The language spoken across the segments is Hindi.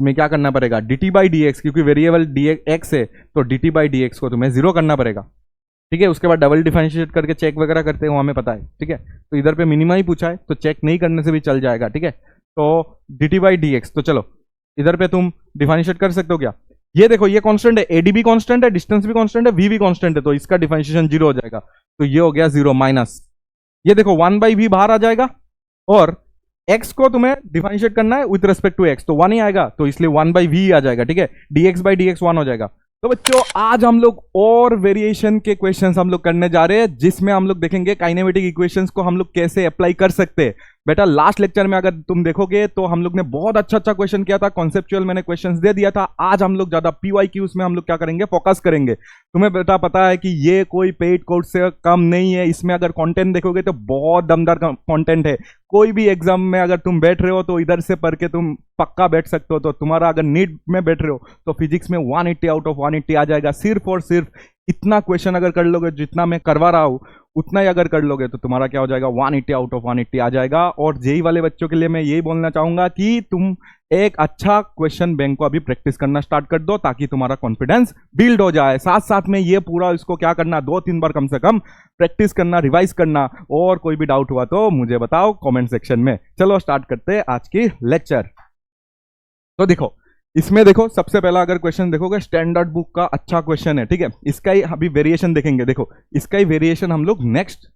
तुम्हें क्या करना पड़ेगा, dt बाई डी एक्स, क्योंकि वेरिएबल डी एक्स है तो dt बाई डी एक्स को तुम्हें 0 करना पड़ेगा। ठीक है, उसके बाद डबल डिफरेंशिएट करके चेक वगैरह करते हैं, वो हमें पता है। ठीक है, तो इधर पे मिनिमा ही पूछा है तो चेक नहीं करने से भी चल जाएगा। ठीक है, तो dt बाई डी एक्स, तो चलो इधर पे तुम डिफरेंशिएट कर सकते हो क्या, ये देखो ये कांस्टेंट है, एडी भी कांस्टेंट है, डिस्टेंस भी कांस्टेंट है, वी भी कांस्टेंट है, तो इसका डिफरेंशिएशन 0 हो जाएगा। तो ये हो गया 0 माइनस, ये देखो 1 बाई वी बाहर आ जाएगा, और x को तुम्हें डिफरेंशिएट करना है विथ रेस्पेक्ट टू x, तो 1 ही आएगा, तो इसलिए 1 बाई वी आ जाएगा। ठीक है, dx बाई डी एक्स 1 हो जाएगा। तो बच्चों आज हम लोग और वेरिएशन के क्वेश्चंस हम लोग करने जा रहे हैं, जिसमें हम लोग देखेंगे काइनेमेटिक इक्वेशंस को हम लोग कैसे अप्लाई कर सकते हैं। बेटा लास्ट लेक्चर में अगर तुम देखोगे तो हम लोग ने बहुत अच्छा अच्छा क्वेश्चन किया था, कॉन्सेप्चुअल मैंने क्वेश्चंस दे दिया था। आज हम लोग ज्यादा पीवाईक्यूज में हम लोग क्या करेंगे, फोकस करेंगे। तुम्हें बेटा पता है कि ये कोई पेड कोर्स से कम नहीं है, इसमें अगर कंटेंट देखोगे तो बहुत दमदार कंटेंट है। कोई भी एग्जाम में अगर तुम बैठ रहे हो तो इधर से पढ़ के तुम पक्का बैठ सकते हो। तो तुम्हारा अगर नीट में बैठ रहे हो तो फिजिक्स में 180 आउट ऑफ 180 आ जाएगा, सिर्फ और सिर्फ इतना क्वेश्चन अगर कर लोगे, जितना मैं करवा रहा हूं उतना ही अगर कर लोगे तो तुम्हारा क्या हो जाएगा, 180 आउट ऑफ 180 आ जाएगा। और जेई वाले बच्चों के लिए मैं यही बोलना चाहूंगा कि तुम एक अच्छा क्वेश्चन बैंक को अभी प्रैक्टिस करना स्टार्ट कर दो, ताकि तुम्हारा कॉन्फिडेंस बिल्ड हो जाए। साथ साथ में ये पूरा इसको क्या करना, 2-3 बार कम से कम प्रैक्टिस करना, रिवाइज करना। और कोई भी डाउट हुआ तो मुझे बताओ कमेंट सेक्शन में। चलो स्टार्ट करते हैं आज की लेक्चर। तो देखो इसमें देखो सबसे पहला अगर क्वेश्चन देखोगे, स्टैंडर्ड बुक का अच्छा क्वेश्चन है। ठीक है, इसका ही अभी वेरिएशन देखेंगे। देखो इसका ही वेरिएशन हम लोग नेक्स्ट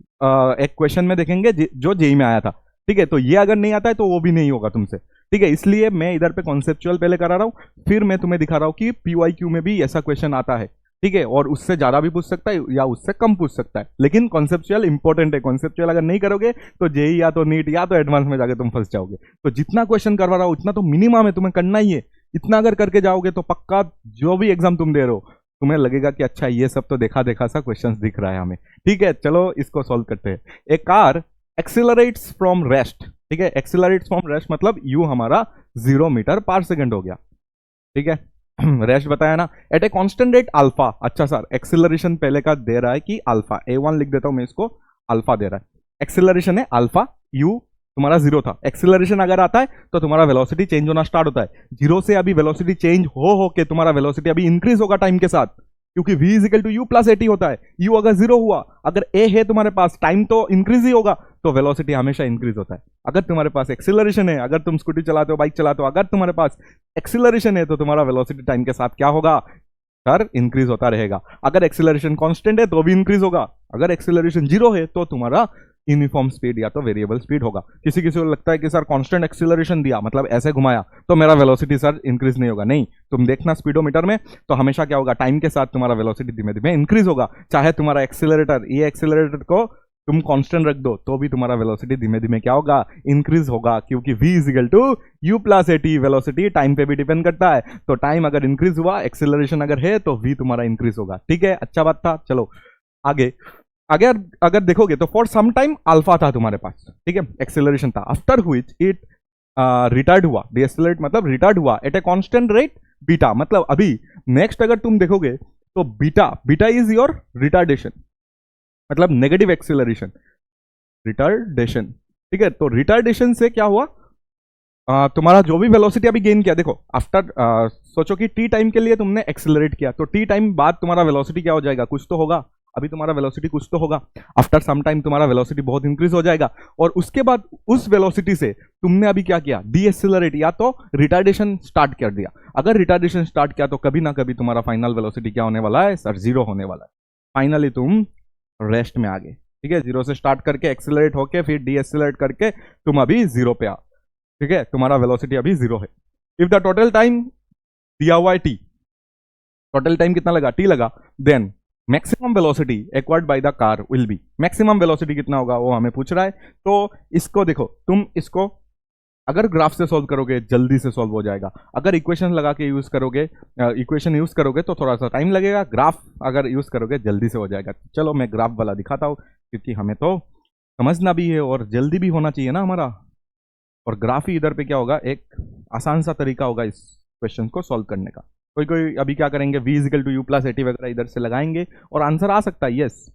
एक क्वेश्चन में देखेंगे जो जेई में आया था। ठीक है, तो ये अगर नहीं आता है तो वो भी नहीं होगा तुमसे। ठीक है, इसलिए मैं इधर पे कॉन्सेप्चुअल पहले करा रहा हूँ, फिर मैं तुम्हें दिखा रहा हूँ कि पीवाईक्यू में भी ऐसा क्वेश्चन आता है। ठीक है, और उससे ज्यादा भी पूछ सकता है या उससे कम पूछ सकता है, लेकिन कॉन्सेप्चुअल इंपॉर्टेंट है। कॉन्सेप्चुअल अगर नहीं करोगे तो जेई या तो नीट या तो एडवांस में जाके तुम फंस जाओगे। तो जितना क्वेश्चन करवा रहा हूँ उतना तो मिनिमम है, तुम्हें करना ही है। इतना अगर करके जाओगे तो पक्का जो भी एग्जाम तुम दे रहे हो तुम्हें लगेगा कि अच्छा ये सब तो देखा देखा सा क्वेश्चंस दिख रहा है हमें। ठीक है, चलो इसको सॉल्व करते हैं। ए कार एक्सिलरेट्स फ्रॉम रेस्ट। ठीक है, एक्सिलरेट्स फ्रॉम रेस्ट मतलब यू हमारा 0 मीटर पर सेकेंड हो गया। ठीक है, रेस्ट बताया ना, at a constant rate alpha. अच्छा सर एक्सिलरेशन पहले का दे रहा है कि अल्फा, A1 लिख देता हूं मैं, इसको अल्फा दे रहा है। एक्सिलरेशन है अल्फा, यू तुम्हारा 0 था। एक्सिलरेशन अगर आता है तो तुम्हारा वेलोसिटी चेंज होना स्टार्ट होता है। 0 से अभी वेलोसिटी चेंज हो के तुम्हारा वेलोसिटी अभी इंक्रीज होगा टाइम के साथ, क्योंकि v is equal to u plus a t होता है। u अगर 0 हुआ, अगर a है तुम्हारे पास, टाइम तो इंक्रीज ही होगा, तो वेलोसिटी हमेशा इंक्रीज होता है। अगर तुम्हारे पास एक्सिलरेशन है, अगर तुम स्कूटी चलाते हो, बाइक चलाते हो, अगर तुम्हारे पास एक्सिलरेशन है तो तुम्हारा वेलोसिटी टाइम के साथ क्या होगा सर, इंक्रीज होता रहेगा। अगर एक्सिलरेशन कांस्टेंट है तो भी इंक्रीज होगा, अगर एक्सिलरेशन 0 है तो तुम्हारा यूनिफॉर्म स्पीड या तो वेरिएबल स्पीड होगा। किसी किसी को लगता है कि सर कांस्टेंट एक्सिलरेशन दिया मतलब ऐसे घुमाया तो मेरा वेलोसिटी सर इंक्रीज नहीं होगा। नहीं, तुम देखना स्पीडोमीटर में तो हमेशा क्या होगा, टाइम के साथ तुम्हारा वेलोसिटी धीमे धीमे इंक्रीज होगा। चाहे तुम्हारा एक्सिलरेटर, ये एक्सिलरेटर को तुम कांस्टेंट रख दो तो भी तुम्हारा वेलोसिटी धीमे धीमे क्या होगा, इंक्रीज होगा, क्योंकि v is equal to u plus a t. Velocity time पे भी डिपेंड करता है, तो टाइम अगर इंक्रीज हुआ, एक्सिलरेशन अगर है तो v तुम्हारा इंक्रीज होगा। ठीक है, अच्छा बात था। चलो आगे आगे अगर देखोगे तो फॉर सम टाइम अल्फा था तुम्हारे पास। ठीक है, एक्सिलरेशन था, आफ्टर व्हिच इट रिटार्ड हुआ, डिएक्सेलरेट मतलब रिटार्ड हुआ at a constant rate beta. मतलब अभी नेक्स्ट अगर तुम देखोगे तो बीटा इज योर रिटार्डेशन, मतलब नेगेटिव एक्सिलरेशन, रिटार्डेशन। ठीक है, तो रिटार्डेशन से क्या हुआ, तुम्हारा जो भी वेलोसिटी अभी गेन किया, देखो आफ्टर सोचो कि टी टाइम के लिए तुमने एक्सिलरेट किया, तो टी टाइम बाद तुम्हारा वेलोसिटी क्या हो जाएगा, कुछ तो होगा। अभी तुम्हारा वेलोसिटी कुछ तो होगा, आफ्टर सम टाइम तुम्हारा वेलोसिटी बहुत इंक्रीज हो जाएगा, और उसके बाद उस वेलोसिटी से तुमने अभी क्या किया, डीएक्सिलरेट या तो रिटार्डेशन स्टार्ट कर दिया। अगर रिटार्डेशन स्टार्ट किया तो कभी ना कभी तुम्हारा फाइनल वेलोसिटी क्या होने वाला है सर, 0 होने वाला है। फाइनली तुम रेस्ट में आ गए। ठीक है, 0 से स्टार्ट करके एक्सिलरेट होके फिर डीएक्सिलरेट करके तुम अभी 0 पे आ। ठीक है, तुम्हारा वेलोसिटी अभी 0 है। इफ द टोटल टाइम दिया हुआ है टी, टोटल टाइम कितना लगा, टी लगा, then maximum velocity acquired by the car will be. Maximum velocity कितना होगा वो हमें पूछ रहा है। तो इसको देखो, तुम इसको अगर ग्राफ से सॉल्व करोगे जल्दी से सॉल्व हो जाएगा। अगर इक्वेशन लगा के यूज करोगे, इक्वेशन यूज करोगे तो थोड़ा सा टाइम लगेगा, ग्राफ अगर यूज करोगे जल्दी से हो जाएगा। चलो मैं ग्राफ वाला दिखाता हूँ, क्योंकि हमें तो समझना भी है और जल्दी भी होना चाहिए ना हमारा। और ग्राफ ही इधर पे क्या होगा, एक आसान सा तरीका होगा इस क्वेश्चन को सॉल्व करने का। कोई कोई अभी क्या करेंगे, v is equal to u plus a t वगैरह इधर से लगाएंगे और आंसर आ सकता है, यस,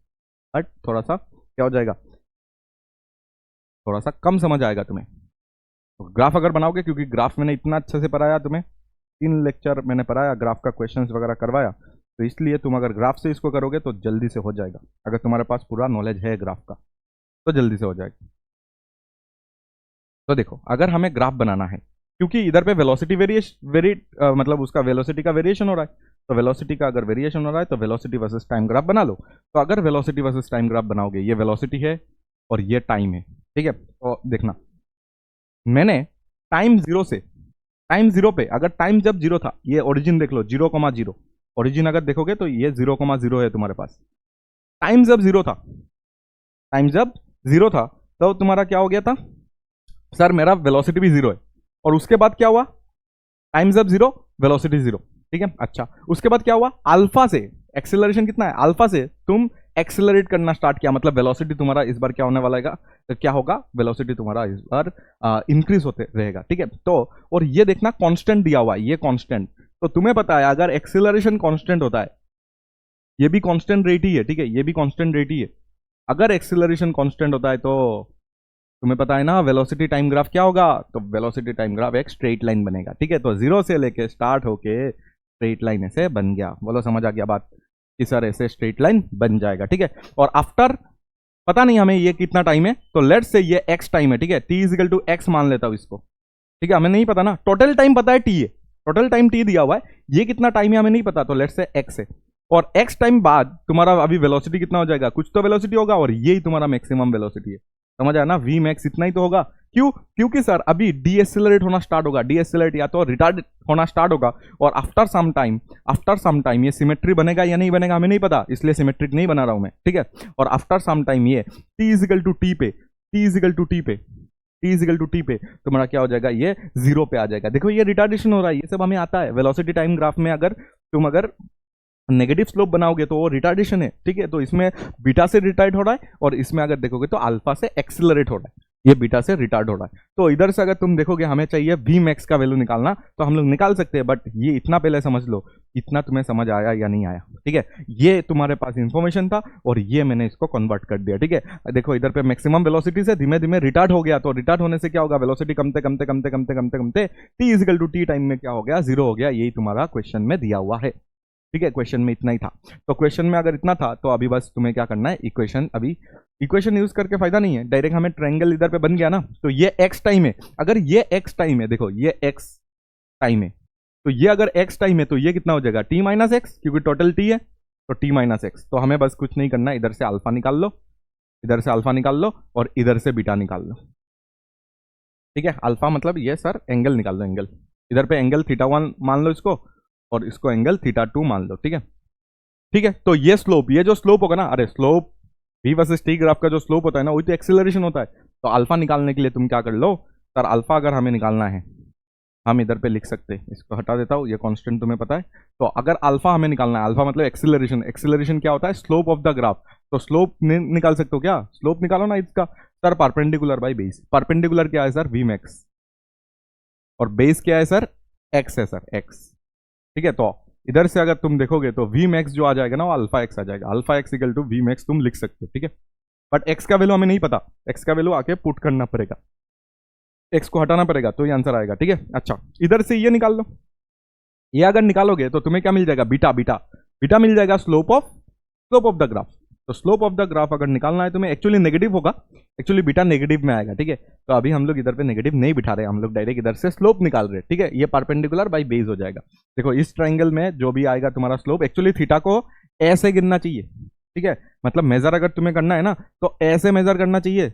बट थोड़ा सा क्या हो जाएगा, थोड़ा सा कम समझ आएगा तुम्हें। तो ग्राफ अगर बनाओगे, क्योंकि ग्राफ मैंने इतना अच्छे से पढ़ाया तुम्हें, 3 लेक्चर मैंने पढ़ाया, ग्राफ का क्वेश्चंस वगैरह करवाया, तो इसलिए तुम अगर ग्राफ से इसको करोगे तो जल्दी से हो जाएगा। अगर तुम्हारे पास पूरा नॉलेज है ग्राफ का तो जल्दी से हो जाएगा। तो देखो, अगर हमें ग्राफ बनाना है, क्योंकि इधर पे वेलोसिटी मतलब उसका वेलोसिटी का वेरिएशन हो रहा है, तो वेलोसिटी का अगर वेरिएशन हो रहा है तो वेलोसिटी वर्सेस टाइम ग्राफ बना लो। तो अगर वेलोसिटी वर्सेस टाइम ग्राफ बनाओगे, ये वेलोसिटी है और ये टाइम है, ठीक है। तो देखना, मैंने टाइम जीरो पे, अगर टाइम जब जीरो था, ये ओरिजिन देख लो, 0,0, ओरिजिन अगर देखोगे तो ये 0,0 है तुम्हारे पास। टाइम जब जीरो था तो तुम्हारा क्या हो गया था, सर मेरा वेलोसिटी भी जीरो है, और उसके बाद क्या हुआ, टाइम जब जीरो, वेलोसिटी जीरो, ठीक है। अच्छा, उसके बाद क्या हुआ, अल्फा से एक्सेलरेशन कितना है, अल्फा से तुम एक्सेलरेट करना स्टार्ट किया, मतलब वेलोसिटी तुम्हारा इस बार क्या होने वाला है, तो क्या होगा, वेलोसिटी तुम्हारा इस बार इंक्रीज होते रहेगा, ठीक है। तो और ये देखना कांस्टेंट दिया हुआ है, ये कांस्टेंट, तो तुम्हें पता है अगर एक्सेलरेशन कांस्टेंट होता है, ये भी कांस्टेंट रेट ही है, ठीक है, ये भी कांस्टेंट रेट ही है। अगर एक्सेलरेशन कांस्टेंट होता है तो तुम्हें पता है ना वेलोसिटी टाइम ग्राफ क्या होगा, तो वेलोसिटी टाइम ग्राफ एक स्ट्रेट लाइन बनेगा, ठीक है। तो जीरो से लेके स्टार्ट होके स्ट्रेट लाइन ऐसे बन गया, बोलो समझ आ गया बात कि सर ऐसे स्ट्रेट लाइन बन जाएगा, ठीक है। और आफ्टर, पता नहीं हमें ये कितना टाइम है, तो लेट्स से ये एक्स टाइम है, ठीक है, टी इजिकल टू एक्स मान लेता हूं इसको, ठीक है। हमें नहीं पता ना, टोटल टाइम पता है टी है, टोटल टाइम टी दिया हुआ है, ये कितना टाइम है हमें नहीं पता, तो लेट्स से एक्स है, और एक्स टाइम बाद तुम्हारा अभी वेलोसिटी कितना हो जाएगा, कुछ तो वेलोसिटी होगा, और यही तुम्हारा मैक्सिमम वेलोसिटी है, समझ आया ना, वी मैक्स इतना ही तो होगा। क्यों, क्योंकि सर अभी डीएक्सेलरेट होना स्टार्ट होगा, डीएक्सेलरेट या तो रिटार्ड होना स्टार्ट होगा, और आफ्टर सम टाइम ये सिमेट्री बनेगा या नहीं बनेगा हमें नहीं पता, इसलिए सिमेट्रिक नहीं बना रहा हूं मैं, ठीक है। और आफ्टर सम टाइम ये टी इजिकल टू टी पे तुम्हारा क्या हो जाएगा, ये जीरो पे आ जाएगा। देखो ये रिटार्डेशन हो रहा है, ये सब हमें आता है वेलोसिटी टाइम ग्राफ में। अगर तुम नेगेटिव स्लोप बनाओगे तो वो रिटार्डेशन है, ठीक है। तो इसमें बीटा से रिटार्ड हो रहा है, और इसमें अगर देखोगे तो अल्फा से एक्सेलरेट हो रहा है, ये बीटा से रिटार्ड हो रहा है। तो इधर से अगर तुम देखोगे हमें चाहिए वी मैक्स का वैल्यू निकालना, तो हम लोग निकाल सकते हैं, बट ये इतना पहले समझ लो, इतना तुम्हें समझ आया या नहीं आया, ठीक है। ये तुम्हारे पास इंफॉर्मेशन था और ये मैंने इसको कन्वर्ट कर दिया, ठीक है। देखो इधर पे मैक्सिमम वेलोसिटी से धीमे धीमे रिटार्ड हो गया, तो रिटार्ड होने से क्या होगा, वेलोसिटी कमते T is equal to T time में क्या हो गया, जीरो हो गया। यही तुम्हारा क्वेश्चन में दिया हुआ है, ठीक है। क्वेश्चन में इतना ही था, तो क्वेश्चन में अगर इतना था तो अभी बस तुम्हें क्या करना है, इक्वेशन यूज करके फायदा नहीं है, डायरेक्ट हमें ट्रायंगल इधर पे बन गया ना। तो ये एक्स टाइम है, अगर ये एक्स टाइम है, देखो ये एक्स टाइम है, तो ये अगर एक्स टाइम है तो ये कितना हो जाएगा, टी माइनस एक्स, क्योंकि टोटल टी है, तो टी माइनस एक्स। तो हमें बस कुछ नहीं करना, इधर से अल्फा निकाल लो, इधर से अल्फा निकाल लो, और इधर से बीटा निकाल लो, ठीक है। अल्फा मतलब ये सर एंगल निकाल लो, एंगल इधर पे एंगल θ1 मान लो इसको, और इसको एंगल θ2 मान लो, ठीक है, ठीक है। तो ये स्लोप, ये जो स्लोप होगा ना, अरे slope v versus T graph का जो स्लोप होता है ना, वही तो एक्सेलरेशन होता है। तो अल्फा निकालने के लिए तुम क्या कर लो, सर अल्फा अगर हमें निकालना है, हम इधर पे लिख सकते हैं, इसको हटा देता हूं, ये कांस्टेंट तुम्हें पता है। तो अगर अल्फा हमें निकालना है, अल्फा मतलब एक्सेलरेशन, एक्सेलरेशन क्या होता है, स्लोप ऑफ द ग्राफ। तो स्लोप निकाल सकते हो क्या, स्लोप निकालो ना इसका, sir perpendicular by base. Perpendicular क्या है सर, वी मैक्स, और बेस क्या है सर, एक्स है सर, एक्स, ठीक है। तो इधर से अगर तुम देखोगे तो वी मैक्स जो आ जाएगा ना, वो अल्फा एक्स आ जाएगा, alpha x equal to we max तुम लिख सकते हो, ठीक है। बट एक्स का वैल्यू हमें नहीं पता, एक्स का वैल्यू आके पुट करना पड़ेगा, एक्स को हटाना पड़ेगा, तो ये आंसर आएगा, ठीक है। अच्छा, इधर से ये निकाल लो, ये अगर निकालोगे तो तुम्हें क्या मिल जाएगा, बीटा, बीटा मिल जाएगा, स्लोप ऑफ द ग्राफ। तो स्लोप ऑफ द ग्राफ अगर निकालना है तुम्हें, एक्चुअली नेगेटिव होगा, एक्चुअली बीटा नेगेटिव में आएगा, ठीक है। तो अभी हम लोग इधर पे नेगेटिव नहीं बिठा रहे, हम लोग डायरेक्ट इधर से स्लोप निकाल रहे हैं, ठीक है। ये परपेंडिकुलर बाई बेस हो जाएगा। देखो इस ट्रायंगल में जो भी आएगा तुम्हारा स्लोप, एक्चुअली थीटा को ऐसे गिनना चाहिए, ठीक है। मतलब मेजर अगर तुम्हें करना है ना तो ऐसे मेजर करना चाहिए,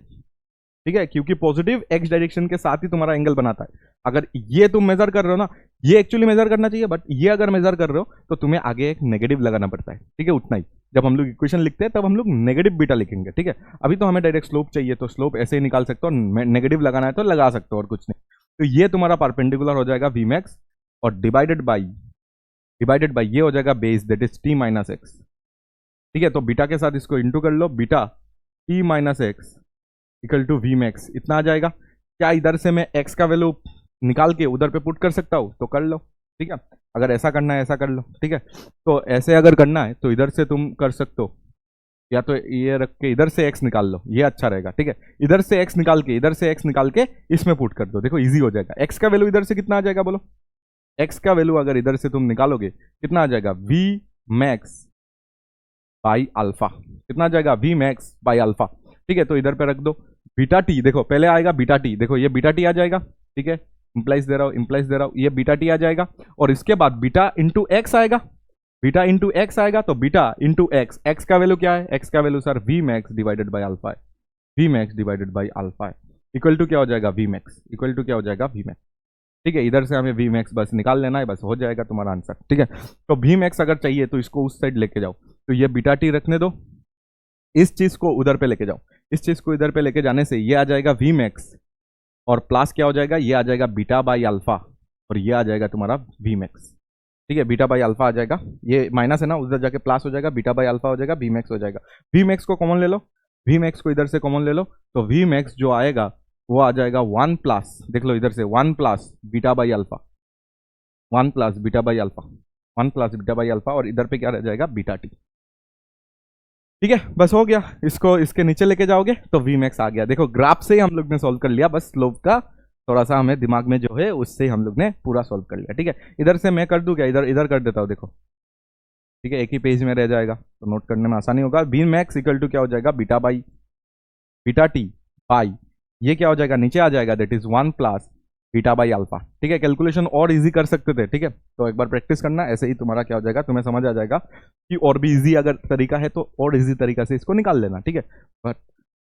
ठीक है, क्योंकि पॉजिटिव एक्स डायरेक्शन के साथ ही तुम्हारा एंगल बनाता है। अगर ये तुम मेजर कर रहे हो ना, ये एक्चुअली मेजर करना चाहिए, बट ये अगर मेजर कर रहे हो तो तुम्हें आगे एक नेगेटिव लगाना पड़ता है, ठीक है, उतना ही। जब हम लोग इक्वेशन लिखते हैं तब हम लोग नेगेटिव बीटा लिखेंगे, ठीक है। अभी तो हमें डायरेक्ट स्लोप चाहिए, तो स्लोप ऐसे ही निकाल सकते हो, नेगेटिव लगाना है तो लगा सकते हो, और कुछ नहीं। तो ये तुम्हारा परपेंडिकुलर हो जाएगा वी मैक्स, और डिवाइडेड बाई ये हो जाएगा base, that is T minus X, ठीक है। तो बीटा के साथ इसको इंटू कर लो, beta T minus X equal to we max, इतना आ जाएगा। क्या इधर से मैं एक्स का वैल्यू निकाल के उधर पे पुट कर सकता हूँ, तो कर लो, ठीक है। अगर ऐसा करना है ऐसा कर लो, ठीक है। तो ऐसे अगर करना है तो इधर से तुम कर सकते हो, या तो ये रख के इधर से एक्स निकाल लो, ये अच्छा रहेगा, ठीक है। इधर से एक्स निकाल के इसमें पुट कर दो, देखो इजी हो जाएगा। एक्स का वैल्यू इधर से कितना आ जाएगा बोलो, एक्स का वैल्यू अगर इधर से तुम निकालोगे कितना आ जाएगा, वी मैक्स बाई अल्फा। कितना आ जाएगा, वी मैक्स बाई अल्फा। ठीक है, तो इधर पे रख दो बीटा टी। देखो पहले आएगा बीटा टी, देखो ये बीटा टी आ जाएगा। ठीक है, इंप्लाइज दे रहा हूँ, इंप्लाइज दे रहा हूँ, ये बीटा टी आ जाएगा। और इसके बाद बीटा इंटू एक्स आएगा, बीटा इंटू एक्स आएगा। तो बीटा इंटू एक्स, एक्स का वैल्यू क्या है, एक्स का value sir V max divided by alpha है, V max divided by alpha है। इक्वल टू क्या हो जाएगा, वी मैक्स, इक्वल टू क्या हो जाएगा, वी मैक्स। ठीक है, इधर से हमें वी मैक्स बस निकाल लेना है, बस हो जाएगा तुम्हारा आंसर। ठीक है, तो वी मैक्स अगर चाहिए तो इसको उस साइड लेके जाओ, तो ये बीटा टी रखने दो, इस चीज को उधर पे लेके जाओ, इस चीज को इधर पे लेके जाने से ये आ जाएगा वी मैक्स, और प्लस क्या हो जाएगा, ये आ जाएगा बीटा बाई अल्फा, और ये आ जाएगा तुम्हारा वी मैक्स। ठीक है, बीटा बाई अल्फा आ जाएगा, ये माइनस है ना, उधर जाके प्लस हो जाएगा, बीटा बाई अल्फा हो जाएगा, वी मैक्स हो जाएगा। वी मैक्स को कॉमन ले लो, वी मैक्स को इधर से कॉमन ले लो, तो वी मैक्स जो आएगा वो आ जाएगा 1 प्लस, देख लो इधर से 1 plus beta by alpha, 1 plus beta by alpha, 1 plus beta by alpha, और इधर पे क्या रह जाएगा, बीटा टी। ठीक है, बस हो गया। इसको इसके नीचे लेके जाओगे तो वी मैक्स आ गया। देखो ग्राफ से ही हम लोग ने सॉल्व कर लिया, बस स्लोप का थोड़ा सा हमें दिमाग में जो है उससे हम लोग ने पूरा सॉल्व कर लिया। ठीक है, इधर से मैं कर दूं क्या, इधर इधर कर देता हूँ, देखो। ठीक है, एक ही पेज में रह जाएगा तो नोट करने में आसानी होगा। वी मैक्स इक्वल टू क्या हो जाएगा, beta by beta T by, ये क्या हो जाएगा, नीचे आ जाएगा, that is 1 plus beta by alpha. ठीक है, कैलकुलेशन और इजी कर सकते थे। ठीक है, तो एक बार प्रैक्टिस करना, ऐसे ही तुम्हारा क्या हो जाएगा, तुम्हें समझ आ जाएगा कि और भी इजी अगर तरीका है तो और इजी तरीका से इसको निकाल लेना। ठीक है,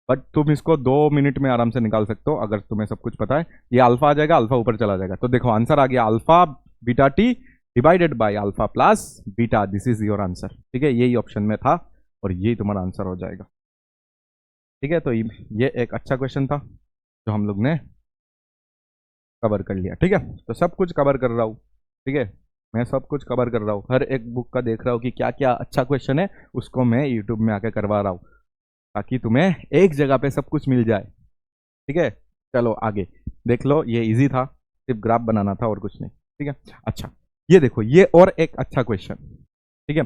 बट तुम इसको 2 मिनट में आराम से निकाल सकते हो अगर तुम्हें सब कुछ पता है। ये अल्फा आ जाएगा, अल्फा ऊपर चला जाएगा, तो देखो आंसर आ गया alpha beta T divided by alpha plus beta, this is your answer. ठीक है, यही ऑप्शन में था और यही तुम्हारा आंसर हो जाएगा। ठीक है, तो ये एक अच्छा क्वेश्चन था जो हम लोग ने कवर कर लिया। ठीक है, तो सब कुछ कवर कर रहा हूँ। ठीक है, मैं सब कुछ कवर कर रहा हूँ, हर एक बुक का देख रहा हूँ कि क्या क्या अच्छा क्वेश्चन है, उसको मैं यूट्यूब में आके करवा रहा हूँ ताकि तुम्हें एक जगह पे सब कुछ मिल जाए। ठीक है, चलो आगे देख लो, ये इजी था, सिर्फ ग्राफ बनाना था और कुछ नहीं। ठीक है, अच्छा ये देखो, ये और एक अच्छा क्वेश्चन। ठीक है,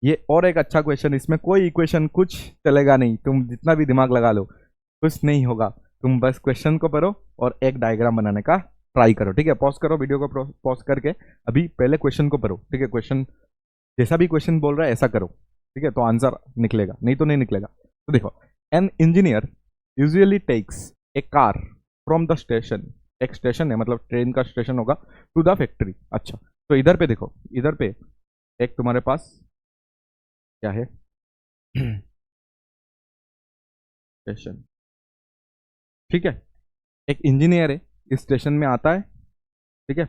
ये और एक अच्छा क्वेश्चन, इसमें कोई इक्वेशन कुछ चलेगा नहीं, तुम जितना भी दिमाग लगा लो कुछ नहीं होगा, तुम बस क्वेश्चन को पढ़ो और एक डायग्राम बनाने का ट्राई करो। ठीक है, पॉज करो वीडियो को, पॉज करके अभी पहले क्वेश्चन को पढ़ो। ठीक है, क्वेश्चन जैसा भी क्वेश्चन बोल रहा है ऐसा करो। ठीक है, तो आंसर निकलेगा, नहीं तो नहीं निकलेगा। तो देखो, an engineer usually takes a car from the station, एक स्टेशन है मतलब ट्रेन का स्टेशन होगा, टू द फैक्ट्री। अच्छा, तो इधर पे देखो, इधर पे एक तुम्हारे पास क्या है, स्टेशन। ठीक है, एक इंजीनियर है, इस स्टेशन में आता है। ठीक है,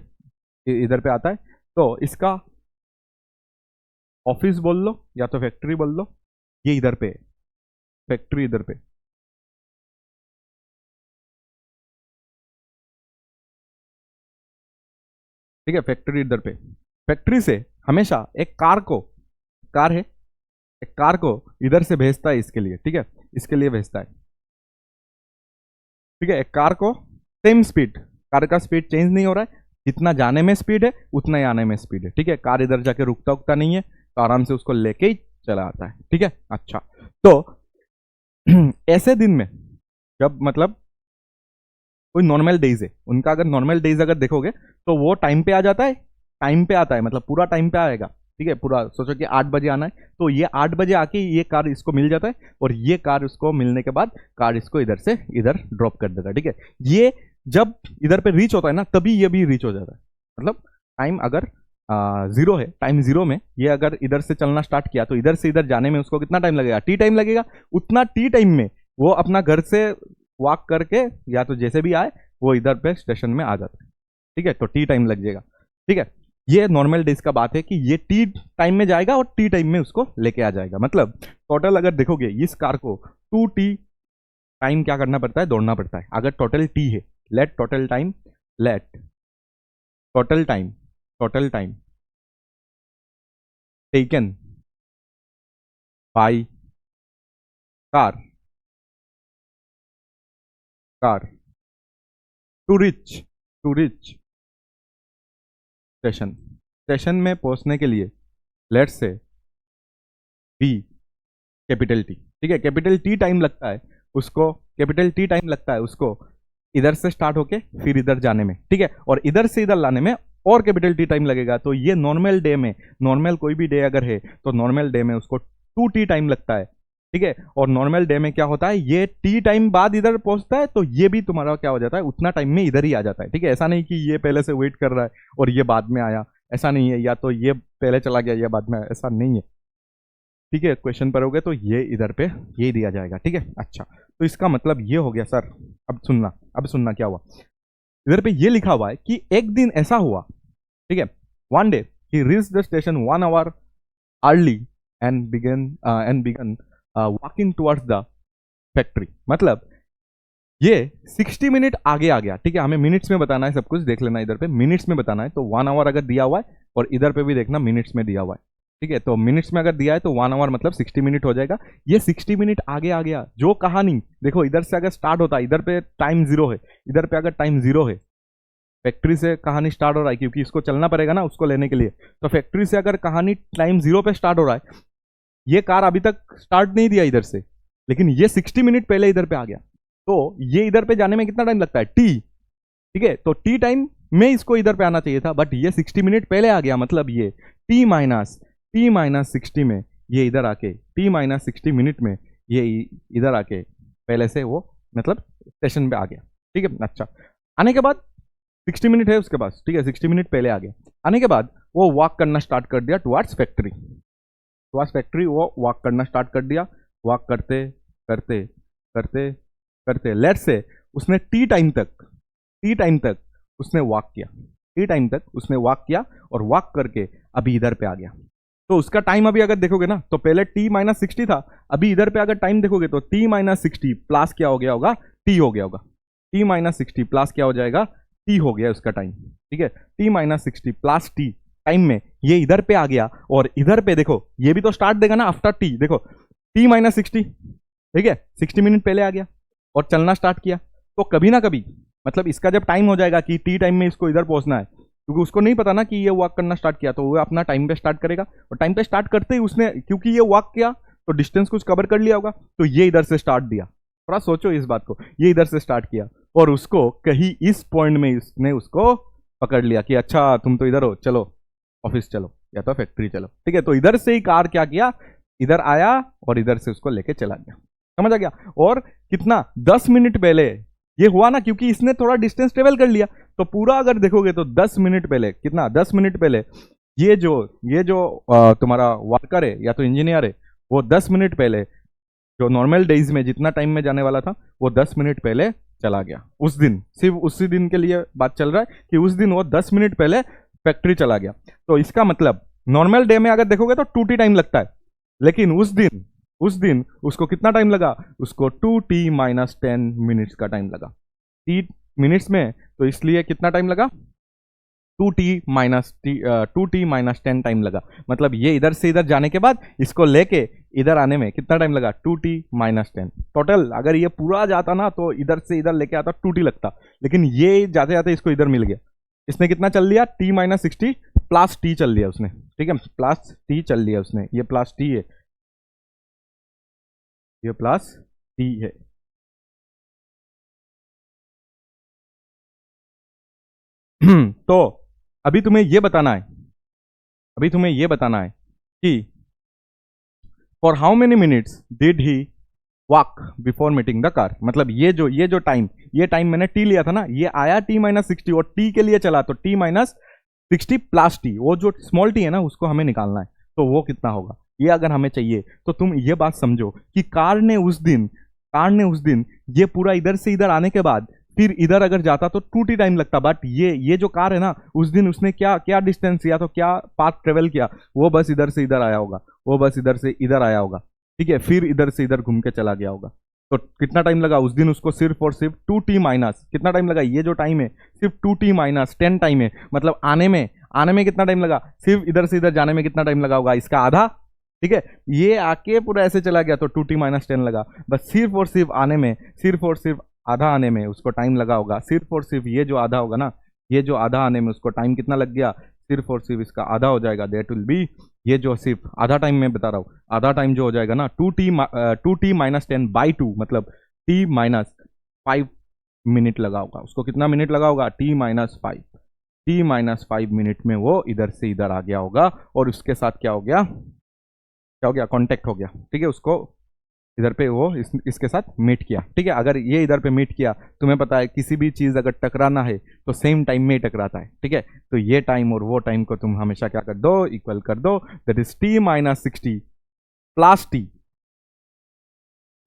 इधर पे आता है, तो इसका ऑफिस बोल लो या तो फैक्ट्री बोल लो, ये इधर पे, फैक्ट्री इधर पे। ठीक है, फैक्ट्री इधर पे, फैक्ट्री से हमेशा एक कार को, कार है, एक कार को इधर से भेजता है इसके लिए। ठीक है, इसके लिए भेजता है। ठीक है, एक कार को सेम स्पीड, कार का स्पीड चेंज नहीं हो रहा है, जितना जाने में स्पीड है उतना ही आने में स्पीड है। ठीक है, कार इधर जाके रुकता उकता नहीं है, तो आराम से उसको लेके ही चला आता है। ठीक है, अच्छा तो ऐसे दिन में जब मतलब कोई नॉर्मल डेज है उनका, अगर नॉर्मल डेज अगर देखोगे तो वो टाइम पे आ जाता है, टाइम पे आता है मतलब पूरा टाइम पे आएगा। ठीक है, पूरा सोचो कि 8 बजे आना है, तो ये 8 बजे आके ये कार इसको मिल जाता है, और ये कार उसको मिलने के बाद कार इसको इधर से इधर ड्रॉप कर देता है। ठीक है, ये जब इधर पे रीच होता है ना, तभी ये भी रीच हो जाता है। मतलब टाइम अगर 0 है, टाइम 0 में ये अगर इधर से चलना स्टार्ट किया तो इधर से इधर जाने में उसको कितना टाइम लगेगा, टी टाइम लगेगा। उतना टी टाइम में वो अपना घर से वॉक करके या तो जैसे भी आए वो इधर पे स्टेशन में आ जाता है। ठीक है, तो टी टाइम लग जाएगा। ठीक है, ये नॉर्मल डेज का बात है कि ये टी टाइम में जाएगा और टी टाइम में उसको लेके आ जाएगा। मतलब टोटल अगर देखोगे इस कार को 2t टाइम क्या करना पड़ता है, दौड़ना पड़ता है। अगर टोटल t है, let total time, let total time, total time taken by car, car to reach station, station में पहुंचने के लिए लेट से बी कैपिटल टी। ठीक है, कैपिटल टी टाइम लगता है उसको, कैपिटल टी टाइम लगता है उसको इधर से स्टार्ट होके फिर इधर जाने में। ठीक है, और इधर से इधर लाने में और कैपिटल टी टाइम लगेगा। तो ये नॉर्मल डे में, नॉर्मल कोई भी डे अगर है तो नॉर्मल डे में उसको 2t टाइम लगता है, ठीक है। और नॉर्मल डे में क्या होता है, ये t टाइम बाद इधर पहुंचता है तो ये भी तुम्हारा क्या हो जाता है, उतना टाइम में इधर ही आ जाता है, ठीक है। ऐसा नहीं कि ये पहले से वेट कर रहा है और ये बाद में आया, ऐसा नहीं है, या तो ये पहले चला गया या बाद में आया, ऐसा नहीं है, ठीक है। क्वेश्चन पर हो गए तो ये इधर पे ये दिया जाएगा, ठीक है। अच्छा, तो इसका मतलब ये हो गया सर। अब सुनना क्या हुआ, इधर पे ये लिखा हुआ है कि एक दिन ऐसा हुआ, ठीक है, one day he reach the station 1 hour early and begin walking towards the factory. मतलब ये 60 मिनट आगे आ गया, ठीक है। हमें मिनट्स में बताना है, सब कुछ देख लेना, इधर पे मिनट्स में बताना है। तो 1 hour अगर दिया हुआ है और इधर पे भी देखना मिनट्स में दिया हुआ है, ठीक है। तो मिनट्स में अगर दिया है तो 1 hour मतलब 60 मिनट हो जाएगा। ये 60 मिनट आगे आ गया। जो कहानी देखो इधर से अगर स्टार्ट होता है, इधर पे टाइम 0 है, इधर पे अगर टाइम 0 है, फैक्ट्री से कहानी स्टार्ट हो रहा है क्योंकि इसको चलना पड़ेगा ना उसको लेने के लिए। तो फैक्ट्री से अगर कहानी टाइम 0 पे स्टार्ट हो रहा है, ये कार अभी तक स्टार्ट नहीं दिया इधर से, लेकिन ये 60 मिनट पहले इधर पे आ गया। तो ये इधर पे जाने में कितना टाइम लगता है, टी, ठीक है। तो टी टाइम में इसको इधर पे आना चाहिए था, बट ये 60 मिनट पहले आ गया। मतलब ये टी माइनस 60 में ये इधर आके, टी माइनस 60 मिनट में ये इधर आके पहले से वो मतलब स्टेशन पे आ गया, ठीक है। अच्छा, आने के बाद 60 मिनट है उसके पास, ठीक है, 60 मिनट पहले आ गया। आने के बाद वो वॉक करना स्टार्ट कर दिया टुवर्ड्स फैक्ट्री। वो वॉक करना स्टार्ट कर दिया। वॉक करते करते करते करते लेट से उसने टी टाइम तक उसने वॉक किया, टी टाइम तक उसने वॉक किया और वॉक करके अभी इधर पे आ गया। तो उसका टाइम अभी अगर देखोगे ना तो पहले t माइनस 60 था, अभी इधर पे अगर टाइम देखोगे तो t माइनस 60 प्लस क्या हो गया होगा, t हो गया होगा। t माइनस 60 प्लस क्या हो जाएगा, t हो गया उसका टाइम, ठीक है। t minus 60 plus t time में ये इधर पे आ गया और इधर पे देखो ये भी तो स्टार्ट देगा ना आफ्टर t। देखो t माइनस 60, ठीक है, 60 मिनट पहले आ गया और चलना स्टार्ट किया। तो कभी ना कभी मतलब इसका जब टाइम हो जाएगा कि टी टाइम में इसको इधर पहुंचना है, क्योंकि उसको नहीं पता ना कि ये वॉक करना स्टार्ट किया, तो वो अपना टाइम पे स्टार्ट करेगा। और टाइम पे स्टार्ट करते ही उसने, क्योंकि ये वॉक किया तो डिस्टेंस कुछ कवर कर लिया होगा, तो ये इधर से स्टार्ट दिया। थोड़ा सोचो इस बात को, ये इधर से स्टार्ट किया और उसको कहीं इस पॉइंट में इसने उसको पकड़ लिया कि अच्छा तुम तो इधर हो, चलो ऑफिस चलो या तो फैक्ट्री चलो, ठीक है। तो इधर से ही कार क्या किया, इधर आया और इधर से उसको लेके चला गया, समझ आ गया। और कितना 10 मिनट पहले ये हुआ ना, क्योंकि इसने थोड़ा डिस्टेंस ट्रेवल कर लिया। तो पूरा अगर देखोगे तो 10 मिनट पहले, कितना 10 मिनट पहले ये जो तुम्हारा वर्कर है या तो इंजीनियर है, वो 10 मिनट पहले जो नॉर्मल डेज में जितना टाइम में जाने वाला था वो 10 मिनट पहले चला गया। उस दिन, सिर्फ उसी दिन के लिए बात चल रहा है कि उस दिन वो 10 मिनट पहले फैक्ट्री चला गया। तो इसका मतलब नॉर्मल डे में अगर देखोगे तो 2t टाइम लगता है, लेकिन उस दिन उसको कितना टाइम लगा, उसको 2t माइनस 10 मिनट्स का टाइम लगा। t मिनट्स में तो इसलिए कितना टाइम लगा, 2t माइनस 10 टाइम लगा। मतलब ये इधर से इधर जाने के बाद इसको लेके इधर आने में कितना टाइम लगा, 2t माइनस 10 टोटल। अगर ये पूरा जाता ना तो इधर से इधर लेके आता 2t लगता, लेकिन ये जाते जाते इसको इधर मिल गया। इसने कितना चल लिया, t माइनस 60 प्लस t चल लिया उसने, ठीक है, प्लस t चल लिया उसने। ये प्लस t है, ये प्लस t है। तो अभी तुम्हें ये बताना है कि for how many minutes did he walk before meeting the car. मतलब ये जो टाइम, ये टाइम मैंने t लिया था ना, ये आया t माइनस 60 और t के लिए चला, तो t माइनस 60 प्लस t, वो जो स्मॉल t है ना उसको हमें निकालना है। तो वो कितना होगा ये अगर हमें चाहिए तो तुम ये बात समझो कि कार ने उस दिन ये पूरा इधर से इधर आने के बाद फिर इधर अगर जाता तो 2t टाइम लगता। बट ये जो कार है ना, उस दिन उसने क्या डिस्टेंस किया, तो क्या पाथ ट्रेवल किया, वो बस इधर से इधर आया होगा, ठीक है, फिर इधर से इधर घूम के चला गया होगा। तो कितना टाइम लगा उस दिन उसको, सिर्फ और सिर्फ 2t माइनस कितना टाइम लगा, ये जो टाइम है सिर्फ 2t माइनस 10 टाइम है। मतलब आने में कितना टाइम लगा, सिर्फ इधर से इधर जाने में कितना टाइम लगा होगा, इसका आधा, ठीक है। ये आके पूरा ऐसे चला गया तो 2t माइनस 10 लगा। बस सिर्फ और सिर्फ आने में, सिर्फ और सिर्फ आधा आने में उसको टाइम लगा होगा। सिर्फ और सिर्फ ये जो आधा होगा ना, ये जो आधा आने में उसको टाइम कितना लग गया, सिर्फ और सिर्फ इसका आधा हो जाएगा, दैट विल बी, ये जो सिर्फ आधा टाइम में बता रहा हूँ, आधा टाइम जो हो जाएगा ना 2t माइनस 10 बाई 2, मतलब t माइनस 5 मिनट लगा होगा। उसको कितना मिनट लगा होगा, t माइनस 5, t-5 मिनट में वो इधर से इधर आ गया होगा और उसके साथ क्या हो गया, क्या हो गया, कांटेक्ट हो गया, ठीक है। उसको इधर पे वो इसके साथ मीट किया, ठीक है। अगर ये इधर पे मीट किया, तुम्हें पता है किसी भी चीज अगर टकराना है तो सेम टाइम में ही टकराता है, ठीक है। तो ये टाइम और वो टाइम को तुम हमेशा क्या कर दो, इक्वल कर दो, that is t-60 plus t,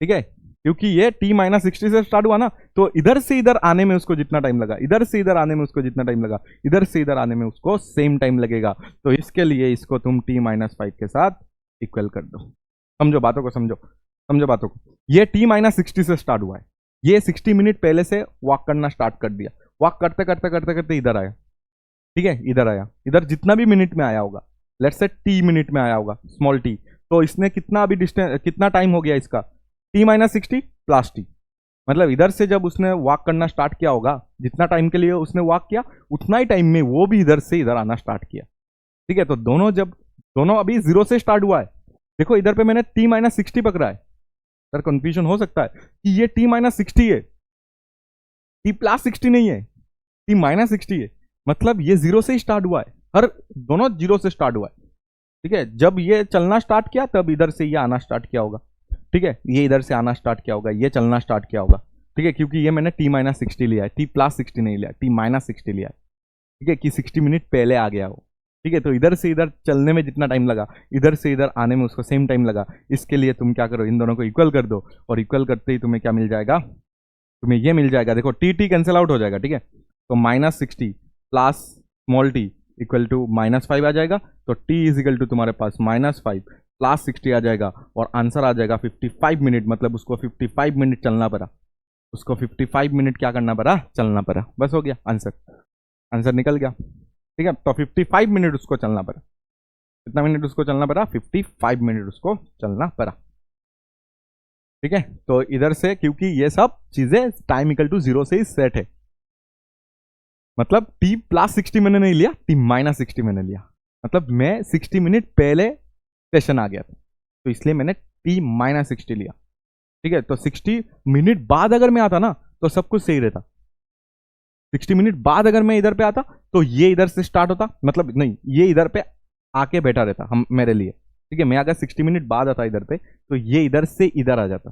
ठीक है। क्योंकि ये t-60 से स्टार्ट हुआ ना, तो इधर से इधर आने में उसको जितना टाइम लगा, इधर से इधर आने में उसको जितना टाइम लगा, इधर से इधर आने में उसको सेम टाइम लगेगा। तो इसके लिए इसको तुम t-5 के साथ इक्वल कर दो। समझो बातों को, समझो समझो बातों को। ये t-60 से स्टार्ट हुआ है, ये 60 मिनट पहले से वॉक करना स्टार्ट कर दिया, वॉक करते करते करते करते इधर आया, ठीक है। इधर आया, इधर जितना भी मिनट में आया होगा, लेट्स से t मिनट में आया होगा, स्मॉल t, तो इसने कितना अभी डिस्टेंस, कितना टाइम हो गया इसका, t-60 प्लस t, मतलब इधर से जब उसने वॉक करना स्टार्ट किया होगा, जितना टाइम के लिए उसने वॉक किया उतना ही टाइम में वो भी इधर से इधर आना स्टार्ट किया, ठीक है। तो दोनों अभी 0 से स्टार्ट हुआ है। देखो इधर पे मैंने t-60 पकड़ा है, सर कंफ्यूजन हो सकता है कि ये t-60 है, t+60 नहीं है, t-60 है, मतलब ये 0 से ही स्टार्ट हुआ है, हर दोनों 0 से स्टार्ट हुआ है, ठीक है। जब ये चलना स्टार्ट किया तब इधर से ये आना स्टार्ट किया होगा, ठीक है। ये इधर से आना स्टार्ट किया होगा, ये चलना स्टार्ट किया होगा, ठीक है। क्योंकि ये मैंने t-60 लिया है, t+60 नहीं लिया, t-60 लिया है, ठीक है, कि 60 मिनट पहले आ गया हो, ठीक है। तो इधर से इधर चलने में जितना टाइम लगा, इधर से इधर आने में उसको सेम टाइम लगा। इसके लिए तुम क्या करो, इन दोनों को इक्वल कर दो, और इक्वल करते ही तुम्हें क्या मिल जाएगा, तुम्हें ये मिल जाएगा, देखो टी कैंसिल आउट हो जाएगा, ठीक है। तो -60 plus small t equal to -5 आ जाएगा, तो t इज इक्वल टू तुम्हारे पास -5 प्लस 60 आ जाएगा, और आंसर आ जाएगा 55 मिनट, मतलब उसको 55 मिनट चलना पड़ा, उसको 55 मिनट क्या करना पड़ा, चलना पड़ा, बस हो गया आंसर, आंसर निकल गया, ठीक है। तो 55 मिनट उसको चलना पड़ा, कितना मिनट उसको चलना पड़ा, 55 मिनट उसको चलना पड़ा, ठीक है। तो इधर से क्योंकि ये सब चीजें टाइम इक्वल टू 0 से ही सेट है, मतलब t+60 मैंने नहीं लिया, t-60 मैंने लिया, मतलब मैं 60 मिनट पहले सेशन आ गया था, तो इसलिए मैंने t-60 लिया, ठीक है। तो 60 मिनट बाद अगर मैं आता ना तो सब कुछ सही रहता, 60 मिनट बाद अगर मैं इधर पे आता तो ये इधर से स्टार्ट होता, मतलब नहीं, ये इधर पे आके बैठा रहता हम मेरे लिए, ठीक है। मैं अगर 60 मिनट बाद आता इधर पे तो ये इधर से इधर आ जाता,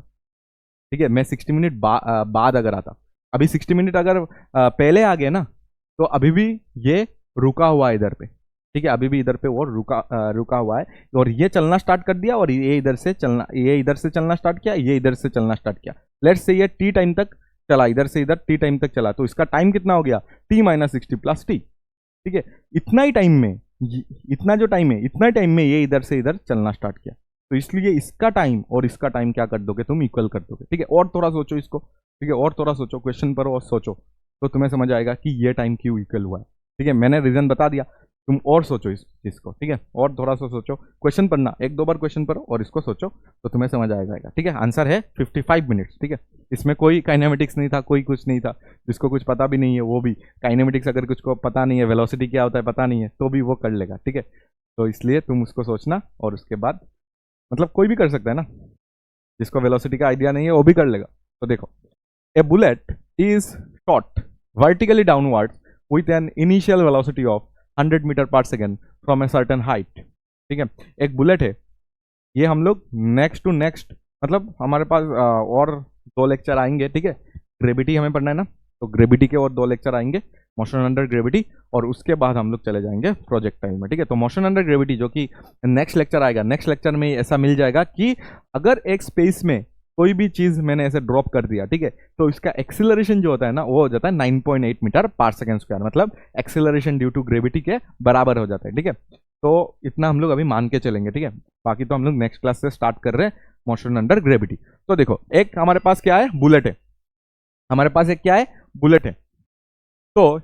ठीक है। मैं 60 मिनट बाद अगर आता, अभी 60 मिनट अगर पहले आ गए ना तो अभी भी ये रुका हुआ है इधर पे, ठीक है। अभी भी इधर पे वो रुका हुआ है, और ये चलना स्टार्ट कर दिया, और ये इधर से चलना स्टार्ट किया, ये इधर से चलना स्टार्ट किया, लेट्स से ये टी टाइम तक चला, इधर से इधर टी टाइम तक चला, तो इसका टाइम कितना हो गया, t-60 प्लस टी, ठीक है। इतना ही टाइम में, इतना जो टाइम है, इतना ही टाइम में ये इधर से इधर चलना स्टार्ट किया, तो इसलिए इसका टाइम और इसका टाइम क्या कर दोगे तुम, इक्वल कर दोगे, ठीक है। और थोड़ा सोचो इसको, ठीक है, और थोड़ा सोचो क्वेश्चन पर, और सोचो तो तुम्हें समझ आएगा कि ये टाइम क्यों इक्वल हुआ है, ठीक है। मैंने रीजन बता दिया, तुम और सोचो इस चीज को, ठीक है, और थोड़ा सा सोचो, क्वेश्चन पढ़ना, 1-2 बार क्वेश्चन पढ़ो और इसको सोचो तो तुम्हें समझ आ जाएगा, ठीक है। आंसर है 55 मिनट्स, ठीक है। इसमें कोई काइनेमेटिक्स नहीं था, कोई कुछ नहीं था, जिसको कुछ पता भी नहीं है वो भी, काइनेमेटिक्स अगर कुछ को पता नहीं है, वेलोसिटी क्या होता है पता नहीं है, तो भी वो कर लेगा, ठीक है। तो इसलिए तुम उसको सोचना, और उसके बाद मतलब कोई भी कर सकता है ना, जिसको वेलोसिटी का आइडिया नहीं है वो भी कर लेगा। तो देखो, a bullet is shot vertically downward with an initial velocity of 100 metre per second from a certain height, ठीक है। एक बुलेट है, ये हम लोग नेक्स्ट टू नेक्स्ट, मतलब हमारे पास और 2 लेक्चर आएंगे, ठीक है। ग्रेविटी हमें पढ़ना है ना, तो ग्रेविटी के और 2 लेक्चर आएंगे, मोशन अंडर ग्रेविटी, और उसके बाद हम लोग चले जाएंगे प्रोजेक्टाइल में, ठीक है। तो मोशन अंडर ग्रेविटी जो कि नेक्स्ट लेक्चर आएगा, नेक्स्ट लेक्चर में ऐसा मिल जाएगा कि अगर एक स्पेस में कोई भी चीज मैंने ऐसे ड्रॉप कर दिया, ठीक है, तो इसका एक्सिलरेशन जो होता है ना वो हो जाता है 9.8 मीटर पर सेकेंड स्क्वायर, मतलब एक्सिलरेशन ड्यू टू ग्रेविटी के बराबर हो जाता है, ठीक है। तो इतना हम लोग अभी मान के चलेंगे, ठीक है। बाकी तो हम लोग नेक्स्ट क्लास से स्टार्ट कर रहे हैं मोशन अंडर ग्रेविटी। तो देखो, एक हमारे पास क्या है, बुलेट है, हमारे पास एक क्या है, बुलेट है। तो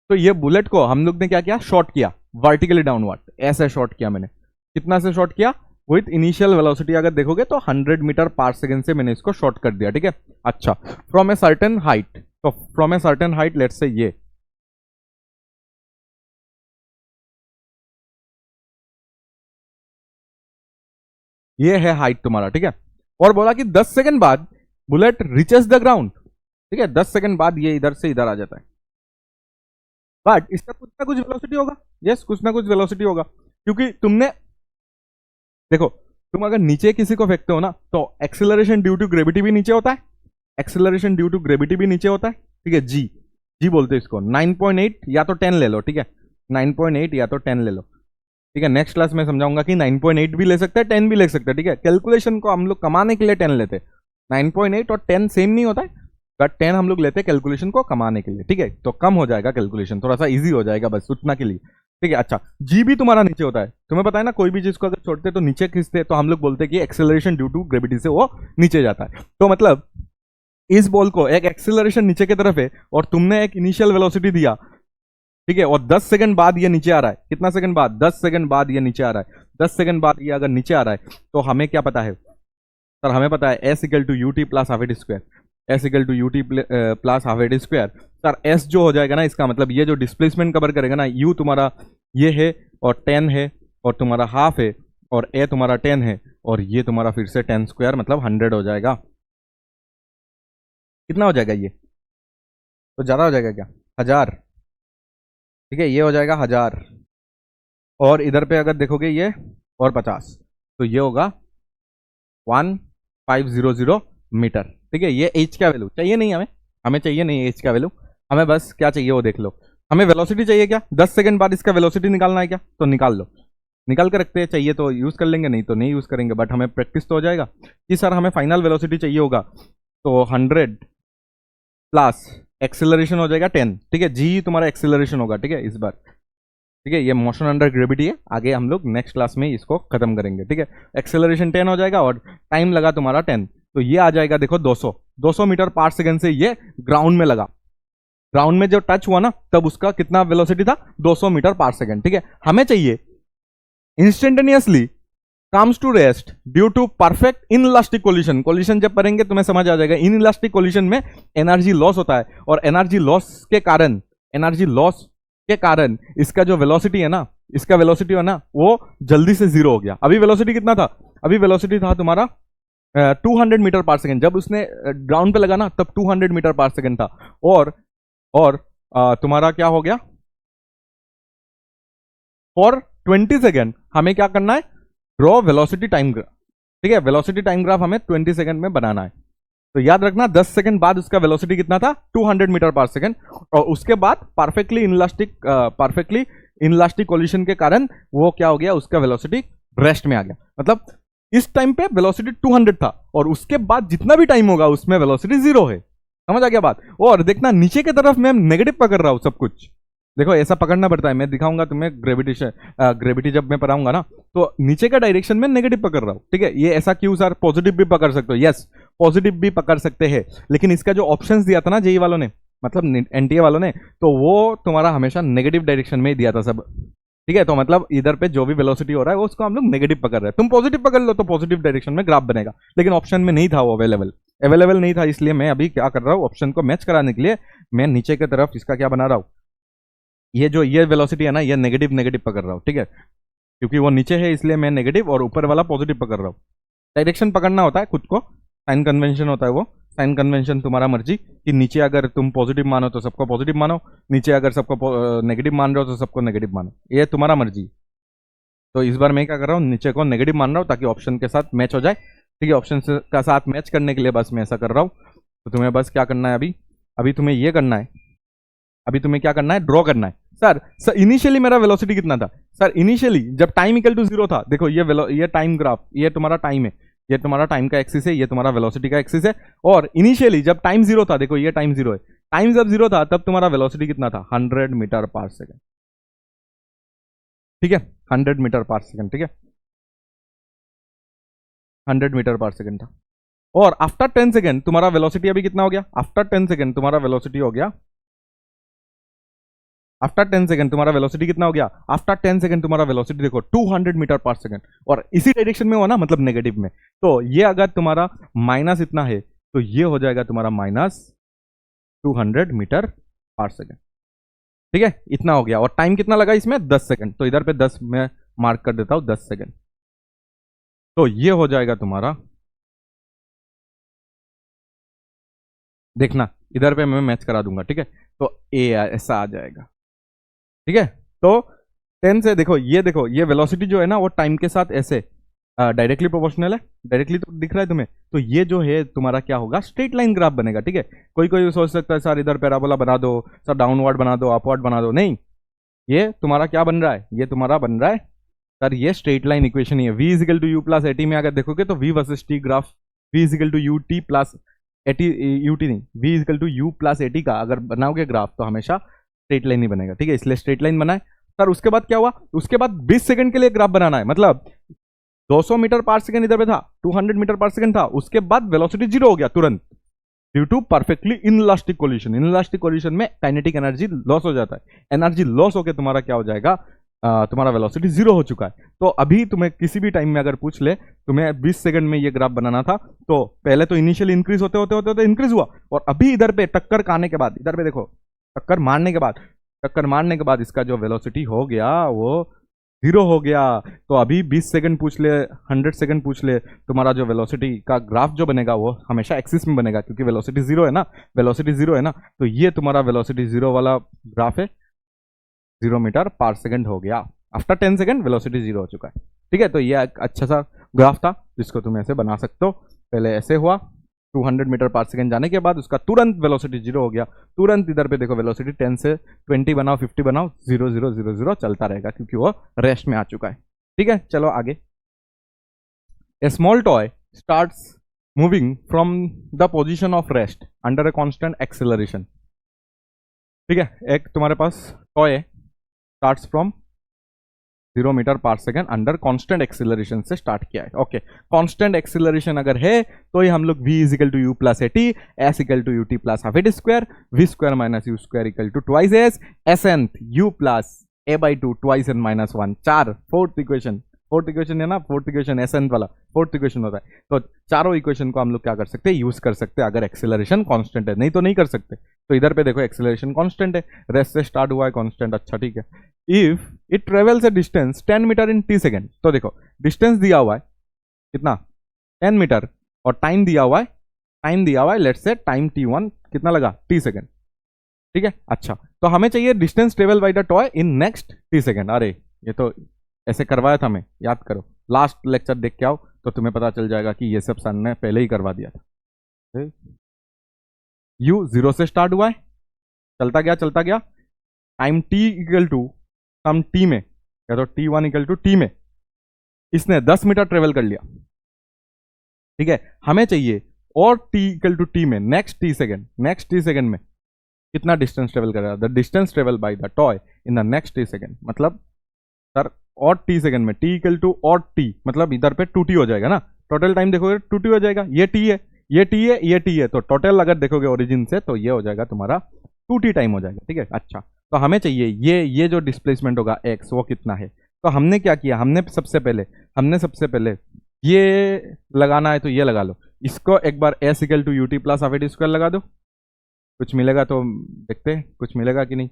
तो ये बुलेट को हम लोग ने क्या किया, शॉर्ट किया वर्टिकली डाउनवर्ड, ऐसे शॉर्ट किया मैंने, कितना से शॉर्ट किया, विथ इनिशियल वेलोसिटी अगर देखोगे तो 100 मीटर पर सेकेंड से मैंने इसको शॉर्ट कर दिया, ठीक है। अच्छा, फ्रॉम ए सर्टेन हाइट, तो from a certain height let's say ये है हाइट तुम्हारा, ठीक है। और बोला कि 10 सेकंड बाद बुलेट रिचेस द ग्राउंड, ठीक है, 10 सेकंड बाद ये इधर से इधर आ जाता है, बट इसका कुछ ना कुछ वेलोसिटी होगा। यस, कुछ ना कुछ वेलोसिटी होगा, क्योंकि तुमने देखो, तुम अगर नीचे किसी को फेंकते हो ना, तो एक्सेलरेशन ड्यू टू ग्रेविटी भी नीचे होता है, एक्सेलरेशन ड्यू टू ग्रेविटी भी नीचे होता है। ठीक है, जी जी बोलते हैं इसको। 9.8 या तो 10 ले लो, ठीक है, 9.8 या तो 10 ले लो। ठीक है, नेक्स्ट क्लास में समझाऊंगा कि 9.8 भी ले सकते हैं, 10 भी ले सकते हैं। ठीक है, कैलकुलेशन को हम लोग कमाने के लिए 10 लेते हैं। 9.8 और 10 सेम नहीं होता है, बट 10 हम लोग लेते हैं कैलकुलेशन को कमाने के लिए। ठीक है, तो कम हो जाएगा कैलकुलेशन, थोड़ा सा इजी हो जाएगा बस उतना के लिए। ठीक है, अच्छा, जी भी तुम्हारा नीचे होता है। तुम्हें पता है ना, कोई भी चीज को अगर छोड़ते तो नीचे खींचते, तो हम लोग बोलते हैं कि एक्सेलरेशन ड्यू टू ग्रेविटी से वो नीचे जाता है। तो मतलब इस बॉल को एक एक्सेलरेशन नीचे की तरफ है और तुमने एक इनिशियल वेलोसिटी दिया, ठीक है, और 10 सेकंड बाद ये नीचे आ रहा है। कितना सेकंड बाद? 10 सेकंड बाद ये नीचे आ रहा है। 10 सेकंड बाद ये अगर नीचे आ रहा है, तो हमें क्या पता है सर? हमें पता है s equal to u t plus half a t square, s equal to u t plus half a t square. Sir s जो हो जाएगा ना, इसका मतलब ये जो डिस्प्लेसमेंट कवर करेगा ना, यू तुम्हारा ये है और 10 है और तुम्हारा हाफ है और ए तुम्हारा 10 है और ये तुम्हारा फिर से 10 स्क्वायर मतलब 100 हो जाएगा। कितना हो जाएगा ये? तो ज्यादा हो जाएगा क्या? 1000। ठीक है, ये हो जाएगा 1000 और इधर पे अगर देखोगे ये और 50, तो ये होगा 1500 मीटर। ठीक है, ये एच का वैल्यू चाहिए नहीं हमें, हमें चाहिए नहीं एच का वैल्यू, हमें बस क्या चाहिए वो देख लो। हमें वेलोसिटी चाहिए क्या? 10 सेकंड बाद इसका वेलोसिटी निकालना है क्या? तो निकाल लो, निकाल कर रखते हैं। चाहिए तो यूज कर लेंगे, नहीं तो नहीं यूज करेंगे, बट हमें प्रैक्टिस तो हो जाएगा कि सर हमें फाइनल वेलोसिटी चाहिए होगा। तो 100 प्लस एक्सेलरेशन हो जाएगा 10। ठीक है, जी तुम्हारा एक्सेलरेशन होगा। ठीक है, इस बार ठीक है, ये मोशन अंडर ग्रेविटी है, आगे हम लोग नेक्स्ट क्लास में इसको खत्म करेंगे। ठीक है, एक्सेलरेशन 10 हो जाएगा और टाइम लगा तुम्हारा 10, तो ये आ जाएगा देखो 200 मीटर पर सेकंड से ये ग्राउंड में लगा। ग्राउंड में जो टच हुआ ना, तब उसका कितना वेलोसिटी था? 200 मीटर पर सेकंड। ठीक है, हमें चाहिए instantaneously comes to rest due to perfect inelastic collision. Collision जब करेंगे तुम्हें समझ आ जाएगा। इनइलास्टिक कोलिशन में एनर्जी लॉस होता है और एनर्जी लॉस के कारण इसका जो वेलोसिटी है ना, इसका वेलोसिटी है ना, वो जल्दी से जीरो हो गया। अभी वेलोसिटी कितना था? अभी वेलोसिटी था तुम्हारा 200 मीटर पर सेकंड। जब उसने ग्राउंड पे लगा ना, तब 200 मीटर पर सेकंड था। और तुम्हारा क्या हो गया? फॉर 20 सेकंड हमें क्या करना है? Draw velocity time graph. ठीक है, वेलोसिटी टाइम ग्राफ हमें 20 सेकंड में बनाना है। तो याद रखना 10 सेकंड बाद उसका वेलोसिटी कितना था? 200 मीटर पर सेकंड। और उसके बाद परफेक्टली इनलास्टिक कोलिशन के कारण वो क्या हो गया? उसका वेलोसिटी रेस्ट में आ गया। मतलब इस टाइम पे वेलोसिटी 200 था और उसके बाद जितना भी टाइम होगा उसमें वेलोसिटी 0 है। समझ आ गया बात? और देखना नीचे की तरफ मैं नेगेटिव पकड़ रहा हूं सब कुछ। देखो ऐसा पकड़ना पड़ता है, मैं दिखाऊंगा तुम्हें ग्रेविटी जब मैं पढ़ाऊंगा ना, तो नीचे का डायरेक्शन में नेगेटिव पकड़ रहा हूं। ठीक है, ये ऐसा क्यों सर? पॉजिटिव भी पकड़ सकते हो। यस, पॉजिटिव भी पकड़ सकते हैं, लेकिन इसका जो ऑप्शंस दिया था ना जेई वालों ने, मतलब एनटीए वालों ने, तो वो तुम्हारा हमेशा नेगेटिव डायरेक्शन में ही दिया था सब। ठीक है, तो मतलब इधर पे जो भी वेलोसिटी हो रहा है वो उसको हम लोग नेगेटिव पकड़ रहे हैं। तुम पॉजिटिव पकड़ लो तो पॉजिटिव डायरेक्शन में ग्राफ बनेगा, लेकिन ऑप्शन में नहीं था वो अवेलेबल नहीं था। इसलिए मैं अभी क्या कर रहा हूँ, ऑप्शन को मैच कराने के लिए मैं नीचे की तरफ इसका क्या बना रहा हूँ, ये वेलोसिटी है ना, ये नेगेटिव पकड़ रहा हूँ। ठीक है, क्योंकि वो नीचे है इसलिए मैं नेगेटिव और ऊपर वाला पॉजिटिव पकड़ रहा हूँ। डायरेक्शन पकड़ना होता है खुद को, साइन कन्वेंशन होता है वो। साइन कन्वेंशन तुम्हारा मर्जी कि नीचे अगर तुम पॉजिटिव मानो तो सबको पॉजिटिव मानो, नीचे अगर सबको नेगेटिव मान रहे हो तो सबको नेगेटिव मानो, ये तुम्हारा मर्जी। तो इस बार मैं क्या कर रहा हूँ, नीचे को नेगेटिव मान रहा हूँ ताकि ऑप्शन के साथ मैच हो जाए। ठीक है, ऑप्शन का साथ मैच करने के लिए बस मैं ऐसा कर रहा हूँ। तो तुम्हें बस क्या करना है, अभी तुम्हें ये करना है, अभी तुम्हें क्या करना है? ड्रॉ करना है। सर इनिशियली मेरा वेलोसिटी कितना था? सर इनिशियली जब टाइम इक्वल टू 0 था, देखो ये टाइम ग्राफ, ये तुम्हारा टाइम है, ये तुम्हारा टाइम का एक्सिस है, ये तुम्हारा वेलोसिटी का एक्सिस है। और इनिशियली जब टाइम 0 था, देखो ये टाइम 0 है, टाइम जब 0 था तब तुम्हारा वेलोसिटी कितना था? 100 मीटर पर सेकंड। ठीक है, 100 मीटर पर सेकंड। ठीक है, 100 मीटर पर सेकंड था। और आफ्टर 10 सेकंड तुम्हारा वेलोसिटी अभी कितना हो गया? आफ्टर 10 सेकंड तुम्हारा वेलोसिटी हो गया, आफ्टर 10 सेकंड तुम्हारा वेलोसिटी कितना हो गया? आफ्टर 10 सेकंड तुम्हारा वेलोसिटी देखो 200 मीटर पर सेकंड, और इसी डायरेक्शन में हो ना, मतलब नेगेटिव में। तो ये अगर तुम्हारा माइनस इतना है तो ये हो जाएगा तुम्हारा माइनस 200 मीटर पर सेकंड। ठीक है, इतना हो गया। और टाइम कितना लगा इसमें? 10 सेकंड। तो इधर पे 10 मैं मार्क कर देता हूं, 10 सेकंड। तो ये हो जाएगा तुम्हारा, देखना इधर पे मैं मैच करा दूंगा, ठीक है। तो ए ऐसा आ जाएगा, ठीक है। तो 10 से देखो ये वेलोसिटी जो है ना वो टाइम के साथ ऐसे डायरेक्टली प्रोपोर्शनल है, डायरेक्टली तो दिख रहा है तुम्हें। तो ये जो है तुम्हारा क्या होगा, स्ट्रेट लाइन ग्राफ बनेगा, ठीक है। कोई कोई सोच सकता है सर इधर पैराबोला बना दो, सर डाउनवर्ड बना दो, अपवर्ड बना दो, नहीं, ये तुम्हारा क्या बन रहा है, ये तुम्हारा बन रहा है सर ये स्ट्रेट लाइन इक्वेशन ही है। v is equal to u plus a t में अगर देखोगे तो v versus t graph, v is equal to u t plus a t, u t नहीं, v is equal to u plus a t का अगर बनाओगे ग्राफ तो हमेशा स्ट्रेट लाइन ही बनेगा, ठीक है। इसलिए स्ट्रेट लाइन बनाए। सर उसके बाद क्या हुआ, उसके बाद 20 सेकंड के लिए ग्राफ बनाना है, मतलब 200 मीटर पर सेकंड इधर पे था, 200 मीटर पर सेकंड था, उसके बाद वेलोसिटी जीरो हो गया तुरंत due to perfectly inelastic collision. Inelastic collision में काइनेटिक एनर्जी लॉस हो जाता है, एनर्जी लॉस होकर तुम्हारा क्या हो जाएगा, तुम्हारा वेलोसिटी जीरो हो चुका है। तो अभी तुम्हें किसी भी टाइम में अगर पूछ ले तुम्हें 20 सेकंड में ये ग्राफ बनाना था, तो पहले तो इनिशियली इंक्रीज होते होते होते होते इंक्रीज हुआ, और अभी इधर पे टक्कर खाने के बाद, इधर पे देखो टक्कर मारने के बाद इसका जो वेलोसिटी हो गया वो जीरो हो गया। तो अभी 20 सेकंड पूछ ले, 100 सेकंड पूछ ले, तुम्हारा जो वेलोसिटी का ग्राफ जो बनेगा वो हमेशा एक्सिस में बनेगा, क्योंकि वेलोसिटी जीरो है ना, वेलोसिटी जीरो है ना। तो ये तुम्हारा वेलोसिटी जीरो वाला ग्राफ है, 0 मीटर पर सेकंड हो गया। आफ्टर 10 सेकंड वेलोसिटी जीरो हो चुका है, ठीक है। तो ये एक अच्छा सा ग्राफ था जिसको तुम ऐसे बना सकते हो। पहले ऐसे हुआ, 200 मीटर पर सेकंड जाने के बाद उसका तुरंत वेलोसिटी जीरो हो गया, तुरंत इधर पे देखो वेलोसिटी 10 से 20 बनाओ, 50 बनाओ, 0 0 0 0 चलता रहेगा क्योंकि वो रेस्ट में आ चुका है, ठीक है। चलो आगे। A small toy starts moving from the position of rest under a constant acceleration, ठीक है। एक तुम्हारे पास टॉय है, starts from 0 metre per second under constant acceleration से स्टार्ट किया है, ओके। कांस्टेंट एक्सेलरेशन अगर है तो ये हम लोग v is equal to u plus a t, s equal to u t plus half at square, v square minus you square equal to twice s, s n u plus a by two twice n minus one, चार, फोर्थ इक्वेशन है ना, फोर्थ इक्वेशन एस एन वाला फोर्थ इक्वेशन होता है। तो चारों इक्वेशन को हम लोग क्या कर सकते हैं, यूज कर सकते हैं अगर एक्सेलरेशन कांस्टेंट है, नहीं तो नहीं कर सकते। तो इधर पे देखो एक्सेलरेशन कांस्टेंट है, रेस्ट से स्टार्ट हुआ है कांस्टेंट, अच्छा ठीक है। If it travels a distance 10 metre in t second, तो देखो डिस्टेंस दिया हुआ है कितना, 10 मीटर, और टाइम दिया हुआ है लेट्स से टाइम t1 कितना लगा, t सेकेंड, ठीक है। अच्छा तो हमें चाहिए distance travel by the toy in next t second. अरे ये तो ऐसे करवाया था, मैं याद करो, लास्ट लेक्चर देख के आओ तो तुम्हें पता चल जाएगा कि ये सब सर ने पहले ही करवा दिया था। u 0 से स्टार्ट हुआ है, चलता गया, time t equal to sum t में, या तो t1 इक्वल टू t में इसने 10 मीटर ट्रेवल कर लिया, ठीक है। हमें चाहिए और t इक्वल टू t में नेक्स्ट t सेकेंड में कितना डिस्टेंस ट्रेवल करेगा, the distance travel by the toy in the next t second, मतलब सर और t सेकेंड में t इक्वल टू और t, मतलब इधर पे 2t हो जाएगा ना, टोटल टाइम देखोगे 2t हो जाएगा, ये t है, तो टोटल अगर देखोगे ओरिजिन से तो ये हो जाएगा तुम्हारा 2t टाइम हो जाएगा, ठीक है। अच्छा तो हमें चाहिए ये जो डिस्प्लेसमेंट होगा x वो कितना है। तो हमने क्या किया, हमने सबसे पहले ये लगाना है तो ये लगा लो, इसको एक बार s equal to u t plus half at square लगा दो, कुछ मिलेगा तो देखते हैं कुछ मिलेगा कि नहीं।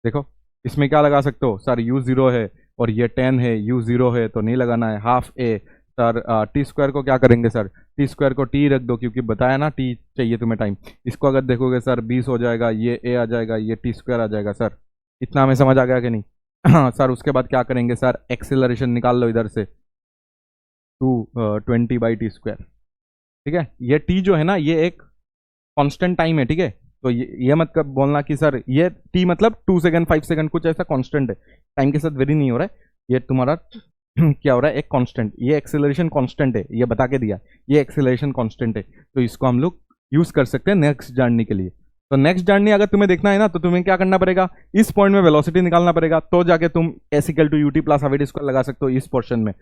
देखो इसमें क्या लगा सकते हो, सर u 0 है और ये 10 है, u 0 है तो नहीं लगाना है, half a, sir T square को क्या करेंगे, सर टी स्क्वायर को t रख दो क्योंकि बताया ना t चाहिए तुम्हें टाइम। इसको अगर देखोगे सर 20 हो जाएगा, ये a आ जाएगा, ये टी स्क्वायर आ जाएगा, सर इतना हमें समझ आ गया कि नहीं। सर उसके बाद क्या करेंगे, सर एक्सेलरेशन निकाल लो इधर से 20 बाई टी स्क्वायर, ठीक है। ये t जो है ना ये एक कांस्टेंट टाइम है, ठीक है। तो ये मत बोलना कि सर ये t मतलब 2 सेकंड 5 सेकंड कुछ ऐसा कांस्टेंट है, टाइम के साथ वेरी नहीं हो रहा है, ये तुम्हारा क्या हो रहा है, एक कांस्टेंट, ये एक्सेलरेशन कांस्टेंट है, ये बता के दिया, ये एक्सेलरेशन कांस्टेंट है। तो इसको हम लोग यूज कर सकते हैं नेक्स्ट जर्नी के लिए। तो नेक्स्ट जर्नी अगर तुम्हें देखना है ना तो तुम्हें क्या करना पड़ेगा, इस पॉइंट में वेलोसिटी निकालना पड़ेगा, तो जाके तुम s equal to u t plus half at square लगा सकते हो इस पोर्शन में।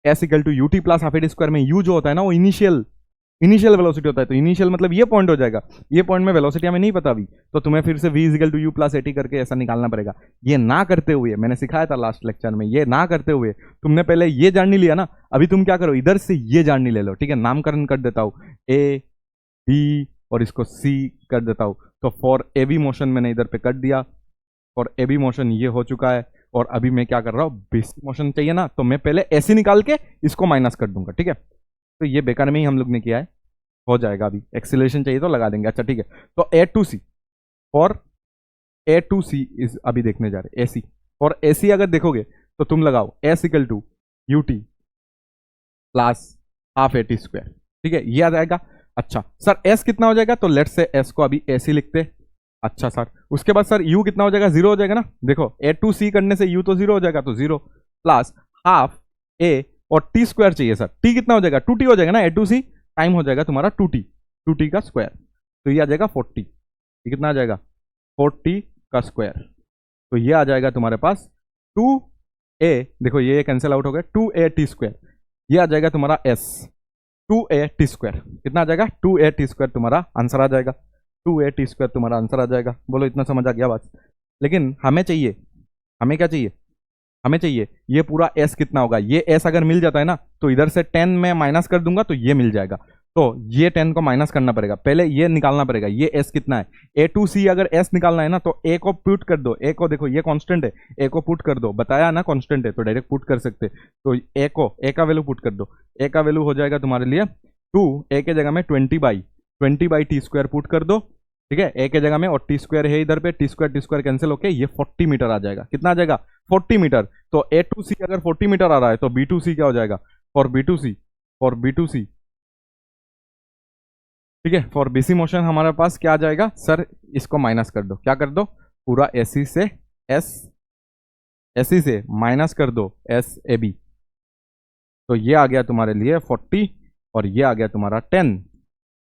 s equal to u t plus half at square में u जो होता है ना वो इनिशियल वेलोसिटी होता है, तो इनिशियल मतलब ये पॉइंट हो जाएगा, ये पॉइंट में वेलोसिटी हमें नहीं पता अभी, तो तुम्हें फिर से v equal to u plus a t करके ऐसा निकालना पड़ेगा। ये ना करते हुए, मैंने सिखाया था लास्ट लेक्चर में, ये ना करते हुए तुमने पहले ये जर्नी लिया ना, अभी तुम क्या करो इधर से ये जर्नी ले लो, ठीक है। नामकरण कर देता हूँ a b और इसको c कर देता हूँ। तो फॉर ए बी मोशन मैंने इधर पे कर दिया, फॉर ए बी मोशन ये हो चुका है, और अभी मैं क्या कर रहा हूँ, बेसिक मोशन चाहिए ना, तो मैं पहले ऐसे निकाल के इसको माइनस कर दूंगा, ठीक है। तो ये बेकार में ही हम लोग ने किया है, हो जाएगा। अभी एक्सीलरेशन चाहिए तो लगा देंगे। अच्छा ठीक है, तो ए टू सी और ए टू सी इज अभी देखने जा रहे ए सी। और ए सी अगर देखोगे तो तुम लगाओ s equal to u t plus half a t square. ठीक है, ये आ जाएगा। अच्छा सर एस कितना हो जाएगा, तो लेट से एस को अभी ए सी लिखते। अच्छा सर उसके बाद सर यू कितना हो जाएगा, जीरो हो जाएगा ना। देखो ए टू सी करने से यू तो जीरो हो जाएगा, तो जीरो प्लस हाफ ए और टी स्क्वायर चाहिए सर। टी कितना हो जाएगा, टू टी हो जाएगा ना। ए टू सी टाइम हो जाएगा तुम्हारा टू टी का स्क्वायर, तो ये आ जाएगा 40। ये कितना आ जाएगा, 40 का स्क्वायर। तो ये आ जाएगा तुम्हारे पास 2a, देखो ये कैंसिल आउट हो गया, 2a टी स्क्वायर। ये आ जाएगा तुम्हारा s, 2a टी स्क्वायर कितना आ जाएगा, 2a टी स्क्वायर तुम्हारा आंसर आ जाएगा। 2a टी स्क्वायर तुम्हारा आंसर आ जाएगा। बोलो इतना समझ आ गया बात। लेकिन हमें चाहिए, हमें क्या चाहिए, हमें चाहिए ये पूरा s कितना होगा। ये s अगर मिल जाता है ना तो इधर से 10 में माइनस कर दूंगा तो ये मिल जाएगा। तो ये 10 को माइनस करना पड़ेगा, पहले ये निकालना पड़ेगा ये s कितना है। ए टू सी अगर s निकालना है ना तो a को पुट कर दो। a को देखो ये कांस्टेंट है, a को पुट कर दो, बताया ना कांस्टेंट है तो डायरेक्ट पुट कर सकते। तो a का वैल्यू पुट कर दो। a का वैल्यू हो जाएगा तुम्हारे लिए 2, a के जगह में 20 बाई टी स्क्वायर पुट कर दो। ठीक है, a के जगह में, और टी स्क्वायर है इधर पे, टी स्क्वायर कैंसिल होके ये 40 मीटर आ जाएगा। कितना आ जाएगा, 40 मीटर। तो ए टू सी अगर 40 मीटर आ रहा है तो बी टू सी क्या हो जाएगा, for B to C, for B to C, ठीक है, फॉर बीसी मोशन हमारे पास क्या आ जाएगा सर, इसको माइनस कर दो। क्या कर दो, पूरा एसी से एसी से माइनस कर दो एस ए बी। तो ये आ गया तुम्हारे लिए 40 और ये आ गया तुम्हारा 10।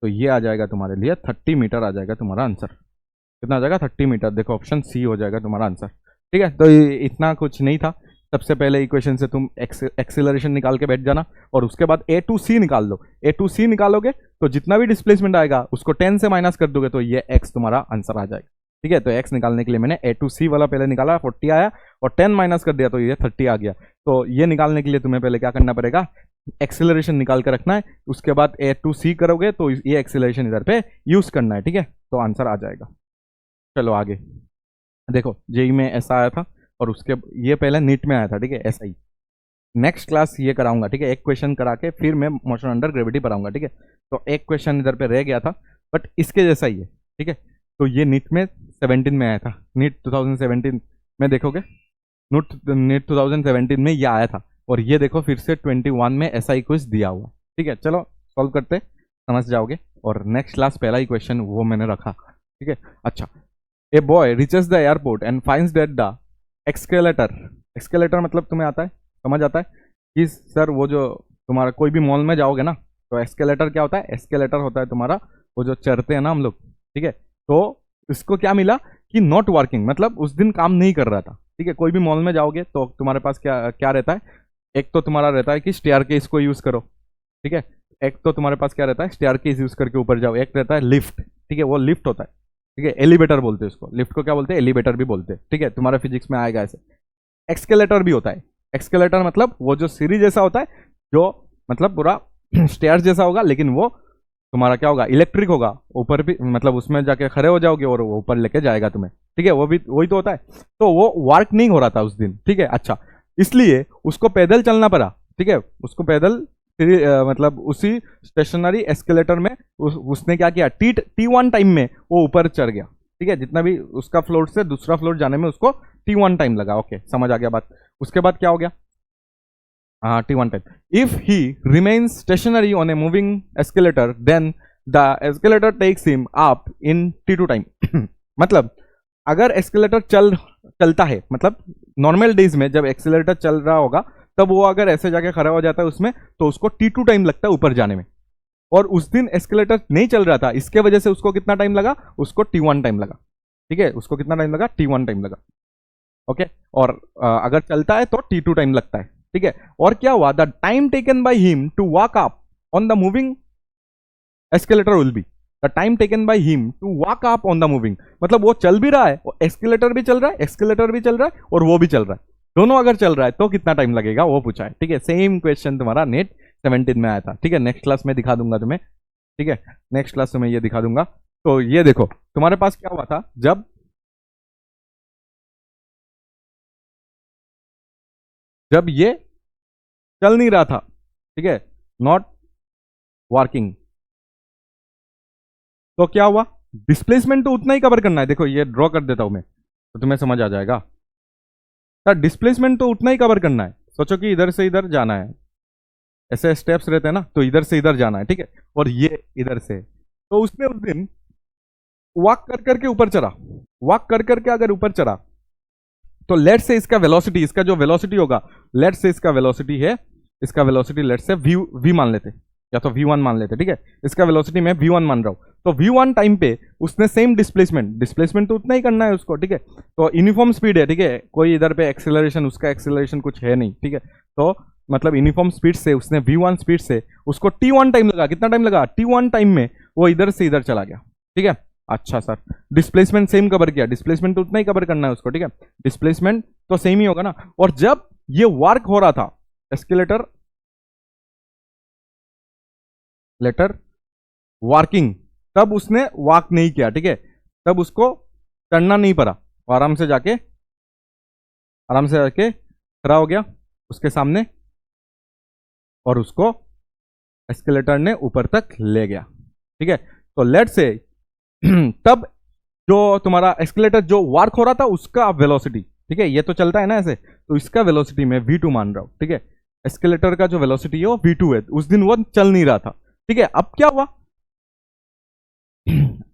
तो ये आ जाएगा तुम्हारे लिए 30 मीटर आ जाएगा तुम्हारा आंसर। कितना आ जाएगा, 30 मीटर। देखो ऑप्शन सी हो जाएगा तुम्हारा आंसर। ठीक है, तो इतना कुछ नहीं था। सबसे पहले इक्वेशन से तुम एक्सेलरेशन निकाल के बैठ जाना और उसके बाद ए टू सी निकाल लो। ए टू सी निकालोगे तो जितना भी डिस्प्लेसमेंट आएगा उसको 10 से माइनस कर दोगे तो ये एक्स तुम्हारा आंसर आ जाएगा। ठीक है, तो एक्स निकालने के लिए मैंने ए टू सी वाला पहले निकाला, 40 आया और 10 माइनस कर दिया तो ये 30 आ गया। तो ये निकालने के लिए तुम्हें पहले क्या करना पड़ेगा, एक्सेलरेशन निकाल के रखना है। उसके बाद ए टू सी करोगे तो ये एक्सेलरेशन इधर पे यूज करना है। ठीक है, तो आंसर आ जाएगा। चलो आगे देखो, जेई में ऐसा आया था और उसके ये पहले नीट में आया था। ठीक है, ऐसा ही नेक्स्ट क्लास ये कराऊंगा। ठीक है, एक क्वेश्चन करा के फिर मैं मोशन अंडर ग्रेविटी पढ़ाऊंगा। ठीक है, तो एक क्वेश्चन इधर पे रह गया था बट इसके जैसा ही है। ठीक है, तो ये नीट में 17 में आया था। नीट 2017 में देखोगे, नीट 2017 में ये आया था और ये देखो फिर से 21 में ऐसा ही कुछ दिया हुआ। ठीक है, चलो सॉल्व करते, समझ जाओगे। और नेक्स्ट क्लास पहला ही क्वेश्चन वो मैंने रखा। ठीक है, अच्छा, a boy reaches the airport and finds that the escalator, escalator मतलब तुम्हें आता है, समझ आता है कि सर वो जो तुम्हारा कोई भी मॉल में जाओगे ना तो एक्सकेलेटर क्या होता है, एक्सकेलेटर होता है तुम्हारा वो जो चढ़ते हैं ना हम लोग। ठीक है, तो इसको क्या मिला कि नॉट वर्किंग, मतलब उस दिन काम नहीं कर रहा था। ठीक है, कोई भी मॉल में जाओगे तो तुम्हारे पास क्या क्या रहता है, एक तो तुम्हारा रहता है कि स्टेयरकेस को यूज करो। ठीक है, एक तो तुम्हारे पास क्या रहता है, स्टेयरकेस यूज करके ऊपर जाओ। एक रहता है लिफ्ट। ठीक है, वो लिफ्ट होता है। ठीक है, एलिवेटर बोलते हैं उसको, लिफ्ट को क्या बोलते हैं, एलिवेटर भी बोलते हैं। ठीक है, तुम्हारा फिजिक्स में आएगा ऐसे। एक्सकेलेटर भी होता है। एक्सकेलेटर मतलब वो जो सीढ़ी जैसा होता है, जो मतलब पूरा स्टेयर जैसा होगा, लेकिन वो तुम्हारा क्या होगा, इलेक्ट्रिक होगा। ऊपर भी मतलब उसमें जाके खड़े हो जाओगे और वो ऊपर लेके जाएगा तुम्हें। ठीक है, वो भी वही तो होता है। तो वो वर्क नहीं हो रहा था उस दिन। ठीक है, अच्छा, इसलिए उसको पैदल चलना पड़ा। ठीक है, उसको पैदल मतलब उसी स्टेशनरी एस्केलेटर में उसने क्या किया, टी1 टाइम में वो ऊपर चढ़ गया। ठीक है, जितना भी उसका फ्लोर से दूसरा फ्लोर जाने में उसको टी1 टाइम लगा। ओके, समझ आ गया बात। उसके बाद क्या हो गया, हाँ T one time. If he remains stationary on a moving escalator then the escalator takes him up in T two time. मतलब अगर एस्केलेटर चलता है, मतलब नॉर्मल डेज में जब एक्सेलेटर चल रहा होगा तब वो अगर ऐसे जाके खड़ा हो जाता है उसमें तो उसको टी2 टाइम लगता है ऊपर जाने में। और उस दिन एस्केलेटर नहीं चल रहा था, इसके वजह से उसको कितना टाइम लगा, उसको टी1 टाइम लगा। ठीक है, उसको कितना टाइम लगा, टी1 टाइम लगा। ओके, और अगर चलता है तो टी2 टाइम लगता है। ठीक है, और क्या हुआ, the time taken by him to walk up on the moving escalator will be the time taken by him to walk up on the moving. मतलब वो चल भी रहा है, एस्केलेटर भी चल रहा है, एक्सकेलेटर भी चल रहा है और वो भी चल रहा है, दोनों अगर चल रहा है तो कितना टाइम लगेगा वो पूछा है। ठीक है, सेम क्वेश्चन तुम्हारा नेट 17 में आया था। ठीक है, नेक्स्ट क्लास में दिखा दूंगा तुम्हें। ठीक है, नेक्स्ट क्लास में ये दिखा दूंगा। तो ये देखो तुम्हारे पास क्या हुआ था, जब ये चल नहीं रहा था। ठीक है, नॉट वर्किंग, तो क्या हुआ, डिस्प्लेसमेंट तो उतना ही कवर करना है। देखो ये ड्रॉ कर देता हूं मैं तो तुम्हें समझ आ जाएगा। सर डिस्प्लेसमेंट तो उतना ही कवर करना है। सोचो कि इधर से इधर जाना है, ऐसे स्टेप्स रहते हैं ना, तो इधर से इधर जाना है, ठीक है, और ये इधर से। तो उसने उस दिन वॉक कर करके ऊपर चढ़ा, वॉक कर करके अगर ऊपर चढ़ा तो लेट से इसका वेलोसिटी, इसका जो वेलोसिटी होगा, लेट से इसका वेलोसिटी है, इसका वेलोसिटी लेट से वी मान लेते या तो v1 मान लेते, ठीक है, इसका वेलोसिटी मैं v1 मान रहा हूं। तो v1 टाइम पे उसने सेम डिस्प्लेसमेंट तो उतना ही करना है उसको, ठीक है। तो यूनिफॉर्म स्पीड है, ठीक है, कोई इधर पे एक्सेलरेशन, उसका एक्सेलरेशन कुछ है नहीं, ठीक है। तो मतलब यूनिफॉर्म स्पीड से उसने v1 स्पीड से उसको t1 टाइम लगा। कितना टाइम लगा, t1 टाइम में वो इधर से इधर चला गया, ठीक है। अच्छा सर डिस्प्लेसमेंट सेम कवर किया, डिस्प्लेसमेंट तो उतना ही कवर करना है उसको, ठीक है, डिस्प्लेसमेंट तो सेम ही होगा ना। और जब ये वर्क हो रहा था एस्केलेटर लेटर वर्किंग, तब उसने वॉक नहीं किया, ठीक है, तब उसको चढ़ना नहीं पड़ा, आराम से जाके खड़ा हो गया उसके सामने और उसको एस्केलेटर ने ऊपर तक ले गया, ठीक है। तो लेट से तब जो तुम्हारा एस्केलेटर जो वर्क हो रहा था उसका वेलोसिटी, ठीक है, ये तो चलता है ना ऐसे, तो इसका वेलोसिटी मैं v2 मान रहा हूं, ठीक है। एस्केलेटर का जो वेलोसिटी है वो v2 है, उस दिन वो चल नहीं रहा था, ठीक है। अब क्या हुआ,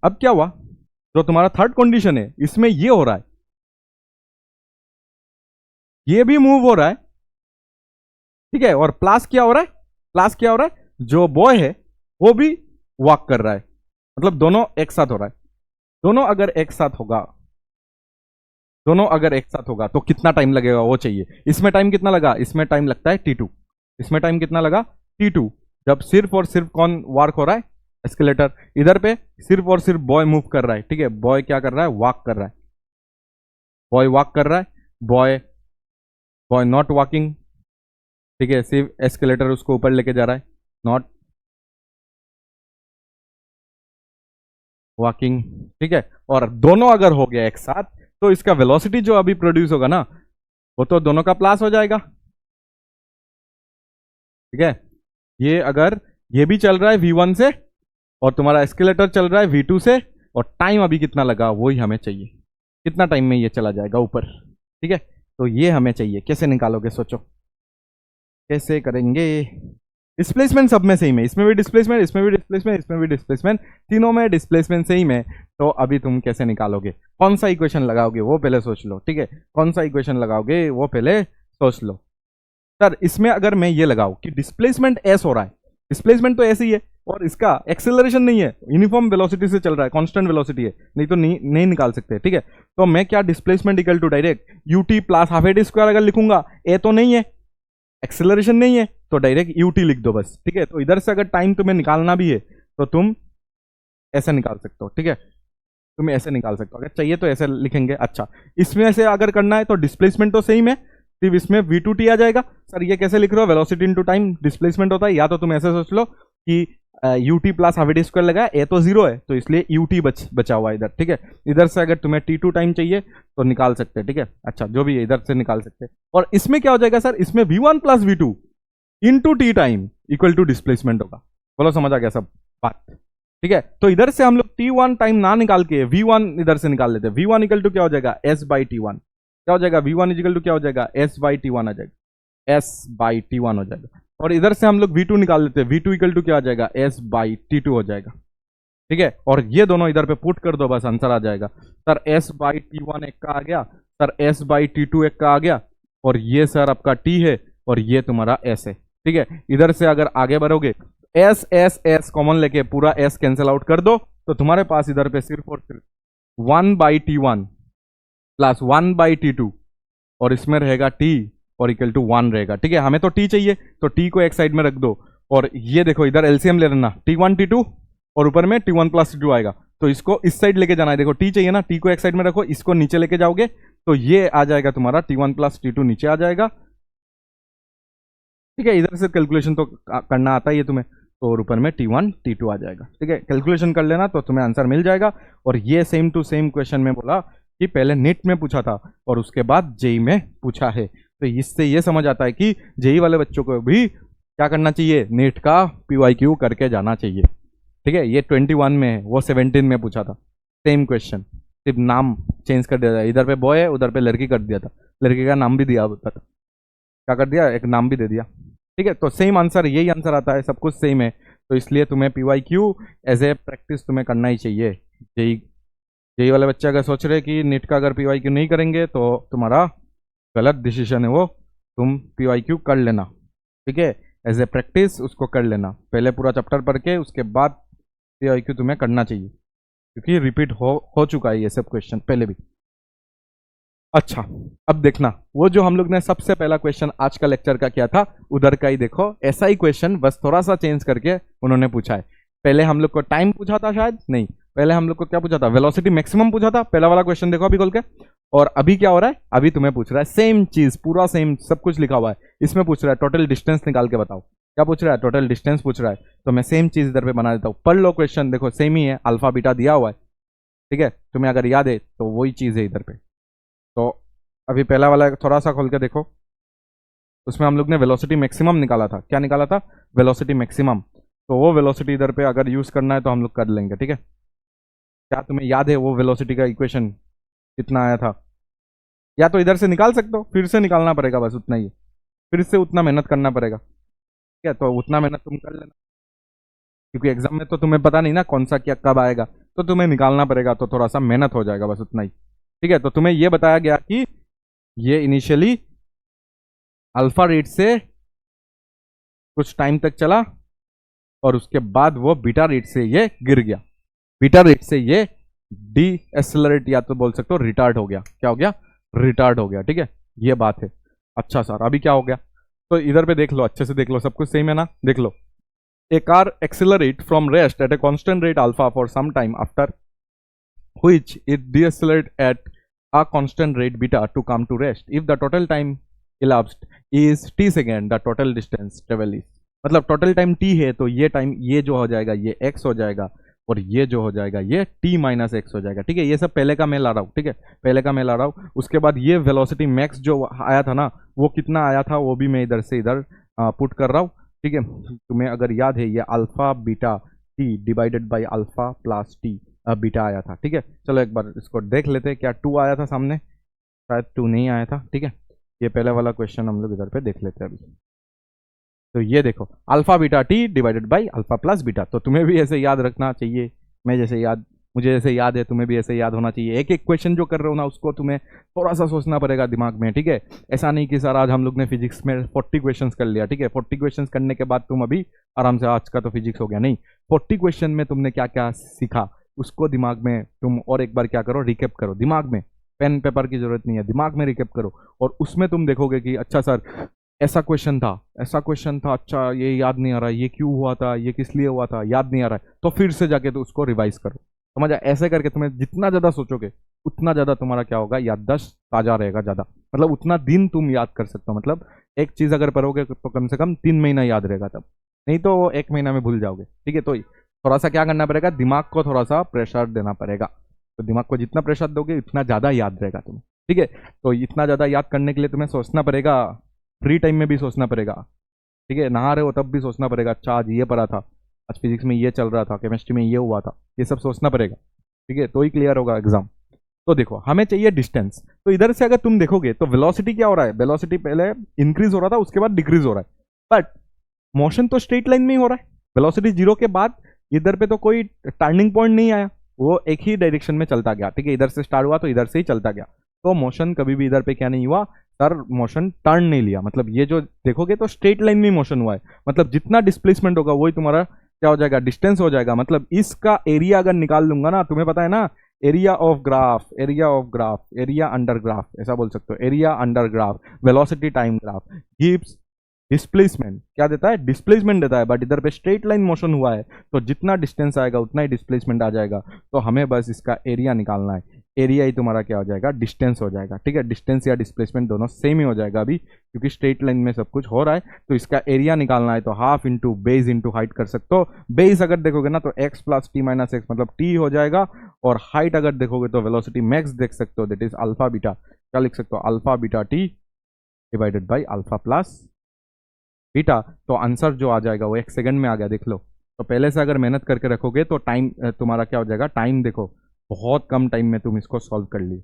अब क्या हुआ, जो तुम्हारा थर्ड कंडीशन है इसमें ये हो रहा है, ये भी मूव हो रहा है, ठीक है, और प्लस क्या हो रहा है, प्लस क्या हो रहा है, जो बॉय है वो भी वॉक कर रहा है, मतलब दोनों एक साथ हो रहा है। दोनों अगर एक साथ होगा तो कितना टाइम लगेगा वो चाहिए। इसमें टाइम कितना लगा, इसमें टाइम लगता है t2, इसमें टाइम कितना लगा t2, जब सिर्फ और सिर्फ कौन वर्क हो रहा है, एस्केलेटर। इधर पे सिर्फ और सिर्फ बॉय मूव कर रहा है, ठीक है, बॉय क्या कर रहा है, वॉक कर रहा है, बॉय वॉक कर रहा है, बॉय नॉट वॉकिंग, ठीक है, सिर्फ एस्केलेटर उसको ऊपर लेके जा रहा है, नॉट वॉकिंग, ठीक है। और दोनों अगर हो गया एक साथ तो इसका वेलोसिटी जो अभी प्रोड्यूस होगा ना वो तो दोनों का प्लस हो जाएगा, ठीक है। ये अगर ये भी चल रहा है v1 से और तुम्हारा एस्केलेटर चल रहा है v2 से, और टाइम अभी कितना लगा वही हमें चाहिए, कितना टाइम में ये चला जाएगा ऊपर, ठीक है। तो ये हमें चाहिए, कैसे निकालोगे, सोचो कैसे करेंगे। डिस्प्लेसमेंट सब में सेम है, इसमें भी डिस्प्लेसमेंट, इसमें भी डिस्प्लेसमेंट, इसमें भी डिस्प्लेसमेंट, तीनों में डिस्प्लेसमेंट सेम है। तो अभी तुम कैसे निकालोगे, कौन सा इक्वेशन लगाओगे वो पहले सोच लो, ठीक है, कौन सा इक्वेशन लगाओगे वो पहले सोच लो। सर इसमें अगर मैं ये लगाऊं कि डिस्प्लेसमेंट एस हो रहा है, डिस्प्लेसमेंट तो ऐसे ही है और इसका एक्सेलरेशन नहीं है, यूनिफॉर्म वेलोसिटी से चल रहा है, कांस्टेंट वेलोसिटी है, नहीं तो नहीं निकाल सकते, ठीक है। तो मैं क्या displacement equal to direct u t plus half a t square अगर लिखूंगा, ए तो नहीं है, एक्सेलरेशन नहीं है, तो डायरेक्ट यूटी लिख दो बस, ठीक है। तो इधर से अगर टाइम तुम्हें निकालना भी है तो तुम ऐसे निकाल सकते हो, ठीक है, तुम ऐसे निकाल सकते हो, अगर चाहिए तो ऐसे लिखेंगे। अच्छा इसमें से अगर करना है तो डिस्प्लेसमेंट तो सेम है, सिर्फ इसमें v2t आ जाएगा। सर ये कैसे लिख रहे हो, वेलोसिटी इनटू टाइम डिस्प्लेसमेंट होता है, या तो तुम ऐसे सोच लो कि ut plus half T square लगा, ए तो जीरो है तो इसलिए ut बचा हुआ है इधर, ठीक है। इधर से अगर तुम्हें t2 टाइम चाहिए तो निकाल सकते हैं, ठीक है। अच्छा जो भी है इधर से निकाल सकते हैं। और इसमें क्या हो जाएगा सर, इसमें v1 plus v2 into t time equal to displacement होगा। बोलो समझ आ गया सब बात, ठीक है। तो इधर से हम लोग t1 टाइम ना निकाल के v1 इधर से निकाल लेते हैं। v1 इक्वल टू क्या हो जाएगा, s बाई t1, क्या हो जाएगा, v1 इक्वल टू क्या हो जाएगा, s बाई t1 आ जाएगा, s बाई t1 हो जाएगा। और इधर से हम लोग v2 निकाल लेते हैं, v2 इक्वल टू क्या आ जाएगा, s बाई t2 हो जाएगा, ठीक है। और ये दोनों इधर पे पुट कर दो बस आंसर आ जाएगा। सर s बाई t1 एक का आ गया, सर s बाई t2 एक का आ गया, और ये सर आपका t है और ये तुम्हारा s है, ठीक है। इधर से अगर आगे बढ़ोगे s s s कॉमन लेके पूरा s कैंसिल आउट कर दो तो तुम्हारे पास इधर पे सिर्फ और सिर्फ 1 by t1 plus 1 by t2 और इसमें रहेगा t और इक्वल टू 1 रहेगा, ठीक है। हमें तो t चाहिए तो t को एक साइड में रख दो, और ये देखो इधर एलसीएम ले लेना, t1 t2 और ऊपर में t1 प्लस t2 आएगा, तो इसको इस साइड लेके जाना है। देखो t चाहिए ना, t को एक साइड में रखो, इसको नीचे लेके जाओगे तो ये आ जाएगा तुम्हारा t1 प्लस t2 नीचे आ जाएगा, ठीक है। इधर से कैलकुलेशन तो करना आता ही है तुम्हें, तो ऊपर में t1 t2 आ जाएगा, ठीक है। कैलकुलेशन कर लेना तो तुम्हें आंसर मिल जाएगा। और ये सेम टू सेम क्वेश्चन में बोला कि पहले नीट में पूछा था और उसके बाद जेई में पूछा है, तो इससे ये समझ आता है कि जेई वाले बच्चों को भी क्या करना चाहिए, नीट का PYQ करके जाना चाहिए। ठीक है, ये 21 में है, वो 17 में पूछा था, सेम क्वेश्चन, सिर्फ नाम चेंज कर दिया था, इधर पे बॉय है उधर पे लड़की कर दिया था, लड़की का नाम भी दिया होता था, क्या कर दिया, एक नाम भी दे दिया। ठीक है, तो सेम आंसर, यही आंसर आता है, सब कुछ सेम है, तो इसलिए तुम्हें PYQ एज ए प्रैक्टिस तुम्हें करना ही चाहिए। यही यही वाले बच्चे अगर सोच रहे कि नीट का अगर PYQ नहीं करेंगे तो तुम्हारा गलत डिसीजन है वो, तुम PYQ कर लेना, ठीक है, एज ए प्रैक्टिस उसको कर लेना, पहले पूरा चैप्टर पढ़ के उसके बाद PYQ तुम्हें करना चाहिए, क्योंकि रिपीट हो चुका है ये सब क्वेश्चन पहले भी। अच्छा, अब देखना, वो जो हम लोग ने सबसे पहला क्वेश्चन आज का लेक्चर का किया था, उधर का ही देखो, ऐसा ही क्वेश्चन बस थोड़ा सा चेंज करके उन्होंने पूछा है। पहले हम लोग को टाइम पूछा था, शायद नहीं, पहले हम लोग को क्या पूछा था, वेलोसिटी मैक्सिमम पूछा था, पहला वाला क्वेश्चन देखो अभी खोल के, और अभी क्या हो रहा है, अभी तुम्हें पूछ रहा है सेम चीज, पूरा सेम सब कुछ लिखा हुआ है, इसमें पूछ रहा है टोटल डिस्टेंस निकाल के बताओ, क्या पूछ रहा है, टोटल डिस्टेंस पूछ रहा है, तो मैं सेम चीज इधर पे बना देता हूँ, पढ़ लो क्वेश्चन, देखो सेम ही है, अल्फा बीटा दिया हुआ है, ठीक है, तुम्हें अगर याद है तो वही चीज है इधर पे। तो अभी पहला वाला थोड़ा सा खोल के देखो, उसमें हम लोग ने वेलोसिटी मैक्सिमम निकाला था, क्या निकाला था, वेलोसिटी मैक्सिमम, तो वो वेलोसिटी इधर पे अगर यूज करना है तो हम लोग कर लेंगे, ठीक है। क्या तुम्हें याद है वो वेलोसिटी का इक्वेशन कितना आया था, या तो इधर से निकाल सकते हो, फिर से निकालना पड़ेगा, बस उतना ही, फिर से उतना मेहनत करना पड़ेगा, ठीक है, तो उतना मेहनत तुम कर लेना, क्योंकि एग्जाम में तो तुम्हें पता नहीं ना कौन सा क्या कब आएगा, तो तुम्हें निकालना पड़ेगा, तो थोड़ा सा मेहनत हो जाएगा, बस उतना ही, ठीक है। तो तुम्हें ये बताया गया कि ये इनिशियली अल्फा रेट से कुछ टाइम तक चला, और उसके बाद वो बीटा रेट से ये गिर गया, बीटा रेट से ये डी एक्सेलरेट, या तो बोल सकते हो रिटार्ड हो गया, क्या हो गया, रिटार्ड हो गया, ठीक है, ये बात है। अच्छा सर, अभी क्या हो गया, तो इधर पे देख लो, अच्छे से देख लो, सब कुछ सेम है ना, देख लो, a car accelerate from rest at a constant rate alpha for some time, after which it decelerate at a constant rate beta to come to rest. If the total time elapsed is t second, the total distance travel is, मतलब टोटल टाइम t है तो ये टाइम, ये जो हो जाएगा ये x हो जाएगा, और ये जो हो जाएगा ये t माइनस एक्स हो जाएगा, ठीक है, ये सब पहले का मैं ला रहा हूँ, ठीक है, पहले का मैं ला रहा हूँ। उसके बाद ये वेलोसिटी मैक्स जो आया था ना, वो कितना आया था, वो भी मैं इधर से इधर पुट कर रहा हूँ, ठीक है। तुम्हें अगर याद है ये alpha beta T divided by alpha plus T beta आया था, ठीक है। चलो एक बार इसको देख लेते हैं, क्या 2 आया था सामने, शायद 2 नहीं आया था, ठीक है। ये पहले वाला क्वेश्चन हम लोग इधर पे देख लेते हैं अभी, तो ये देखो alpha beta T divided by alpha plus beta, तो तुम्हें भी ऐसे याद रखना चाहिए, मैं जैसे याद, मुझे जैसे याद है तुम्हें भी ऐसे याद होना चाहिए, एक एक क्वेश्चन जो कर रहे हो ना उसको तुम्हें थोड़ा सा सोचना पड़ेगा दिमाग में, ठीक है। ऐसा नहीं कि सर आज हम लोग ने फिजिक्स में 40 क्वेश्चंस कर लिया, ठीक है, 40 क्वेश्चंस करने के बाद तुम अभी आराम से आज का तो फिजिक्स हो गया, नहीं, 40 क्वेश्चन में तुमने क्या क्या सीखा उसको दिमाग में तुम और एक बार क्या करो, रिकेप करो दिमाग में, पेन पेपर की जरूरत नहीं है, दिमाग में रिकेप करो, और उसमें तुम देखोगे कि अच्छा सर ऐसा क्वेश्चन था, ऐसा क्वेश्चन था, अच्छा ये याद नहीं आ रहा, ये क्यों हुआ था, ये किस लिए हुआ था, याद नहीं आ रहा है, तो फिर से जाके तो उसको रिवाइज करो, समझा, ऐसे करके तुम्हें जितना ज़्यादा सोचोगे उतना ज़्यादा तुम्हारा क्या होगा, याददाश्त ताज़ा रहेगा ज़्यादा, मतलब उतना दिन तुम याद कर सकते हो, मतलब एक चीज़ अगर पढ़ोगे तो कम से कम 3 महीना याद रहेगा तब, नहीं तो 1 महीना में भूल जाओगे, ठीक है। तो थोड़ा सा क्या करना पड़ेगा, दिमाग को थोड़ा सा प्रेशर देना पड़ेगा, तो दिमाग को जितना प्रेशर दोगे उतना ज़्यादा याद रहेगा तुम्हें, ठीक है। तो इतना ज़्यादा याद करने के लिए तुम्हें सोचना पड़ेगा, फ्री टाइम में भी सोचना पड़ेगा, ठीक है, नहा रहे हो तब भी सोचना पड़ेगा, अच्छा आज ये पढ़ा था, आज फिजिक्स में ये चल रहा था, केमिस्ट्री में ये हुआ था, ये सब सोचना पड़ेगा, ठीक है, तो ही क्लियर होगा एग्जाम। तो देखो हमें चाहिए डिस्टेंस, तो इधर से अगर तुम देखोगे तो वेलोसिटी क्या हो रहा है, वेलोसिटी पहले इंक्रीज हो रहा था उसके बाद डिक्रीज हो रहा है, बट मोशन तो स्ट्रेट लाइन में ही हो रहा है, वेलोसिटी 0 के बाद इधर पे तो कोई टर्निंग पॉइंट नहीं आया, वो एक ही डायरेक्शन में चलता गया, ठीक है, इधर से स्टार्ट हुआ तो इधर से ही चलता गया, तो मोशन कभी भी इधर पे क्या नहीं हुआ सर, मोशन टर्न नहीं लिया, मतलब ये जो देखोगे तो स्ट्रेट लाइन में मोशन हुआ है, मतलब जितना डिस्प्लेसमेंट होगा वही तुम्हारा क्या हो जाएगा, डिस्टेंस हो जाएगा, मतलब इसका एरिया अगर निकाल लूंगा ना, तुम्हें पता है ना, area of graph, area of graph, area under graph, ऐसा बोल सकते हो, area under graph velocity time graph gives displacement, क्या देता है, डिस्प्लेसमेंट देता है, बट इधर पे स्ट्रेट लाइन मोशन हुआ है तो जितना डिस्टेंस आएगा उतना ही डिस्प्लेसमेंट आ जाएगा, तो हमें बस इसका एरिया निकालना है, एरिया ही तुम्हारा क्या हो जाएगा, डिस्टेंस हो जाएगा, ठीक है, डिस्टेंस या डिस्प्लेसमेंट दोनों सेम ही हो जाएगा अभी, क्योंकि स्ट्रेट लाइन में सब कुछ हो रहा है, तो इसका एरिया निकालना है, तो half into base into height कर सकते हो, बेस अगर देखोगे ना तो x plus T minus x मतलब t हो जाएगा, और हाइट अगर देखोगे तो वेलोसिटी मैक्स देख सकते हो, दैट इज अल्फा बीटा, क्या लिख सकते हो, alpha beta T divided by alpha plus beta, तो आंसर जो आ जाएगा वो 1 सेकंड में आ गया, देख लो, तो पहले से अगर मेहनत करके रखोगे तो टाइम तुम्हारा क्या हो जाएगा, टाइम देखो बहुत कम टाइम में तुम इसको सॉल्व कर लिए।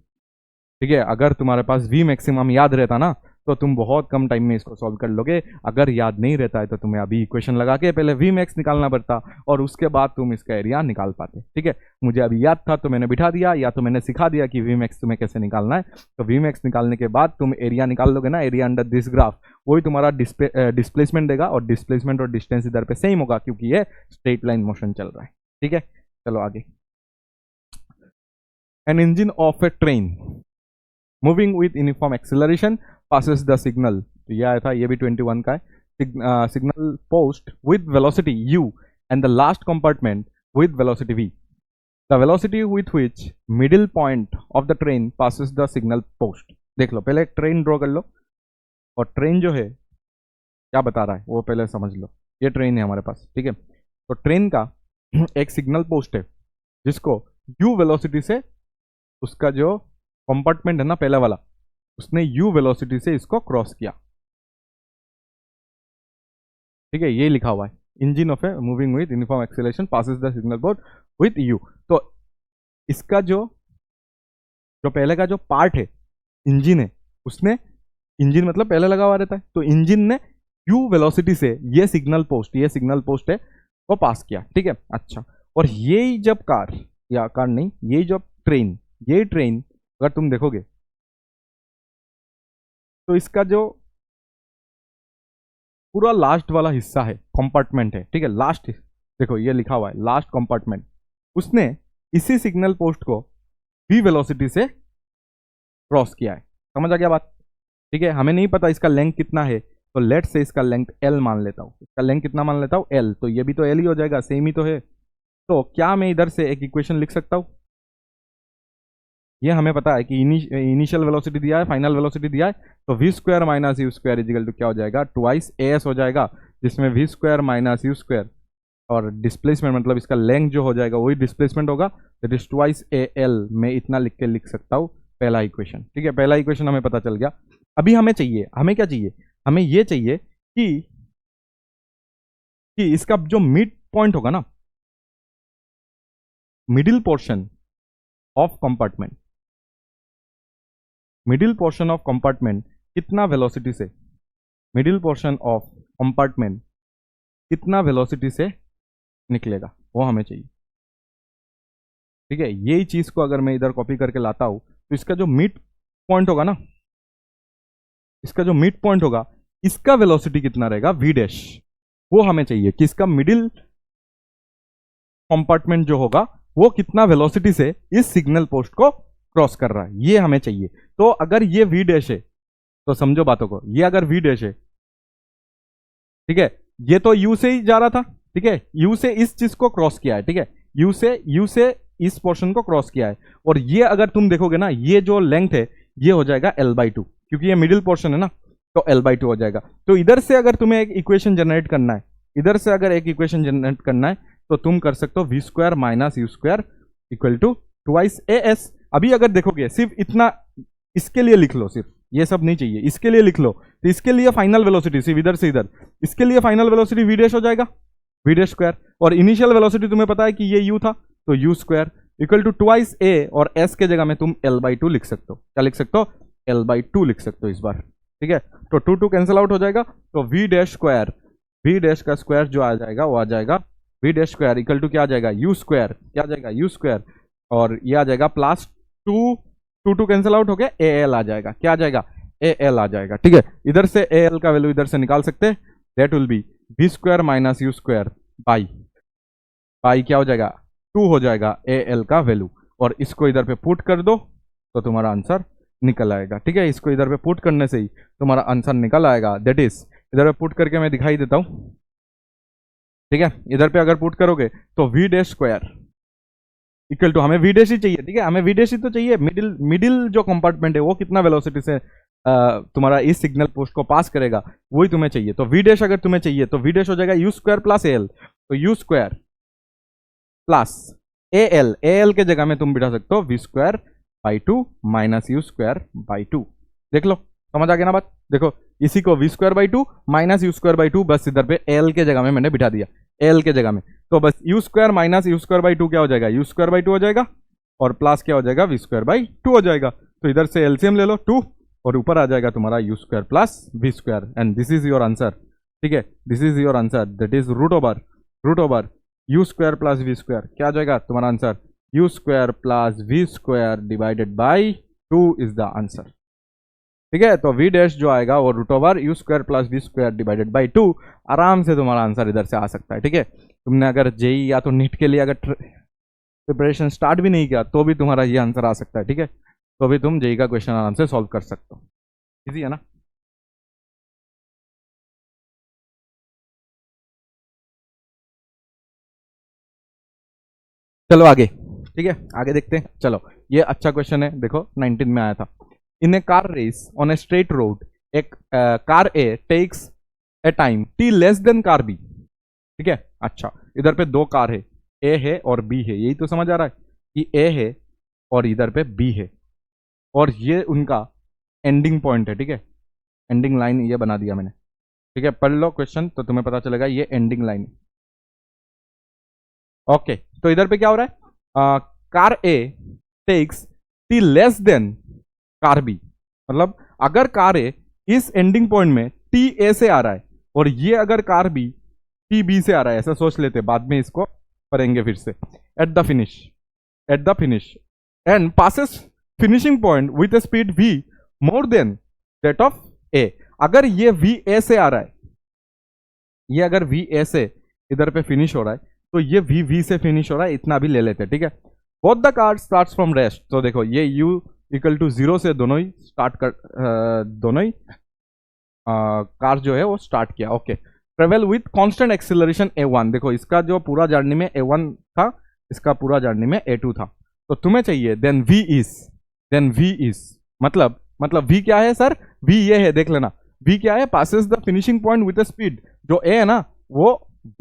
ठीक है, अगर तुम्हारे पास वी मैक्सिमम याद रहता ना तो तुम बहुत कम टाइम में इसको सॉल्व कर लोगे। अगर याद नहीं रहता है तो तुम्हें अभी इक्वेशन लगा के पहले वी मैक्स निकालना पड़ता और उसके बाद तुम इसका एरिया निकाल पाते। ठीक है, मुझे अभी याद था तो मैंने बिठा दिया, या तो मैंने सिखा दिया कि वी मैक्स तुम्हें कैसे निकालना है। तो वी मैक्स निकालने के बाद तुम एरिया निकाल लोगे ना, एरिया अंडर दिस ग्राफ, वही तुम्हारा डिस्प्लेसमेंट देगा, और डिस्प्लेसमेंट और डिस्टेंस इधर पे सेम होगा क्योंकि ये स्ट्रेट लाइन मोशन चल रहा है। ठीक है, चलो आगे। An engine of a train moving with uniform acceleration passes the signal, तो ये आया था, ये भी 21 का है। Signal post with velocity u and the last compartment with velocity v, the velocity with which middle point of the train passes the signal post। देख लो, पहले एक ट्रेन ड्रॉ कर लो, और ट्रेन जो है क्या बता रहा है वो पहले समझ लो। ये ट्रेन है हमारे पास, ठीक है, तो ट्रेन का एक सिग्नल पोस्ट है जिसको u वेलोसिटी से, उसका जो कंपार्टमेंट है ना पहला वाला, उसने u वेलोसिटी से इसको क्रॉस किया। ठीक है, ये लिखा हुआ है, engine of a moving with uniform acceleration passes the signal board with u। तो इसका जो पहले का जो पार्ट है, इंजन है, उसने, इंजन मतलब पहले लगा हुआ रहता है, तो इंजन ने u वेलोसिटी से ये सिग्नल पोस्ट है वो पास किया। ठीक है, अच्छा, और ये जब कार, या कार नहीं, ये जब ट्रेन, ये ट्रेन अगर तुम देखोगे तो इसका जो पूरा लास्ट वाला हिस्सा है, कंपार्टमेंट है, ठीक है, लास्ट, देखो ये लिखा हुआ है लास्ट कंपार्टमेंट, उसने इसी सिग्नल पोस्ट को v वेलोसिटी से क्रॉस किया है। समझ आ गया बात? ठीक है, हमें नहीं पता इसका लेंथ कितना है, तो लेट से इसका लेंथ l मान लेता हूं। इसका लेंथ कितना मान लेता हूं? l, तो ये भी तो l ही हो जाएगा, सेम ही तो है। तो क्या मैं इधर से एक इक्वेशन लिख सकता हूं? ये हमें पता है कि इनिशियल वेलोसिटी दिया है, फाइनल वेलोसिटी दिया है, तो v square minus you square is equal to क्या हो जाएगा, ट्वाइस एस हो जाएगा, जिसमें v square minus you square और डिस्प्लेसमेंट मतलब इसका लेंथ जो हो जाएगा वही डिस्प्लेसमेंट होगा, that is twice a l. मैं इतना लिख सकता हूँ पहला इक्वेशन। ठीक है, पहला इक्वेशन हमें पता चल गया। अभी हमें चाहिए, हमें क्या चाहिए, हमें ये चाहिए कि इसका जो मिड पॉइंट होगा ना, middle portion of compartment, middle portion of compartment कितना वेलोसिटी से, मिडिल पोर्शन ऑफ कंपार्टमेंट कितना वेलोसिटी से निकलेगा, वो हमें चाहिए। ठीक है, यही चीज को अगर मैं इधर कॉपी करके लाता हूं तो इसका जो मिड पॉइंट होगा ना, इसका जो मिड पॉइंट होगा, इसका वेलोसिटी कितना रहेगा, वी डैश, वो हमें चाहिए कि इसका मिडिल कंपार्टमेंट जो होगा वो कितना वेलोसिटी से इस सिग्नल पोस्ट को क्रॉस कर रहा है, ये हमें चाहिए। तो अगर ये वी डैश है तो समझो बातों को, ये अगर वी डैश है, ठीक है, ये तो यू से ही जा रहा था, ठीक है, यू से इस चीज को क्रॉस किया है, ठीक है, यू से इस पोर्शन को क्रॉस किया है, और ये अगर तुम देखोगे ना, ये जो लेंथ है ये हो जाएगा l/2, क्योंकि ये मिडिल पोर्शन है ना, तो l/2 हो जाएगा। तो इधर से अगर तुम्हें एक इक्वेशन जनरेट करना है, इधर से अगर एक इक्वेशन जनरेट करना है तो तुम कर सकते हो v square minus you square equal to twice a s. अभी अगर देखोगे सिर्फ इतना, इसके लिए लिख लो, सिर्फ ये सब नहीं चाहिए, इसके लिए लिख लो, तो इसके लिए फाइनल वेलोसिटी सिर्फ इधर से इधर, इसके लिए फाइनल वेलोसिटी वी डैश हो जाएगा, वी डैश स्क्वायर, और इनिशियल वेलोसिटी तुम्हें पता है कि ये u था, तो u square equal to twice a, और s के जगह में तुम l/2 लिख सकते हो। क्या लिख सकते हो? l/2 लिख सकते हो इस बार। ठीक है, तो 2 कैंसिल आउट हो जाएगा, तो v dash square, v dash का स्क्वायर जो आ जाएगा वो आ जाएगा v dash square equal to क्या आ जाएगा, u स्क्वायर, क्या आ जाएगा u स्क्वायर, और ये आ जाएगा प्लस 2 कैंसिल आउट हो गया, al आ जाएगा, क्या आ जाएगा, al आ जाएगा। ठीक है, इधर से al का वैल्यू इधर से निकाल सकते हैं, that will be v square minus you square by क्या हो जाएगा, 2 हो जाएगा al का वैल्यू, और इसको इधर पे पुट कर दो तो तुम्हारा आंसर निकल आएगा। ठीक है, इसको इधर पे पुट करने से ही तुम्हारा आंसर निकल आएगा, दैट इज, इधर पे पुट करके मैं दिखाई देता हूं। ठीक है, इधर पे अगर पुट करोगे तो v dash square equal to, हमें v डैश ही चाहिए, ठीक है, हमें v डैश ही तो चाहिए, मिडिल जो कंपार्टमेंट है वो कितना वेलोसिटी से तुम्हारा इस सिग्नल पोस्ट को पास करेगा वही तुम्हें चाहिए। तो v डैश अगर तुम्हें चाहिए तो v डैश हो जाएगा u स्क्वायर प्लस al, तो u स्क्वायर प्लस al के जगह में तुम बिठा सकते हो v square by 2 minus you square by 2। देख लो, समझ आ गया ना बात? देखो, इसी को v square by 2 minus you square by 2, बस इधर पे l के जगह में मैंने बिठा दिया। एल के जगह में। तो बस you square minus you square by two क्या हो जाएगा, यू स्क्वायर बाई टू हो जाएगा, और प्लस क्या हो जाएगा, वी स्क्वायर बाई टू हो जाएगा। तो इधर से एलसीएम ले लो 2, और ऊपर आ जाएगा तुम्हारा u square plus v square, and this is your answer. ठीक है, this is your answer, that is root over u square plus v square. क्या आ जाएगा तुम्हारा answer, u square plus v square divided by 2 is the answer. ठीक है, तो वी डैश जो आएगा वो root over u square plus v square divided by 2, आराम से तुम्हारा आंसर इधर से आ सकता है। ठीक है, तुमने अगर जेई या तो नीट के लिए अगर प्रिपरेशन स्टार्ट भी नहीं किया तो भी तुम्हारा ये आंसर आ सकता है। ठीक है, तो भी तुम जेई का क्वेश्चन आराम से सॉल्व कर सकते हो, इजी है ना। चलो आगे, ठीक है आगे देखते हैं। चलो ये अच्छा क्वेश्चन है, देखो 19 में आया था। In a car race on a straight road एक car A takes a time T less than car B. ठीक है, अच्छा इधर पे दो कार है, ए है और बी है, यही तो समझ आ रहा है कि ए है और इधर पे बी है, और ये उनका एंडिंग पॉइंट है। ठीक है, एंडिंग लाइन ये बना दिया मैंने। ठीक है, पढ़ लो क्वेश्चन तो तुम्हें पता चलेगा ये एंडिंग लाइन है। ओके, तो इधर पे क्या हो रहा है, car A takes T less than car B, मतलब अगर कार ए इस एंडिंग पॉइंट में टी ए से आ रहा है और ये अगर कार बी टी बी से आ रहा है, ऐसा सोच लेते, बाद में इसको करेंगे फिर से। At the finish and passes finishing point with A speed v more than that of a। अगर ये v a से आ रहा है, ये अगर v a से इधर पे फिनिश हो रहा है, तो ये v से फिनिश हो रहा है, इतना भी ले लेते हैं। ठीक है, both the car starts from rest, तो देखो ये u इक्वल टू 0 से दोनों ही स्टार्ट कर, दोनों ही कार जो है वो स्टार्ट किया। Okay, travel with constant acceleration a1, देखो इसका जो पूरा जर्नी में a1 था, इसका पूरा जर्नी में a2 था, तो तुम्हें चाहिए देन v इज मतलब v क्या है सर, v ये है, देख लेना v क्या है, passes the finishing point with speed, जो a है ना वो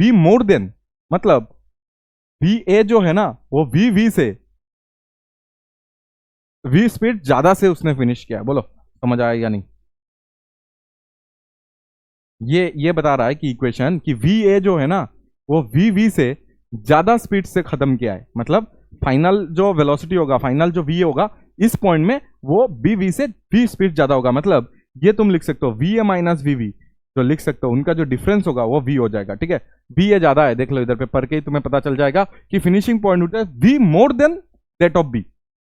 v मोर देन, मतलब v a जो है ना वो v से v स्पीड ज्यादा से उसने फिनिश किया। बोलो समझ आया या नहीं, ये बता रहा है कि इक्वेशन कि वी ए जो है ना वो वी से ज्यादा स्पीड से खत्म किया है, मतलब फाइनल जो वेलोसिटी होगा, फाइनल जो वी होगा इस पॉइंट में वो वी से वी स्पीड ज्यादा होगा। मतलब ये तुम लिख सकते हो वी ए माइनस वी जो लिख सकते हो, उनका जो डिफरेंस होगा वो वी हो जाएगा। ठीक है, वी ए ज्यादा है, देख लो इधर पे पढ़ के ही तुम्हें पता चल जाएगा कि फिनिशिंग पॉइंट होता है v more than that of b,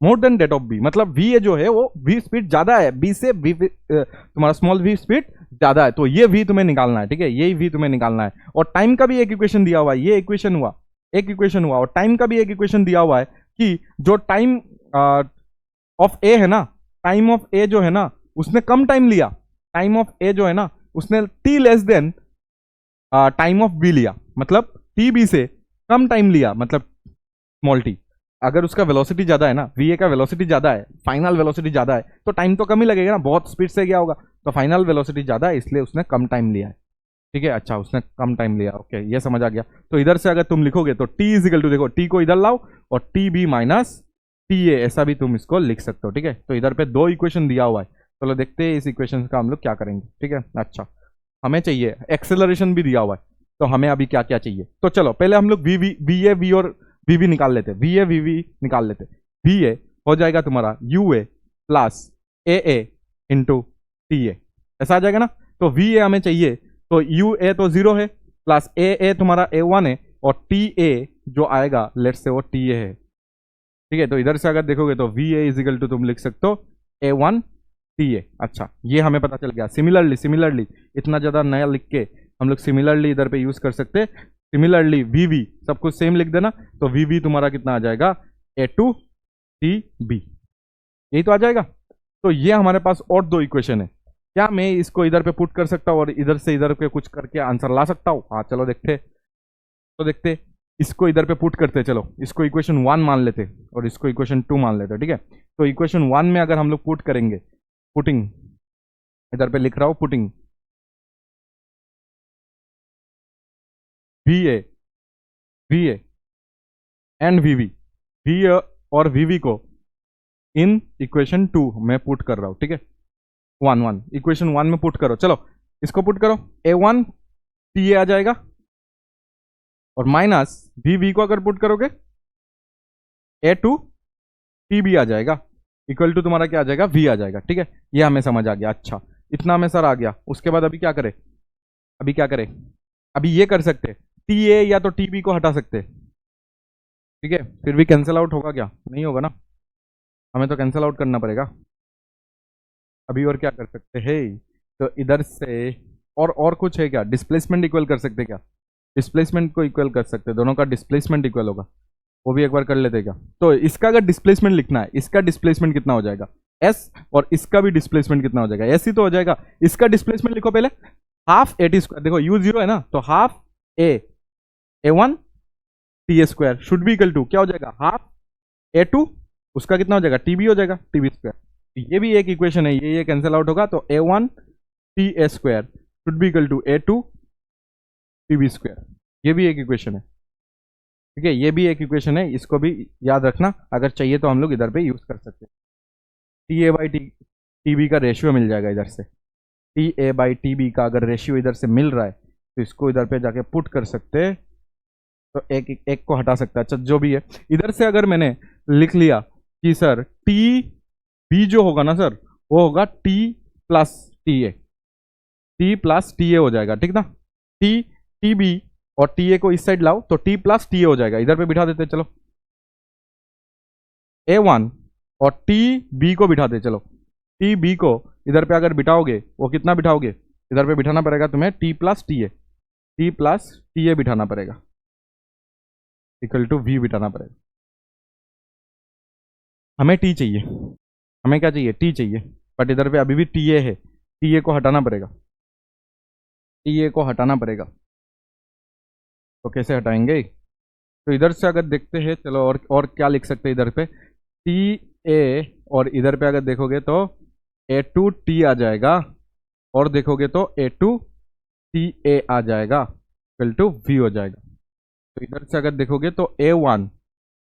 more than that of b, मतलब वी ए जो है वो वी स्पीड ज्यादा है, बी से वी तुम्हारा स्मॉल वी स्पीड ज्यादा है, तो ये वी तुम्हें निकालना है। ठीक है, यही वी तुम्हें निकालना है, और टाइम का भी एक इक्वेशन दिया हुआ है, ये इक्वेशन हुआ एक इक्वेशन हुआ, और टाइम का भी एक इक्वेशन दिया हुआ है कि जो टाइम ऑफ ए है ना, टाइम ऑफ ए जो है ना उसने कम टाइम लिया, टाइम ऑफ ए जो है ना उसने t less than time of b लिया, मतलब टी बी से कम टाइम लिया, मतलब स्मॉल टी। अगर उसका वेलोसिटी ज्यादा है ना, वी ए का वेलोसिटी ज्यादा है, फाइनल वेलोसिटी ज्यादा है, तो टाइम तो कम ही लगेगा ना, बहुत स्पीड से गया होगा, तो फाइनल वेलोसिटी ज्यादा है इसलिए उसने कम टाइम लिया है। ठीक है, अच्छा उसने कम टाइम लिया, ओके ये समझ आ गया। तो इधर से अगर तुम लिखोगे तो टी इज इक्वल टू, देखो टी को इधर लाओ और t b minus t a, ऐसा भी तुम इसको लिख सकते हो। ठीक है, तो इधर पे दो इक्वेशन दिया हुआ है, चलो देखते हैं इस इक्वेशन का हम लोग क्या करेंगे। ठीक है, अच्छा हमें चाहिए एक्सेलरेशन भी दिया हुआ है, तो हमें अभी क्या क्या चाहिए, तो चलो पहले हम लोग वी ए वी और वी निकाल लेते, वी ए निकाल लेते। वी ए हो जाएगा तुम्हारा U A plus A into T a, ऐसा आ जाएगा ना। तो वी ए हमें चाहिए, तो यू ए तो 0 है, प्लस ए तुम्हारा A1 है, और टी ए जो आएगा लेट से वो टी ए है। ठीक है, तो इधर से अगर देखोगे तो वी ए इजिकल टू तुम लिख सकते हो A1 टी ए। अच्छा ये हमें पता चल गया। सिमिलरली इतना ज़्यादा नया लिख के हम लोग सिमिलरली इधर पे यूज़ कर सकते हैं। सिमिलरली वी सब कुछ सेम लिख देना, तो वी तुम्हारा कितना आ जाएगा A2 टी बी, यही तो आ जाएगा। तो ये हमारे पास और दो इक्वेशन है, क्या मैं इसको इधर पे पुट कर सकता हूँ और इधर से इधर पे कुछ करके आंसर ला सकता हूँ? हाँ चलो देखते इसको इधर पे पुट करते, चलो इसको इक्वेशन 1 मान लेते और इसको इक्वेशन 2 मान लेते। ठीक है, तो इक्वेशन 1 में अगर हम लोग पुट करेंगे, पुटिंग इधर पे लिख रहा हूँ, putting v a and v और वी को इन इक्वेशन 2 में पुट कर रहा हूं। ठीक है, 1 इक्वेशन 1 में पुट करो, चलो इसको पुट करो, A1 टी ए आ जाएगा, और माइनस वी को अगर पुट करोगे ए टू टी बी आ जाएगा, इक्वल टू तुम्हारा क्या आ जाएगा, वी आ जाएगा। ठीक है, ये हमें समझ आ गया। अच्छा, इतना हमें सर आ गया। उसके बाद अभी क्या करें, अभी क्या करें, अभी ये कर सकते, टी ए या तो टी बी को हटा सकते। ठीक है, फिर भी कैंसिल आउट होगा क्या, नहीं होगा ना, हमें तो कैंसिल आउट करना पड़ेगा। अभी और क्या कर सकते हैं, तो इधर से और कुछ है क्या, डिस्प्लेसमेंट इक्वल कर सकते क्या, डिस्प्लेसमेंट को इक्वल कर सकते, दोनों का डिस्प्लेसमेंट इक्वल होगा, वो भी एक बार कर लेते क्या। तो इसका अगर डिस्प्लेसमेंट लिखना है, इसका डिस्प्लेसमेंट कितना हो जाएगा एस, और इसका भी डिस्प्लेसमेंट कितना हो जाएगा एस ही तो हो जाएगा। इसका डिस्प्लेसमेंट लिखो पहले, हाफ ए टी स्क्वायर, देखो यू जीरो है ना, तो half a one T A square should be equal to क्या हो जाएगा, हाफ ए टू, उसका कितना हो जाएगा टी बी हो जाएगा, टी बी स्क्वायर। ये भी एक इक्वेशन है, ये कैंसिल आउट होगा, तो A one T A square should be equal to A two T B square, ये भी एक इक्वेशन है। ठीक है, ये भी एक इक्वेशन है, इसको भी याद रखना, अगर चाहिए तो हम लोग इधर पे यूज कर सकते हैं। T a by t b का रेशियो मिल जाएगा इधर से, t a by t b का अगर रेशियो इधर से मिल रहा है तो इसको इधर पे जाके पुट कर सकते हैं, तो एक को हटा सकता है। अच्छा, जो भी है, इधर से अगर मैंने लिख लिया कि सर टी बी जो होगा ना सर, वो होगा T plus T a, T plus T A हो जाएगा। ठीक ना, टी बी और टी ए को इस साइड लाओ तो टी प्लस टी ए हो जाएगा, इधर पे बिठा देते चलो, ए वन और टी बी को बिठा दे, चलो टी बी को इधर पे अगर बिठाओगे, वो कितना बिठाओगे, इधर पे बिठाना पड़ेगा तुम्हें टी प्लस टी ए बिठाना पड़ेगा, इक्वल टू वी बिठाना पड़ेगा। हमें टी चाहिए, हमें क्या चाहिए, टी चाहिए, बट इधर पे अभी भी टी ए है, टी ए को हटाना पड़ेगा, टी ए को हटाना पड़ेगा। तो कैसे हटाएंगे, तो इधर से अगर देखते हैं, चलो और क्या लिख सकते हैं इधर पे, टी ए, और इधर पे अगर देखोगे तो ए टू टी आ जाएगा, और देखोगे तो ए टू टी ए आ जाएगा, इक्वल टू वी हो जाएगा। तो इधर से अगर देखोगे तो A one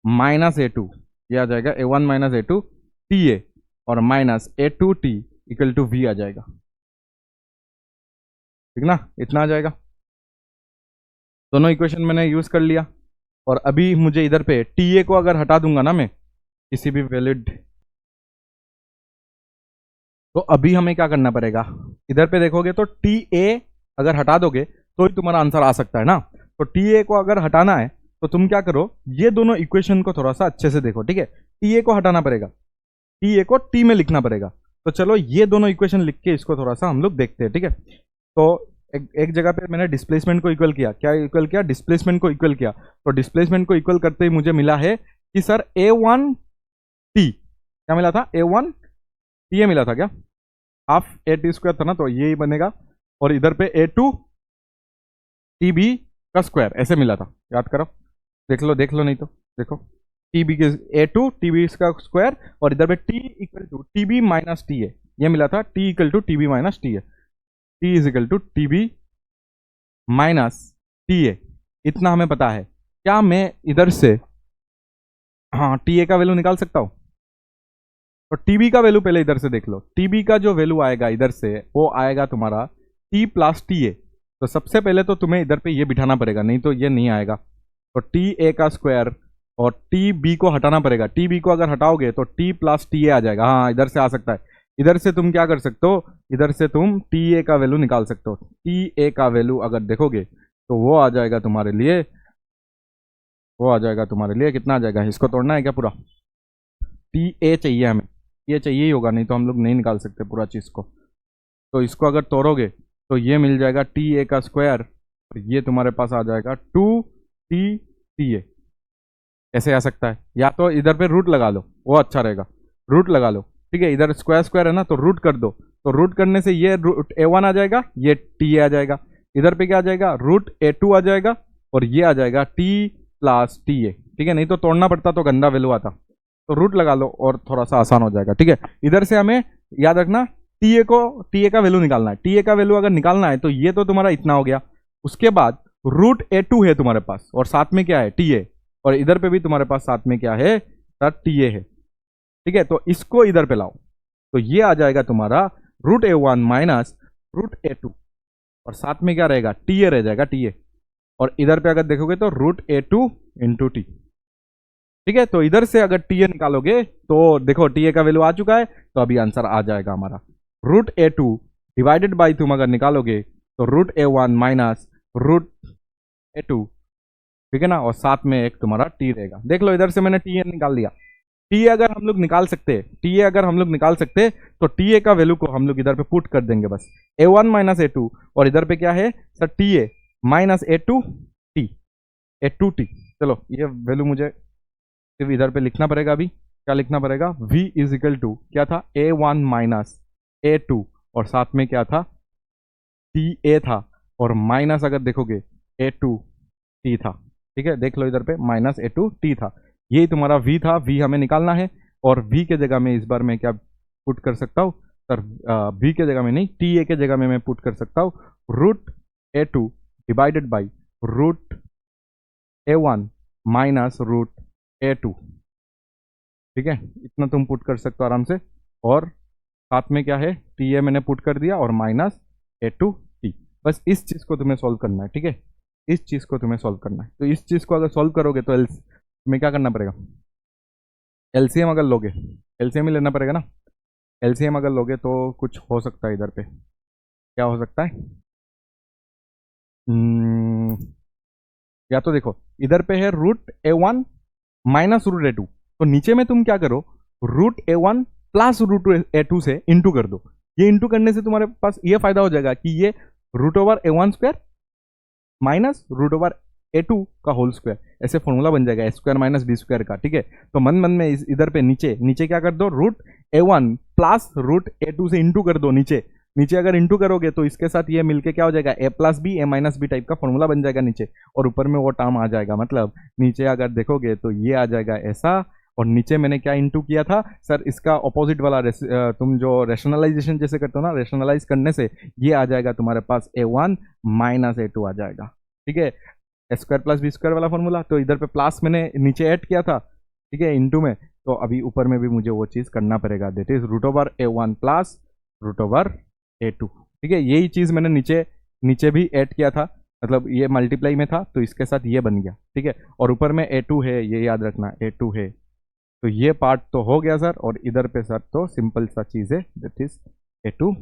minus A two, ये आ जाएगा A one minus A two T A, और minus A two T equal to V आ जाएगा। ठीक ना, इतना आ जाएगा। दोनों इक्वेशन मैंने यूज कर लिया, और अभी मुझे इधर पे टी ए को अगर हटा दूंगा ना मैं किसी भी वैलिड, तो अभी हमें क्या करना पड़ेगा, इधर पे देखोगे तो टी ए अगर हटा दोगे तो ही तुम्हारा आंसर आ सकता है ना। तो टी ए को अगर हटाना है तो तुम क्या करो, ये दोनों इक्वेशन को थोड़ा सा अच्छे से देखो। ठीक है, टी ए को हटाना पड़ेगा, टी ए को टी में लिखना पड़ेगा। तो चलो ये दोनों इक्वेशन लिख के इसको थोड़ा सा हम लोग देखते हैं। ठीक है, तो एक जगह पे मैंने डिस्प्लेसमेंट को इक्वल किया, क्या इक्वल किया, डिस्प्लेसमेंट को इक्वल किया। तो डिस्प्लेसमेंट को इक्वल करते ही मुझे मिला है कि सर ए वन टी, क्या मिला था, ए वन टी ए मिला था क्या, हाफ ए टी स्क्वायर था ना, तो ये ही बनेगा, और इधर पे ए टू टी बी का स्क्वायर ऐसे मिला था, याद करो, देख लो नहीं तो देखो, टी बी के ए टू टी बी का स्क्वायर, और इधर पे t equal to T b minus t a, ये मिला था, t equal to T b minus t a, t is equal to T b minus t a, इतना हमें पता है। क्या मैं इधर से, हाँ, टी ए का वैल्यू निकाल सकता हूँ, तो टीबी का वैल्यू पहले इधर से देख लो, टीबी का जो वैल्यू आएगा इधर से वो आएगा तुम्हारा टी प्लस टी ए। तो सबसे पहले तो तुम्हें इधर पे ये बिठाना पड़ेगा, नहीं तो ये नहीं आएगा। तो टी ए का स्क्वायर और टी बी को हटाना पड़ेगा, टी बी को अगर हटाओगे तो टी प्लस टी ए आ जाएगा। हाँ, इधर से आ सकता है, इधर से तुम क्या कर सकते हो, इधर से तुम टी ए का वैल्यू निकाल सकते हो। टी ए का वैल्यू अगर देखोगे तो वो आ जाएगा तुम्हारे लिए, वो आ जाएगा तुम्हारे लिए कितना आ जाएगा, इसको तोड़ना है क्या पूरा, टी ए चाहिए हमें, ये चाहिए ही होगा, नहीं तो हम लोग नहीं निकाल सकते पूरा चीज़ को। तो इसको अगर तोड़ोगे तो ये मिल जाएगा टी ए का स्क्वायर, और ये तुम्हारे पास आ जाएगा टू टी टी ए, ऐसे आ सकता है। या तो इधर पे रूट लगा लो, वो अच्छा रहेगा, रूट लगा लो। ठीक है, इधर स्क्वायर स्क्वायर है ना, तो रूट कर दो, तो रूट करने से ये रूट ए वन आ जाएगा, ये टी ए आ जाएगा, इधर पे क्या आ जाएगा, रूट ए टू आ जाएगा, और ये आ जाएगा टी प्लस टी ए। ठीक है, नहीं तो तोड़ना पड़ता तो गंदा वैल्यू आता, तो रूट लगा लो और थोड़ा सा आसान हो जाएगा। ठीक है, इधर से हमें याद रखना टी ए का वैल्यू निकालना है। टी ए का वैल्यू अगर निकालना है तो ये तो तुम्हारा इतना हो गया, उसके बाद रूट ए टू है तुम्हारे पास, और साथ में क्या है, टी ए, और इधर पे भी तुम्हारे पास साथ में क्या है सर, टी ए है। ठीक है, तो इसको इधर पे लाओ, तो ये आ जाएगा तुम्हारा root a one minus root a two, और साथ में क्या रहेगा, टी ए रह जाएगा, टी ए। और इधर पे अगर देखोगे तो √A2 इंटू टी। ठीक है, तो इधर से अगर टी ए निकालोगे तो देखो टी ए का वैल्यू आ चुका है, तो अभी आंसर आ जाएगा हमारा √A2 डिवाइडेड बाई, तुम अगर निकालोगे तो √A1 माइनस √A2। ठीक है ना, और साथ में एक तुम्हारा टी रहेगा। देख लो इधर से मैंने टी ए निकाल लिया। टी ए अगर हम लोग निकाल सकते, टी ए अगर हम लोग निकाल सकते तो टी ए का वैल्यू को हम लोग इधर पे पुट कर देंगे बस, A1 माइनस A2, और इधर पे क्या है sir, T A minus A2 T, A2 T. चलो ये वैल्यू मुझे सिर्फ इधर पे लिखना पड़ेगा। अभी क्या लिखना पड़ेगा, v इज इक्वल टू क्या था, A1 माइनस A2, और साथ में क्या था, टी ए था, और माइनस अगर देखोगे A2 टी था। ठीक है, देख लो इधर पे माइनस A2 टी था, यही तुम्हारा v था। v हमें निकालना है, और v के जगह में इस बार मैं क्या पुट कर सकता हूँ सर, v के जगह में नहीं, टी ए के जगह में मैं पुट कर सकता हूँ √A2 divided by √A1 minus √A2। ठीक है, इतना तुम पुट कर सकते हो आराम से, और साथ में क्या है, टी ए मैंने पुट कर दिया, और माइनस A2 टी। बस इस चीज़ को तुम्हें सॉल्व करना है। ठीक है, इस चीज़ को तुम्हें सॉल्व करना है। तो इस चीज़ को अगर सॉल्व करोगे तो तुम्हें क्या करना पड़ेगा, एलसीएम अगर लोगे, एलसीएम ही लेना पड़ेगा ना। एलसीएम अगर लोगे तो कुछ हो सकता है इधर पे, क्या हो सकता है, हम्म, या तो देखो इधर पे है √A1 माइनस √A2, तो नीचे में तुम क्या करो, √A1 प्लस √A2 से इंटू कर दो। ये इंटू करने से तुम्हारे पास ये फायदा हो जाएगा कि ये √A1 स्क्वायर माइनस √A2 का होल स्क्वायर, ऐसे फॉर्मूला बन जाएगा A² माइनस B² का। ठीक है, तो मन मन में इधर पे नीचे नीचे क्या कर दो, √A1 प्लस √A2 से इंटू कर दो। नीचे नीचे अगर इंटू करोगे तो इसके साथ ये मिलके क्या हो जाएगा, A plus b A minus b type का फॉर्मूला बन जाएगा नीचे, और ऊपर में वो टर्म आ जाएगा। मतलब नीचे अगर देखोगे तो ये आ जाएगा ऐसा, और नीचे मैंने क्या इंटू किया था सर, इसका ऑपोजिट वाला तुम जो रेशनलाइजेशन जैसे करते हो ना, रेशनलाइज करने से ये आ जाएगा तुम्हारे पास A1 माइनस A2 आ जाएगा। ठीक है, A² प्लस B² वाला फॉर्मूला, तो इधर पे प्लस मैंने नीचे ऐड किया था। ठीक है, इंटू में, तो अभी ऊपर में भी मुझे वो चीज़ करना पड़ेगा, that is √A1 plus √A2। ठीक है, यही चीज़ मैंने नीचे नीचे भी ऐड किया था, मतलब ये मल्टीप्लाई में था तो इसके साथ ये बन गया। ठीक है, और ऊपर में A2 है, ये याद रखना A2 है। तो ये पार्ट तो हो गया सर, और इधर पे सर तो सिंपल सा चीज़ है, दैट इज A2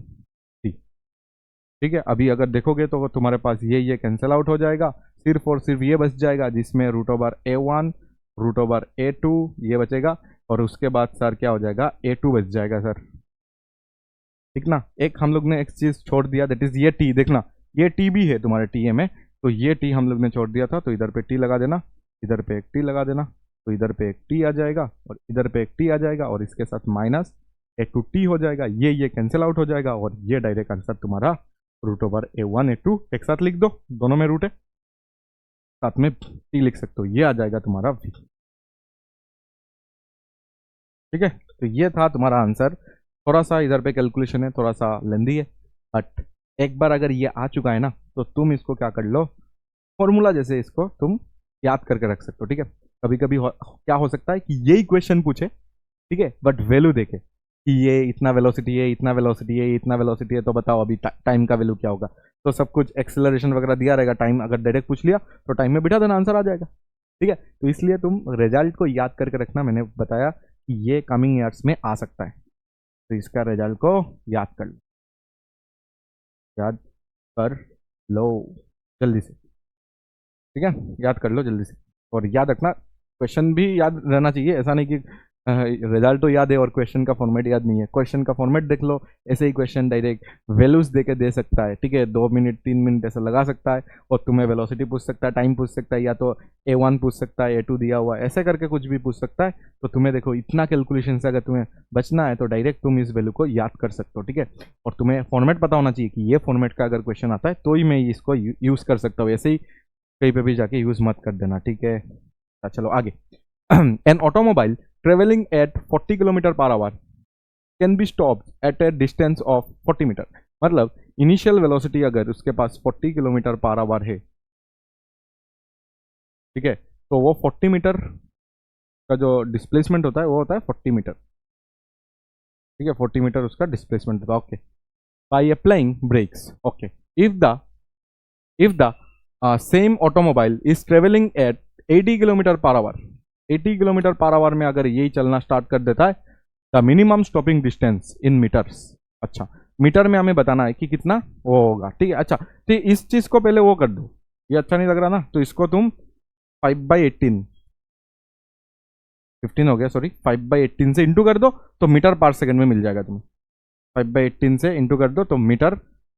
टी। ठीक है, अभी अगर देखोगे तो तुम्हारे पास ये कैंसिल आउट हो जाएगा, सिर्फ और सिर्फ ये बच जाएगा, जिसमें √A1 √A2 ये बचेगा, और उसके बाद सर क्या हो जाएगा, A2 बच जाएगा सर। ठीक ना, एक हम लोग ने एक चीज़ छोड़ दिया, दैट इज ये टी। देखना ये टी भी है तुम्हारे टी ए में, तो ये टी हम लोग ने छोड़ दिया था, तो इधर पे टी लगा देना, इधर पे एक टी लगा देना, तो इधर पे एक टी आ जाएगा, और इधर पे एक टी आ जाएगा, और इसके साथ माइनस A2 टी हो जाएगा। ये कैंसिल आउट हो जाएगा, और ये डायरेक्ट आंसर तुम्हारा √A1 A2 एक साथ लिख दो, दोनों में रूट है, साथ में टी लिख सकते हो, ये आ जाएगा तुम्हारा v। ठीक है, तो ये था तुम्हारा आंसर। थोड़ा सा इधर पे कैलकुलेशन है, थोड़ा सा लेंदी है, बट एक बार अगर ये आ चुका है ना, तो तुम इसको क्या कर लो, फॉर्मूला जैसे इसको तुम याद करके रख सकते हो। ठीक है, कभी कभी क्या हो सकता है कि यही क्वेश्चन पूछे, ठीक है, बट वैल्यू देखे कि ये इतना वेलोसिटी है, इतना वेलोसिटी है, इतना वेलोसिटी है, तो बताओ अभी टाइम का वैल्यू क्या होगा। तो सब कुछ एक्सेलरेशन वगैरह दिया रहेगा, टाइम अगर डायरेक्ट पूछ लिया तो टाइम में बिठा देना, आंसर आ जाएगा। ठीक है, तो इसलिए तुम रिजल्ट को याद करके रखना। मैंने बताया कि ये कमिंग ईयर्स में आ सकता है, तो इसका रिजल्ट को याद कर लो, याद कर लो जल्दी से। ठीक है, याद कर लो जल्दी से, और याद रखना क्वेश्चन भी याद रहना चाहिए, ऐसा नहीं कि रिजल्ट तो याद है और क्वेश्चन का फॉर्मेट याद नहीं है। क्वेश्चन का फॉर्मेट देख लो, ऐसे ही क्वेश्चन डायरेक्ट वैल्यूज दे के दे सकता है। ठीक है, 2 मिनट 3 मिनट ऐसा लगा सकता है, और तुम्हें वेलोसिटी पूछ सकता है, टाइम पूछ सकता है, या तो A1 पूछ सकता है, A2 दिया हुआ है, ऐसे करके कुछ भी पूछ सकता है। तो तुम्हें देखो इतना कैलकुलेशन से अगर तुम्हें बचना है तो डायरेक्ट तुम इस वैल्यू को याद कर सकते हो। ठीक है, और तुम्हें फॉर्मेट पता होना चाहिए कि ये फॉर्मेट का अगर क्वेश्चन आता है तो ही मैं इसको यूज़ कर सकता हूँ, ऐसे ही कहीं पे भी जाके यूज़ मत कर देना। ठीक है, चलो आगे। An automobile travelling at 40 kilometre per hour can be stopped at a distance of 40 metre. मतलब इनिशियल वेलोसिटी अगर उसके पास 40 किलोमीटर पर आवर है, ठीक है, तो वो 40 मीटर का जो डिस्प्लेसमेंट होता है वो होता है 40 मीटर। ठीक है, 40 मीटर उसका डिस्प्लेसमेंट होता है। Okay, by applying brakes. Okay, if the same automobile is travelling at 80 kilometre per hour, 80 kilometre per hour में अगर यही चलना स्टार्ट कर देता है, the minimum stopping distance in metres. अच्छा, मीटर में हमें बताना है कि कितना वो होगा, ठीक है। अच्छा, तो इस चीज को पहले वो कर दो, ये अच्छा नहीं लग रहा ना, तो इसको तुम 5/18, 15 हो गया सॉरी, 5/18 से इंटू कर दो तो मीटर पर सेकंड में मिल जाएगा तुम्हें। 5/18 से इंटू कर दो तो मीटर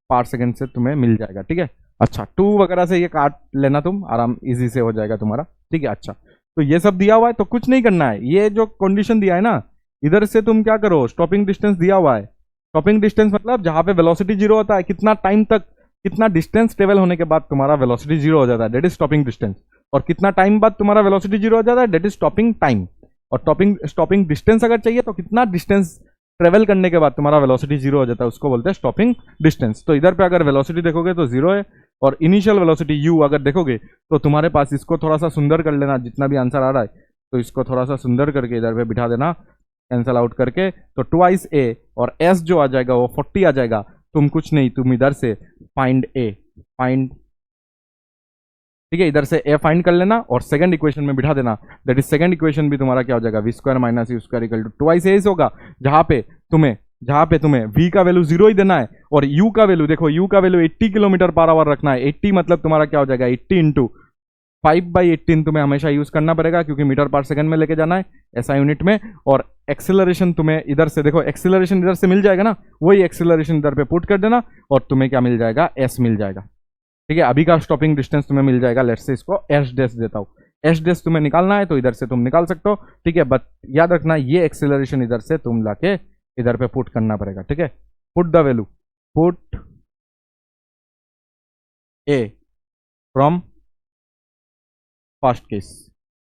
पर सेकंड से तुम्हें मिल जाएगा, ठीक है। अच्छा, 2 वगैरह से ये काट लेना तुम, आराम इजी से हो जाएगा तुम्हारा, ठीक है। अच्छा, तो ये सब दिया हुआ है तो कुछ नहीं करना है, ये जो कंडीशन दिया है ना, इधर से तुम क्या करो, स्टॉपिंग डिस्टेंस दिया हुआ है, स्टॉपिंग डिस्टेंस मतलब जहां पे वेलोसिटी जीरो होता है, कितना टाइम तक, कितना डिस्टेंस ट्रेवल होने के बाद तुम्हारा वेलोसिटी जीरो हो जाता है, दैट इज स्टॉपिंग डिस्टेंस। और कितना टाइम बाद तुम्हारा वेलोसिटी जीरो हो जाता है, दैट इज स्टॉपिंग टाइम। और स्टॉपिंग डिस्टेंस अगर चाहिए तो कितना डिस्टेंस ट्रेवल करने के बाद तुम्हारा वेलोसिटी जीरो हो जाता है, उसको बोलते हैं स्टॉपिंग डिस्टेंस। तो इधर पे अगर वेलोसिटी देखोगे तो जीरो है, और इनिशियल वेलोसिटी यू अगर देखोगे तो तुम्हारे पास, इसको थोड़ा सा सुंदर कर लेना, जितना भी आंसर आ रहा है तो इसको थोड़ा सा सुंदर करके इधर पे बिठा देना, कैंसल आउट करके, तो ट्वाइस ए और एस जो आ जाएगा वो 40 आ जाएगा। तुम कुछ नहीं, तुम इधर से फाइंड ए, फाइंड, ठीक है, इधर से ए फाइंड कर लेना और सेकंड इक्वेशन में बिठा देना, दैट इज सेकंड इक्वेशन भी तुम्हारा क्या हो जाएगा, V square minus you square equal to twice A होगा, जहां पे तुम्हें v का वैल्यू 0 ही देना है, और u का वैल्यू देखो, u का वैल्यू 80 किलोमीटर पर आवर रखना है। 80 मतलब तुम्हारा क्या हो जाएगा, 80 इंटू 5/18 तुम्हें हमेशा यूज करना पड़ेगा, क्योंकि मीटर पर सेकंड में लेके जाना है ऐसा यूनिट में। और एक्सेलरेशन तुम्हें इधर से देखो, एक्सेलरेशन इधर से मिल जाएगा ना, वही एक्सेलरेशन इधर पे पुट कर देना और तुम्हें क्या मिल जाएगा, s मिल जाएगा, ठीक है। अभी का स्टॉपिंग डिस्टेंस तुम्हें मिल जाएगा, लेट्स से इसको एस डेस देता हूँ, एस डेस तुम्हें निकालना है तो इधर से तुम निकाल सकते हो, ठीक है। बट याद रखना ये एक्सेलरेशन इधर से तुम लाके इधर पे पुट करना पड़ेगा, ठीक है। Put the value, put A from first case,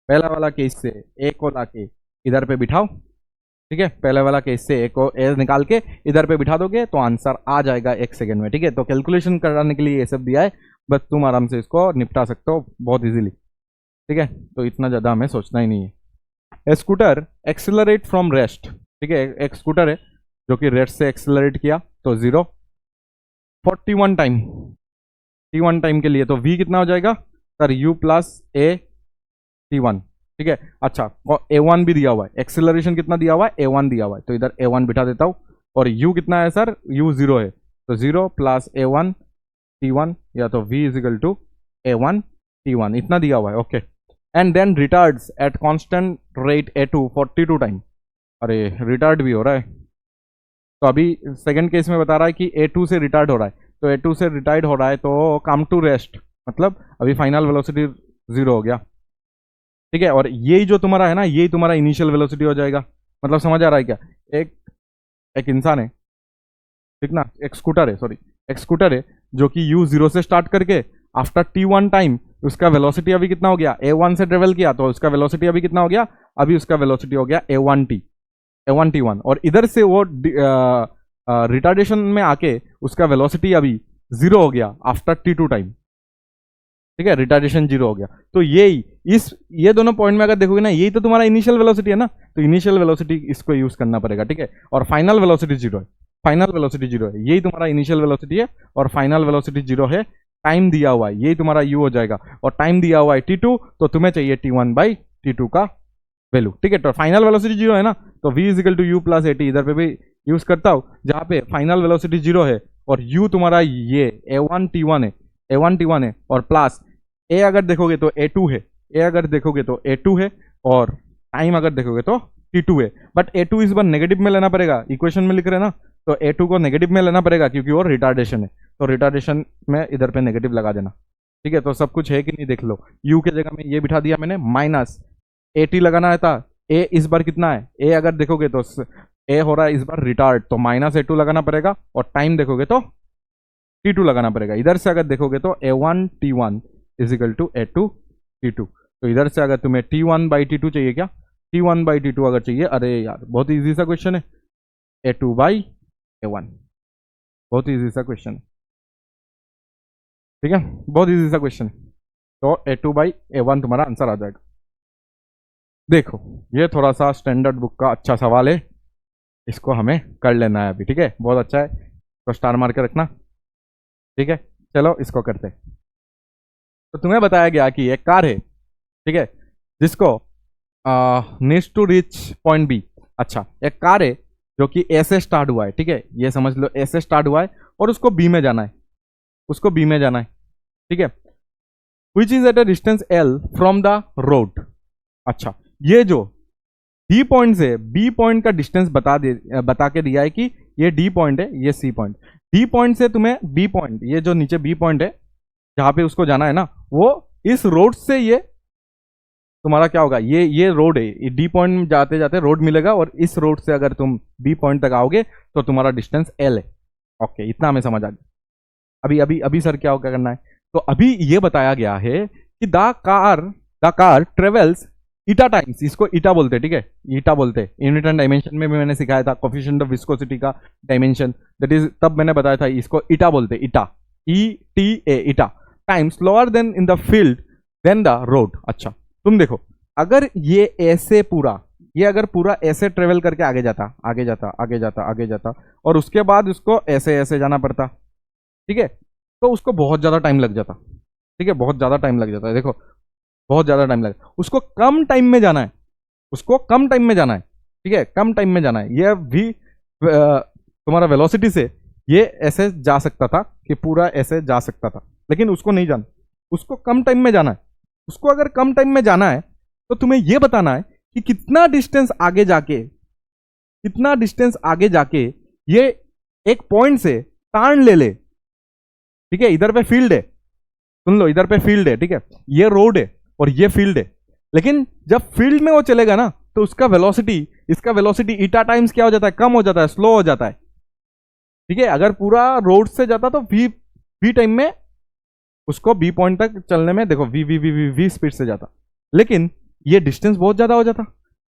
पहला वाला केस से ए को लाके इधर पे बिठाओ, ठीक है। पहले वाला केस से ए को ए निकाल के इधर पे बिठा दोगे तो आंसर आ जाएगा 1 सेकंड में, ठीक है। तो कैलकुलेशन कराने के लिए ये सब दिया है, बस तुम आराम से इसको निपटा सकते हो बहुत इजीली, ठीक है। तो इतना ज़्यादा हमें सोचना ही नहीं है। ए स्कूटर एक्सेलरेट फ्रॉम रेस्ट, ठीक है, एक स्कूटर है जो कि रेस्ट से एक्सेलरेट किया तो 0, 41 टाइम, 41 टाइम के लिए तो v कितना हो जाएगा सर, u प्लस ए t1, ठीक है। अच्छा, a1 भी दिया हुआ है, एक्सेलरेशन कितना दिया हुआ है, a1 दिया हुआ है, तो इधर a1 बिठा देता हूँ। और u कितना है सर, u 0 है, तो 0 प्लस a1 t1, या तो v is equal to a1 t1, इतना दिया हुआ है, okay. And then retards at constant rate a2 42 time, अरे रिटार्ड भी हो रहा है, तो अभी सेकंड केस में बता रहा है कि a2 से रिटार्ड हो रहा है, तो a2 से रिटार्ड हो रहा है तो कम टू रेस्ट, मतलब अभी फाइनल वेलोसिटी 0 हो गया, ठीक है। और यही जो तुम्हारा है ना, यही तुम्हारा इनिशियल वेलोसिटी हो जाएगा, मतलब समझ आ रहा है क्या, एक इंसान है, ठीक ना, एक स्कूटर है, सॉरी एक स्कूटर है जो कि u 0 से स्टार्ट करके आफ्टर t1 टाइम उसका वेलोसिटी अभी कितना हो गया, a1 से ट्रेवल किया तो उसका वेलोसिटी अभी कितना हो गया, अभी उसका वेलोसिटी हो गया a1 t1, और इधर से वो रिटार्डेशन में आके उसका वेलोसिटी अभी 0 हो गया आफ्टर t2 टाइम, ठीक है, रिटार्डेशन 0 हो गया। तो ये दोनों पॉइंट में अगर देखोगे ना, यही तो तुम्हारा इनिशियल वेलोसिटी है ना, तो इनिशियल वेलोसिटी इसको यूज करना पड़ेगा, ठीक है। और फाइनल वेलोसिटी 0 है, फाइनल वेलोसिटी 0 है, यही तुम्हारा इनिशियल वेलोसिटी है और फाइनल वेलोसिटी 0 है। टाइम दिया हुआ है, यही तुम्हारा u हो जाएगा, और टाइम दिया हुआ है t2, तो तुम्हें चाहिए t1/t2 का वैल्यू, ठीक है। तो फाइनल वेलोसिटी 0 है ना, तो v is equal to u plus at, इधर पे भी यूज करता हूँ, जहाँ पे फाइनल वेलोसिटी 0 है और u तुम्हारा ये a1 t1 है, और प्लस a अगर देखोगे तो a2 है, a अगर देखोगे तो a2 है, और टाइम अगर देखोगे तो t2 है। बट a2 इस बार नेगेटिव में लेना पड़ेगा, इक्वेशन में लिख रहे हैं ना, तो a2 को नेगेटिव में लेना पड़ेगा क्योंकि वो रिटार्डेशन है, तो रिटार्डेशन में इधर पे नेगेटिव लगा देना, ठीक है। तो सब कुछ है कि नहीं देख लो, u के जगह में ये बिठा दिया मैंने, माइनस at लगाना था, a इस बार कितना है, a अगर देखोगे तो a हो रहा है इस बार रिटार्ड, तो माइनस a2 लगाना पड़ेगा, और टाइम देखोगे तो t2 लगाना पड़ेगा। इधर से अगर देखोगे तो a1 t1 is equal to a2 t2, तो इधर से अगर तुम्हें t1/t2 चाहिए, क्या t1/t2 अगर चाहिए, अरे यार बहुत इजी सा क्वेश्चन है, a2/a1, बहुत इजी सा क्वेश्चन, ठीक है, बहुत इजी सा क्वेश्चन, तो a2/a1 तुम्हारा आंसर आ जाएगा। देखो ये थोड़ा सा स्टैंडर्ड बुक का अच्छा सवाल है, इसको हमें कर लेना है अभी, ठीक है, बहुत अच्छा है, तो स्टार मार के रखना, ठीक है। चलो इसको करते हैं। तो तुम्हें बताया गया कि एक कार है, ठीक है, जिसको needs to reach point b. अच्छा, एक कार है जो कि ए से स्टार्ट हुआ है, ठीक है, ये समझ लो ए से स्टार्ट हुआ है और उसको बी में जाना है, उसको बी में जाना है, ठीक है, which is at a distance L from the road. अच्छा, ये जो डी पॉइंट से बी पॉइंट का डिस्टेंस बता के दिया है कि ये डी पॉइंट है, ये सी पॉइंट। डी पॉइंट से तुम्हें बी पॉइंट, ये जो नीचे बी पॉइंट है जहां पे उसको जाना है ना, वो इस रोड से ये तुम्हारा क्या होगा, ये रोड है, डी पॉइंट जाते जाते रोड मिलेगा और इस रोड से अगर तुम बी पॉइंट तक आओगे तो तुम्हारा डिस्टेंस एल है। ओके, इतना हमें समझ आ गया। अभी अभी अभी सर क्या करना है, तो अभी ये बताया गया है कि the car travels eta times, इसको ईटा बोलते हैं, ठीक है, ईटा बोलते हैं। यूनिट एंड डायमेंशन में भी मैंने सिखाया था कोफिशिएंट ऑफ विस्कोसिटी का डायमेंशन, दैट इज, तब मैंने बताया था इसको ईटा बोलते हैं, eta, ETA, eta times lower than in the field than the road. अच्छा, तुम देखो, अगर ये ऐसे पूरा, ये अगर पूरा ऐसे ट्रेवल करके आगे जाता आगे जाता आगे जाता आगे जाता और उसके बाद उसको ऐसे ऐसे जाना पड़ता, ठीक है, तो उसको बहुत ज़्यादा टाइम लग जाता, ठीक है, बहुत ज़्यादा टाइम लग जाता है। देखो, बहुत ज़्यादा टाइम लगे, उसको कम टाइम में जाना है, उसको कम टाइम में जाना है, ठीक है, कम टाइम में जाना है। ये भी तुम्हारा वेलोसिटी से ये ऐसे जा सकता था कि पूरा ऐसे जा सकता था, लेकिन उसको नहीं जाना, उसको कम टाइम में जाना है। उसको अगर कम टाइम में जाना है तो तुम्हें यह बताना है कि कितना डिस्टेंस आगे जाके, कितना डिस्टेंस आगे जाके ये एक पॉइंट से टर्न ले, ठीक है, इधर पे फील्ड है, सुन लो, इधर पे फील्ड है, ठीक है, ये रोड है और ये फील्ड है, लेकिन जब फील्ड में वो चलेगा ना तो उसका वेलोसिटी, इसका वेलोसिटी ईटा टाइम्स क्या हो जाता है, कम हो जाता है, स्लो हो जाता है, ठीक है। अगर पूरा रोड से जाता तो वी टाइम में उसको बी पॉइंट तक चलने में, देखो वी स्पीड से जाता, लेकिन ये डिस्टेंस बहुत ज्यादा हो जाता।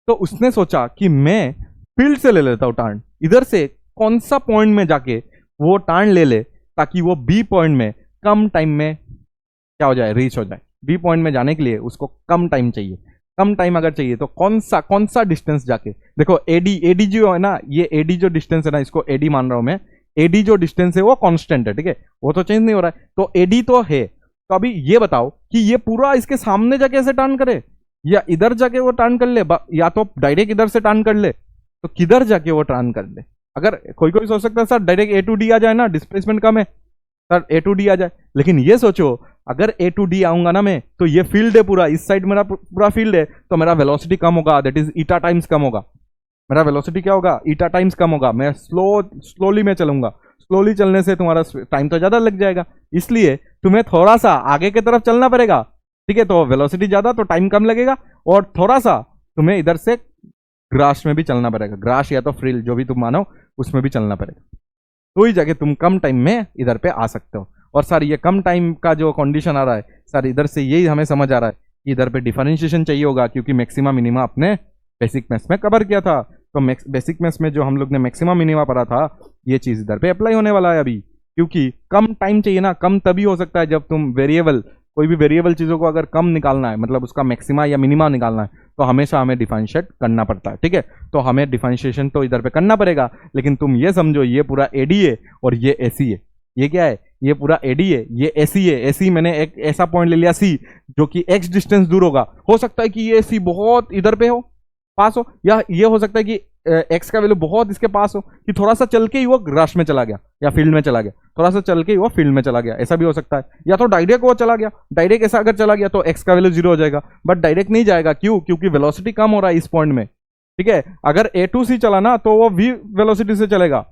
तो उसने सोचा कि मैं फील्ड से ले लेता हूं टर्न, इधर से कौन सा पॉइंट में जाके वो टर्न ले ताकि वो बी पॉइंट में कम टाइम में क्या हो जाए, रीच हो जाए। बी पॉइंट में जाने के लिए उसको कम टाइम चाहिए, कम टाइम अगर चाहिए तो कौन सा डिस्टेंस जाके, देखो एडी जो है ना, ये एडी जो डिस्टेंस है ना, इसको एडी मान रहा हूं मैं, एडी जो डिस्टेंस है वो कांस्टेंट है, ठीक है, वो तो चेंज नहीं हो रहा है, तो एडी तो है। तो अभी ये बताओ कि ये पूरा इसके सामने जाके ऐसे टर्न करे या इधर जाके वो टर्न कर ले, या तो डायरेक्ट इधर से टर्न कर ले, तो किधर जाके वो टर्न कर ले। अगर कोई सोच सकता है sir direct A to D आ जाए ना, डिस्प्लेसमेंट कम है सर, ए टू डी आ जाए, लेकिन ये सोचो अगर ए टू डी आऊंगा ना मैं, तो ये फील्ड है पूरा, इस साइड मेरा पूरा फील्ड है, तो मेरा वेलोसिटी कम होगा, दैट इज ईटा टाइम्स कम होगा, मेरा वेलोसिटी क्या होगा, ईटा टाइम्स कम होगा, मैं स्लोली में चलूंगा, स्लोली चलने से तुम्हारा टाइम तो ज्यादा लग जाएगा, इसलिए तुम्हें थोड़ा सा आगे की तरफ चलना पड़ेगा, ठीक है, तो वेलोसिटी ज्यादा तो टाइम कम लगेगा, और थोड़ा सा तुम्हें इधर से ग्रास में भी चलना पड़ेगा, ग्रास या तो फ्रिल जो भी तुम मानो उसमें भी चलना पड़ेगा, तो ही जाके तुम कम टाइम में इधर पे आ सकते हो। और सर ये कम टाइम का जो कंडीशन आ रहा है सर, इधर से यही हमें समझ आ रहा है कि इधर पे डिफरेंशिएशन चाहिए होगा, क्योंकि मैक्सिमा मिनिमा अपने बेसिक मैथ्स में कवर किया था, तो बेसिक मैथ्स में जो हम लोग ने मैक्सिमा मिनिमा पढ़ा था, ये चीज इधर पे अप्लाई होने वाला है अभी, क्योंकि कम टाइम चाहिए ना, कम तभी हो सकता है जब तुम वेरिएबल, कोई भी वेरिएबल चीजों को अगर कम निकालना है, मतलब उसका मैक्सिमा या मिनिमा निकालना है, तो हमेशा हमें डिफरेंशिएट करना पड़ता है, ठीक है, तो हमें डिफरेंशिएशन तो इधर पे करना पड़ेगा, लेकिन तुम ये समझो ये पूरा एडी है और ये एसी है, ये क्या है, ये पूरा एडी है, ये एसी है, एसी मैंने एक ऐसा पॉइंट ले लिया सी जो कि एक्स डिस्टेंस दूर होगा, हो सकता है कि ये सी बहुत इधर पे हो, पास हो, या ये हो सकता है कि एक्स का वैल्यू बहुत इसके पास हो, कि थोड़ा सा चल के ही वो ग्रास में चला गया या फील्ड में चला गया, थोड़ा सा चल के ही वो फील्ड में चला गया, ऐसा भी हो सकता है, या तो डायरेक्ट वो चला गया, डायरेक्ट ऐसा अगर चला गया तो एक्स का वैल्यू 0 हो जाएगा, बट डायरेक्ट नहीं जाएगा, क्यों, क्योंकि वेलोसिटी कम हो रहा है इस पॉइंट में, ठीक है। अगर ए टू सी चला ना तो वो वी वेलोसिटी से चलेगा,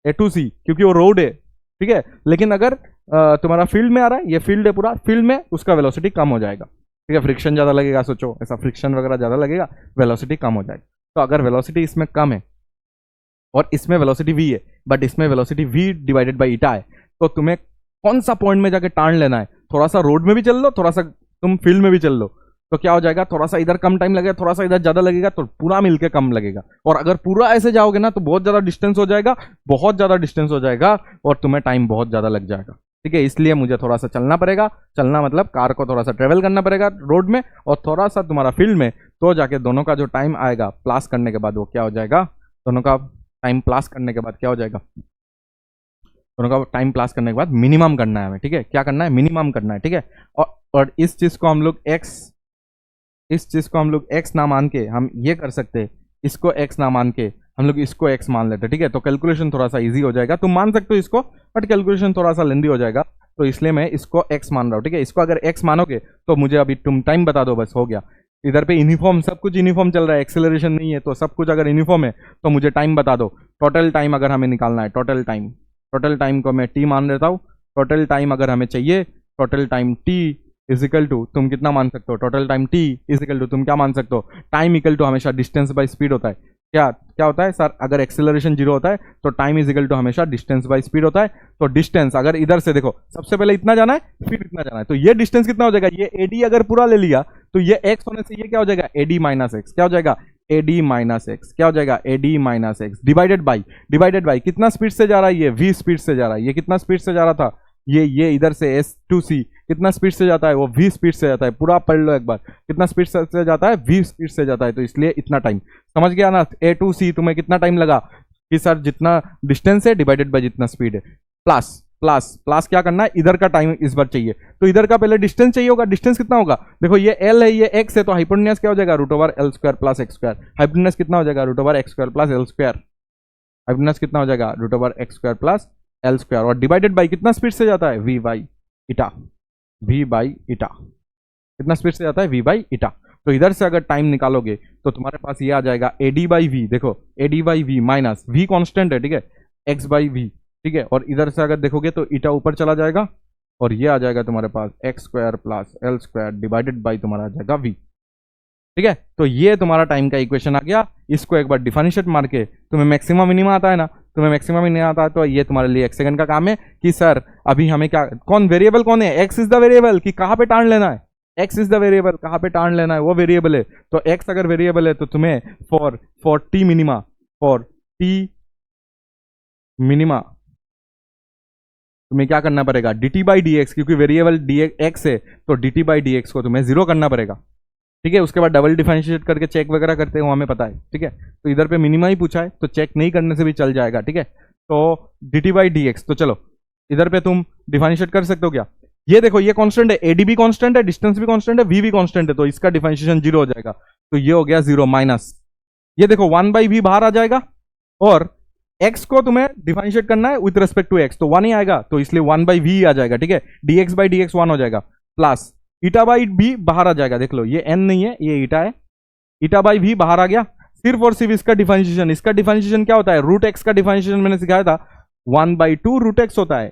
ए टू सी, क्योंकि वो रोड है, ठीक है, लेकिन अगर तुम्हारा फील्ड में आ रहा है, ये फील्ड है पूरा, फील्ड में उसका वेलोसिटी कम हो जाएगा, ठीक है, फ्रिक्शन ज्यादा लगेगा, सोचो ऐसा फ्रिक्शन वगैरह ज्यादा लगेगा, वेलोसिटी कम हो जाएगी। तो अगर वेलोसिटी इसमें कम है और इसमें वेलोसिटी v है, बट इसमें वेलोसिटी v डिवाइडेड बाई ईटा है, तो तुम्हें कौन सा पॉइंट में जाके टर्न लेना है, थोड़ा सा रोड में भी चल लो, थोड़ा सा तुम फील्ड में भी चल लो, तो क्या हो जाएगा, थोड़ा सा इधर कम टाइम लगेगा, थोड़ा सा इधर ज्यादा लगेगा, तो पूरा मिलके कम लगेगा, और अगर पूरा ऐसे जाओगे ना तो बहुत ज्यादा डिस्टेंस हो जाएगा, बहुत ज्यादा डिस्टेंस हो जाएगा, और तुम्हें टाइम बहुत ज्यादा लग जाएगा, ठीक है, इसलिए मुझे थोड़ा सा चलना पड़ेगा, चलना मतलब कार को थोड़ा सा ट्रेवल करना पड़ेगा रोड में, और थोड़ा सा तुम्हारा फील्ड में, तो जाके दोनों का जो टाइम आएगा प्लस करने के बाद वो क्या हो जाएगा, दोनों का टाइम प्लस करने के बाद क्या हो जाएगा, दोनों का टाइम प्लस करने के बाद मिनिमम करना है हमें, ठीक है, क्या करना है, मिनिमम करना है, ठीक है। और इस चीज को हम लोग एक्स ना मान के हम ये कर सकते हैं, इसको एक्स ना मान के हम लोग इसको एक्स मान लेते हैं, ठीक है। तो कैलकुलेशन थोड़ा सा इजी हो जाएगा, तुम मान सकते हो इसको, बट कैलकुलेशन थोड़ा सा लेंदी हो जाएगा, तो इसलिए मैं इसको एक्स मान रहा हूँ, ठीक है। इसको अगर एक्स मानोगे तो मुझे अभी तुम टाइम बता दो, बस हो गया। इधर पे यूनिफॉर्म, सब कुछ यूनिफॉर्म चल रहा है, एक्सेलरेशन नहीं है, तो सब कुछ अगर यूनिफॉर्म है तो मुझे टाइम बता दो। टोटल टाइम अगर हमें निकालना है, टोटल टाइम को मैं टी मान लेता हूँ। टोटल टाइम अगर हमें चाहिए, total time t is equal to, तुम कितना मान सकते हो, total time t is equal to तुम क्या मान सकते हो, टाइम इक्वल टू हमेशा डिस्टेंस बाय स्पीड होता है। क्या क्या होता है सर, अगर एक्सेलरेशन जीरो होता है तो टाइम इज इक्वल टू हमेशा डिस्टेंस बाय स्पीड होता है। तो डिस्टेंस अगर इधर से देखो, सबसे पहले इतना जाना है फिर इतना जाना है, तो ये डिस्टेंस कितना हो जाएगा, ये एडी अगर पूरा ले लिया तो ये एक्स होने से ये क्या हो जाएगा, एडी माइनस एक्स, क्या हो जाएगा, एडी माइनस एक्स, क्या हो जाएगा, AD minus x, divided by कितना स्पीड से जा रहा है, ये वी स्पीड से जा रहा है। ये कितना स्पीड से जा रहा था, ये इधर से एस टू सी कितना स्पीड से जाता है, वो वी स्पीड से जाता है। पूरा पढ़ लो एक बार, कितना स्पीड से जाता है, वी स्पीड से जाता है, तो इसलिए इतना टाइम। समझ गया ना, ए टू सी तुम्हें कितना टाइम लगा कि सर जितना डिस्टेंस है डिवाइडेड बाय जितना स्पीड है, प्लस प्लस प्लस क्या करना है, इधर का टाइम इस बार चाहिए, तो इधर का पहले डिस्टेंस चाहिए होगा। डिस्टेंस कितना होगा, देखो ये एल है, ये एक्स है, तो हाइपोटेन्यूज क्या हो जाएगा, root over l square plus x square. Hypotenuse कितना हो जाएगा, root over x square plus L square. Hypotenuse कितना हो जाएगा, root over x square plus L square, और डिवाइडेड बाई कितना स्पीड से जाता है, v by eta, v by eta कितना स्पीड से जाता है, वी बाई इटा। तो इधर से अगर टाइम निकालोगे तो तुम्हारे पास ये आ जाएगा एडी बाई वी, देखो AD by v minus v constant है, ठीक है, एक्स बाई वी, ठीक है, और इधर से अगर देखोगे तो इटा ऊपर चला जाएगा और ये आ जाएगा तुम्हारे पास X square plus L square divided by तुम्हारा आ जाएगा वी, ठीक है। तो ये तुम्हारा टाइम का इक्वेशन आ गया। इसको एक बार डिफरेंशिएट मार के, तुम्हें मैक्सिमम मिनिमम आता है ना, तुम्हें मैक्सिमम मिनिमम आता है, तो ये तुम्हारे लिए एक सेकंड का काम है कि सर अभी हमें क्या, कौन वेरिएबल कौन है, एक्स इज द वेरिएबल, कि कहां पे टार्न लेना है, एक्स इज द वेरिएबल, कहां पे टार्न लेना है वो वेरिएबल है। तो एक्स अगर वेरिएबल है तो तुम्हें फॉर टी मिनिमा तुम्हें क्या करना पड़ेगा, dt बाई डी एक्स, क्योंकि वेरिएबल डी एक्स है तो dt बाई डी एक्स को तुम्हें जीरो करना पड़ेगा, ठीक है। उसके बाद डबल डिफरेंशिएट करके चेक वगैरह करते हैं, वो हमें पता है, ठीक है। तो इधर पे मिनिमा ही पूछा है तो चेक नहीं करने से भी चल जाएगा, ठीक है। तो dt बाई डी एक्स, तो चलो इधर पे तुम डिफरेंशिएट कर सकते हो क्या, ये देखो ये कांस्टेंट है, एडी भी कांस्टेंट है, डिस्टेंस भी कांस्टेंट है, वी भी कांस्टेंट है, तो इसका डिफरेंशिएशन जीरो हो जाएगा, तो ये हो गया जीरो माइनस, ये देखो वन बाई वी बाहर आ जाएगा, और x को तुम्हें डिफरेंशिएट करना है विद रेस्पेक्ट टू x, तो वन ही आएगा, तो इसलिए वन बाई वी आ जाएगा, ठीक है। dx by d x one हो जाएगा, प्लस ईटा बाई भी बाहर आ जाएगा, देख लो ये n नहीं है, ये ईटा है, ईटा बाई भी बाहर आ गया, सिर्फ और सिर्फ इसका डिफरेंशिएशन, इसका डिफरेंशिएशन क्या होता है, रूट एक्स का डिफरेंशिएशन मैंने सिखाया था, one by two root x होता है,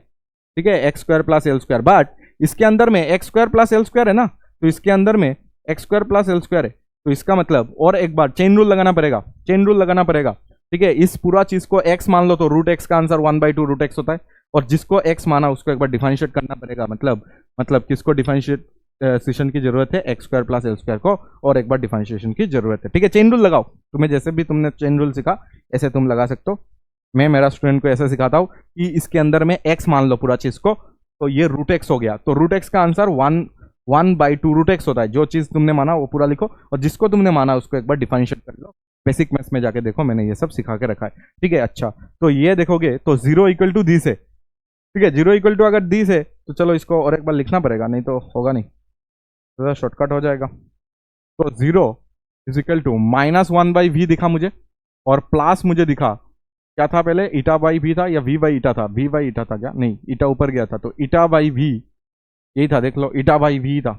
ठीक है, x square plus L square, but इसके अंदर में x square plus L square है ना, तो इसके अंदर में x square plus L square है, तो इसका मतलब और एक बार चेन रूल लगाना पड़ेगा, चेन रूल लगाना पड़ेगा, ठीक है। इस पूरा चीज को x मान लो तो रूट एक्स का answer one by two root x होता है, और जिसको x माना उसको एक बार डिफरेंशिएट करना पड़ेगा, मतलब किसको डिफरेंशिएशन की जरूरत है, x square plus L square को, और एक बार डिफरेंशिएशन की जरूरत है, ठीक है। चेन रूल लगाओ, तुम्हें जैसे भी तुमने चेन रूल सीखा ऐसे तुम लगा सकते हो। मैं मेरा स्टूडेंट को ऐसे सिखाता हूँ कि इसके अंदर में x मान लो पूरा चीज को, तो ये रूट एक्स हो गया, तो रूट एक्स का answer one by two root x होता है, जो चीज तुमने माना वो पूरा लिखो, और जिसको तुमने माना उसको एक बार डिफरेंशिएट कर लो। बेसिक मैथ्स में जाके देखो, मैंने ये सब सिखा के रखा है, ठीक है। अच्छा, तो ये देखोगे तो जीरो इक्वल टू दिस है, ठीक है, जीरो इक्वल टू अगर दिस है तो चलो इसको और एक बार लिखना पड़ेगा, नहीं तो होगा नहीं, तो शॉर्टकट हो जाएगा। तो zero is equal to minus one by v दिखा मुझे, और प्लस मुझे दिखा क्या था पहले, ईटा बाई वी था या वी बाई ईटा था, वी बाई ईटा था क्या, नहीं ईटा ऊपर गया था, तो ईटा बाई वी यही था, देख लो ईटा बाई वी था,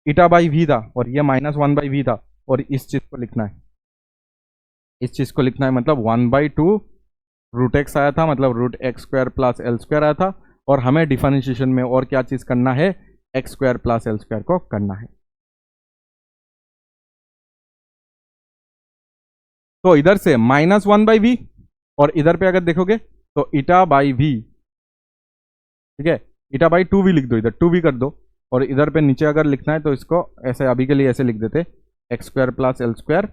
ईटा बाई वी था, और ये माइनस वन बाई वी था, और इस चीज को लिखना है, इस चीज को लिखना है, मतलब one by two root x आया था, मतलब root x square plus L square आया था, और हमें डिफरेंशिएशन में और क्या चीज करना है, x square plus L square को करना है। तो इधर से माइनस वन बाई वी, और इधर पे अगर देखोगे तो ईटा बाई वी, ठीक है, ईटा बाई टू भी लिख दो, इधर टू भी कर दो, और इधर पे नीचे अगर लिखना है तो इसको ऐसे अभी के लिए ऐसे लिख देते, x square plus L square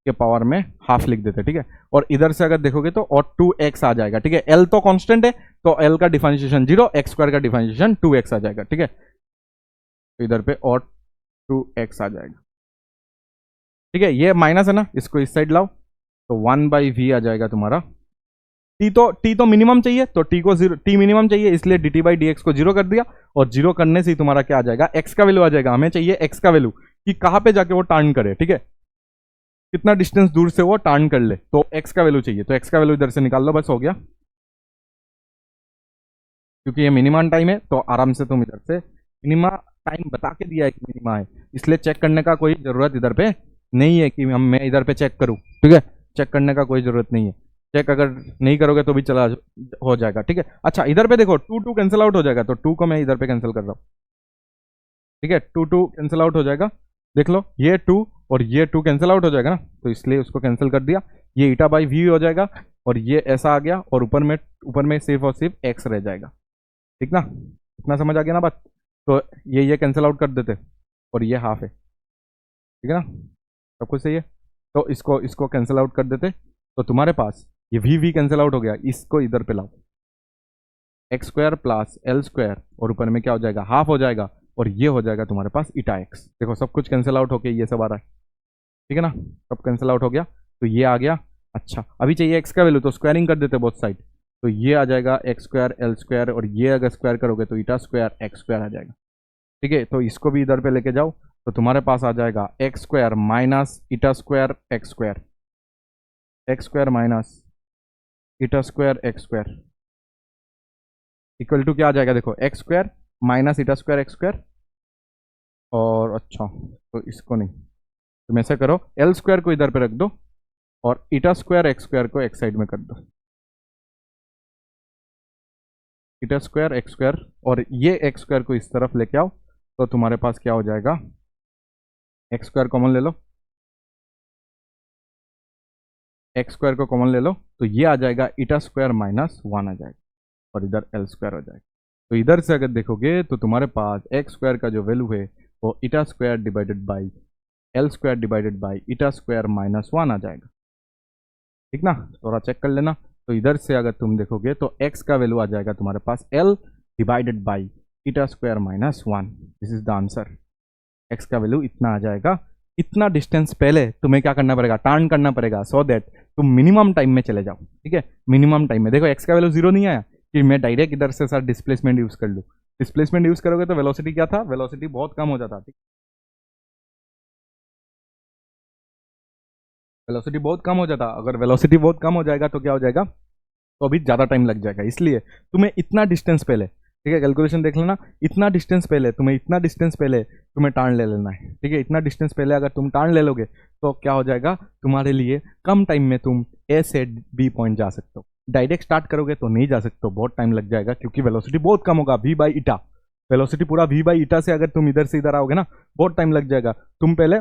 के पावर में हाफ लिख देते, ठीक है। और इधर से अगर देखोगे तो और टू एक्स आ जाएगा, ठीक है, एल तो कांस्टेंट है तो एल का डिफरेंशिएशन जीरो, एक्स स्क्वायर का डिफरेंशिएशन टू एक्स आ जाएगा, ठीक है। तो इधर पे और टू एक्स आ जाएगा, ठीक है, ये माइनस है ना, इसको इस साइड लाओ, तो वन बाई वी आ जाएगा तुम्हारा, टी तो मिनिमम चाहिए, तो टी को जीरो, टी मिनिमम चाहिए, इसलिए D T by d x को जीरो कर दिया, और जीरो करने से ही तुम्हारा क्या आ जाएगा, एक्स का वैल्यू आ जाएगा। हमें चाहिए एक्स का वैल्यू कि कहां पे जाके वो टर्न करे, ठीक है, कितना डिस्टेंस दूर से वो टर्न कर ले, तो एक्स का वैल्यू चाहिए, तो एक्स का वैल्यू इधर से निकाल लो, बस हो गया। क्योंकि ये मिनिमम टाइम है तो आराम से तुम इधर से मिनिमा टाइम बता के दिया है कि मिनिमा है, इसलिए चेक करने का कोई जरूरत इधर पे नहीं है कि मैं इधर पे चेक करूं, ठीक है, चेक करने का कोई जरूरत नहीं है। चेक अगर नहीं करोगे तो भी चला हो जाएगा, ठीक है। अच्छा इधर पे देखो, टू टू कैंसिल आउट हो जाएगा, तो टू को मैं इधर पे कैंसिल कर रहा हूँ, ठीक है, टू टू कैंसिल आउट हो जाएगा। देख लो ये टू और ये टू कैंसिल आउट हो जाएगा ना, तो इसलिए उसको कैंसिल कर दिया, ये ईटा बाई वी हो जाएगा, और ये ऐसा आ गया, और ऊपर में सिर्फ और सिर्फ एक्स रह जाएगा, ठीक ना, इतना समझ आ गया ना बात। तो ये कैंसिल आउट कर देते, और ये हाफ है, ठीक है ना, सब कुछ सही है। तो इसको कैंसिल आउट कर देते, तो तुम्हारे पास ये वी कैंसिल आउट हो गया, इसको इधर पे लाओ, x square plus L square, और ऊपर में क्या हो जाएगा, हाफ हो जाएगा, और ये हो जाएगा तुम्हारे पास ईटा एक्स। देखो सब कुछ कैंसिल आउट होके ये सब आ रहा है, ठीक है ना, सब कैंसिल आउट हो गया, तो ये आ गया। अच्छा अभी चाहिए एक्स का वैल्यू, तो स्क्वायरिंग कर देते बोथ साइड, तो ये आ जाएगा एक्स स्क्वायर एल स्क्वायर, और ये अगर स्क्वायर करोगे तो ईटा स्क्वायर एक्स स्क्वायर आ जाएगा, ठीक है। तो इसको भी इधर पे लेके जाओ, तो तुम्हारे पास आ जाएगा x square minus eta square x square, x square minus eta square x square equal to क्या आ जाएगा, देखो x square minus eta square x square, और अच्छा तो इसको नहीं, तुम ऐसा करो एल स्क्वायर को इधर पे रख दो, और ईटा स्क्वायर एक्स स्क्वायर को एक साइड में कर दो, ईटा स्क्वायर एक्स स्क्वायर, और ये एक्स स्क्वायर को इस तरफ लेके आओ, तो तुम्हारे पास क्या हो जाएगा, एक्स स्क्वायर कॉमन ले लो, एक्स स्क्वायर को कॉमन ले लो, तो ये आ जाएगा ईटा स्क्वायर माइनस वन आ जाएगा, और इधर एल स्क्वायर हो जाएगा। तो इधर से अगर देखोगे तो तुम्हारे पास एक्स स्क्वायर का जो वैल्यू है वो eta square divided by L square divided by eta square minus one आ जाएगा, ठीक ना, थोड़ा चेक कर लेना। तो इधर से अगर तुम देखोगे तो x का वैल्यू आ जाएगा तुम्हारे पास l divided by eta square minus one, this is the answer. x का वैल्यू इतना आ जाएगा। इतना डिस्टेंस पहले तुम्हें क्या करना पड़ेगा, टर्न करना पड़ेगा, सो दैट तुम मिनिमम टाइम में चले जाओ, ठीक है। मिनिमम टाइम में देखो x का वैल्यू जीरो नहीं आया कि मैं डायरेक्ट इधर से सर डिस्प्लेसमेंट यूज कर लूँ, डिस्प्लेसमेंट यूज करोगे तो वेलोसिटी क्या था, वेलोसिटी बहुत कम हो जाता, ठीक, वेलोसिटी बहुत कम हो जाता। अगर वेलोसिटी बहुत कम हो जाएगा तो क्या हो जाएगा, तो अभी ज़्यादा टाइम लग जाएगा, इसलिए तुम्हें इतना डिस्टेंस पहले, ठीक है, कैलकुलेशन देख लेना, इतना डिस्टेंस पहले तुम्हें टर्न ले लेना है, ठीक है। इतना डिस्टेंस पहले अगर तुम टर्न ले लोगे तो क्या हो जाएगा, तुम्हारे लिए कम टाइम में तुम ए से बी पॉइंट जा सकते हो। डायरेक्ट स्टार्ट करोगे तो नहीं जा सकते हो, बहुत टाइम लग जाएगा, क्योंकि वेलोसिटी बहुत कम होगा, वी बाई ईटा, वेलोसिटी पूरा वी बाई ईटा से अगर तुम इधर से इधर आओगे ना, बहुत टाइम लग जाएगा। तुम पहले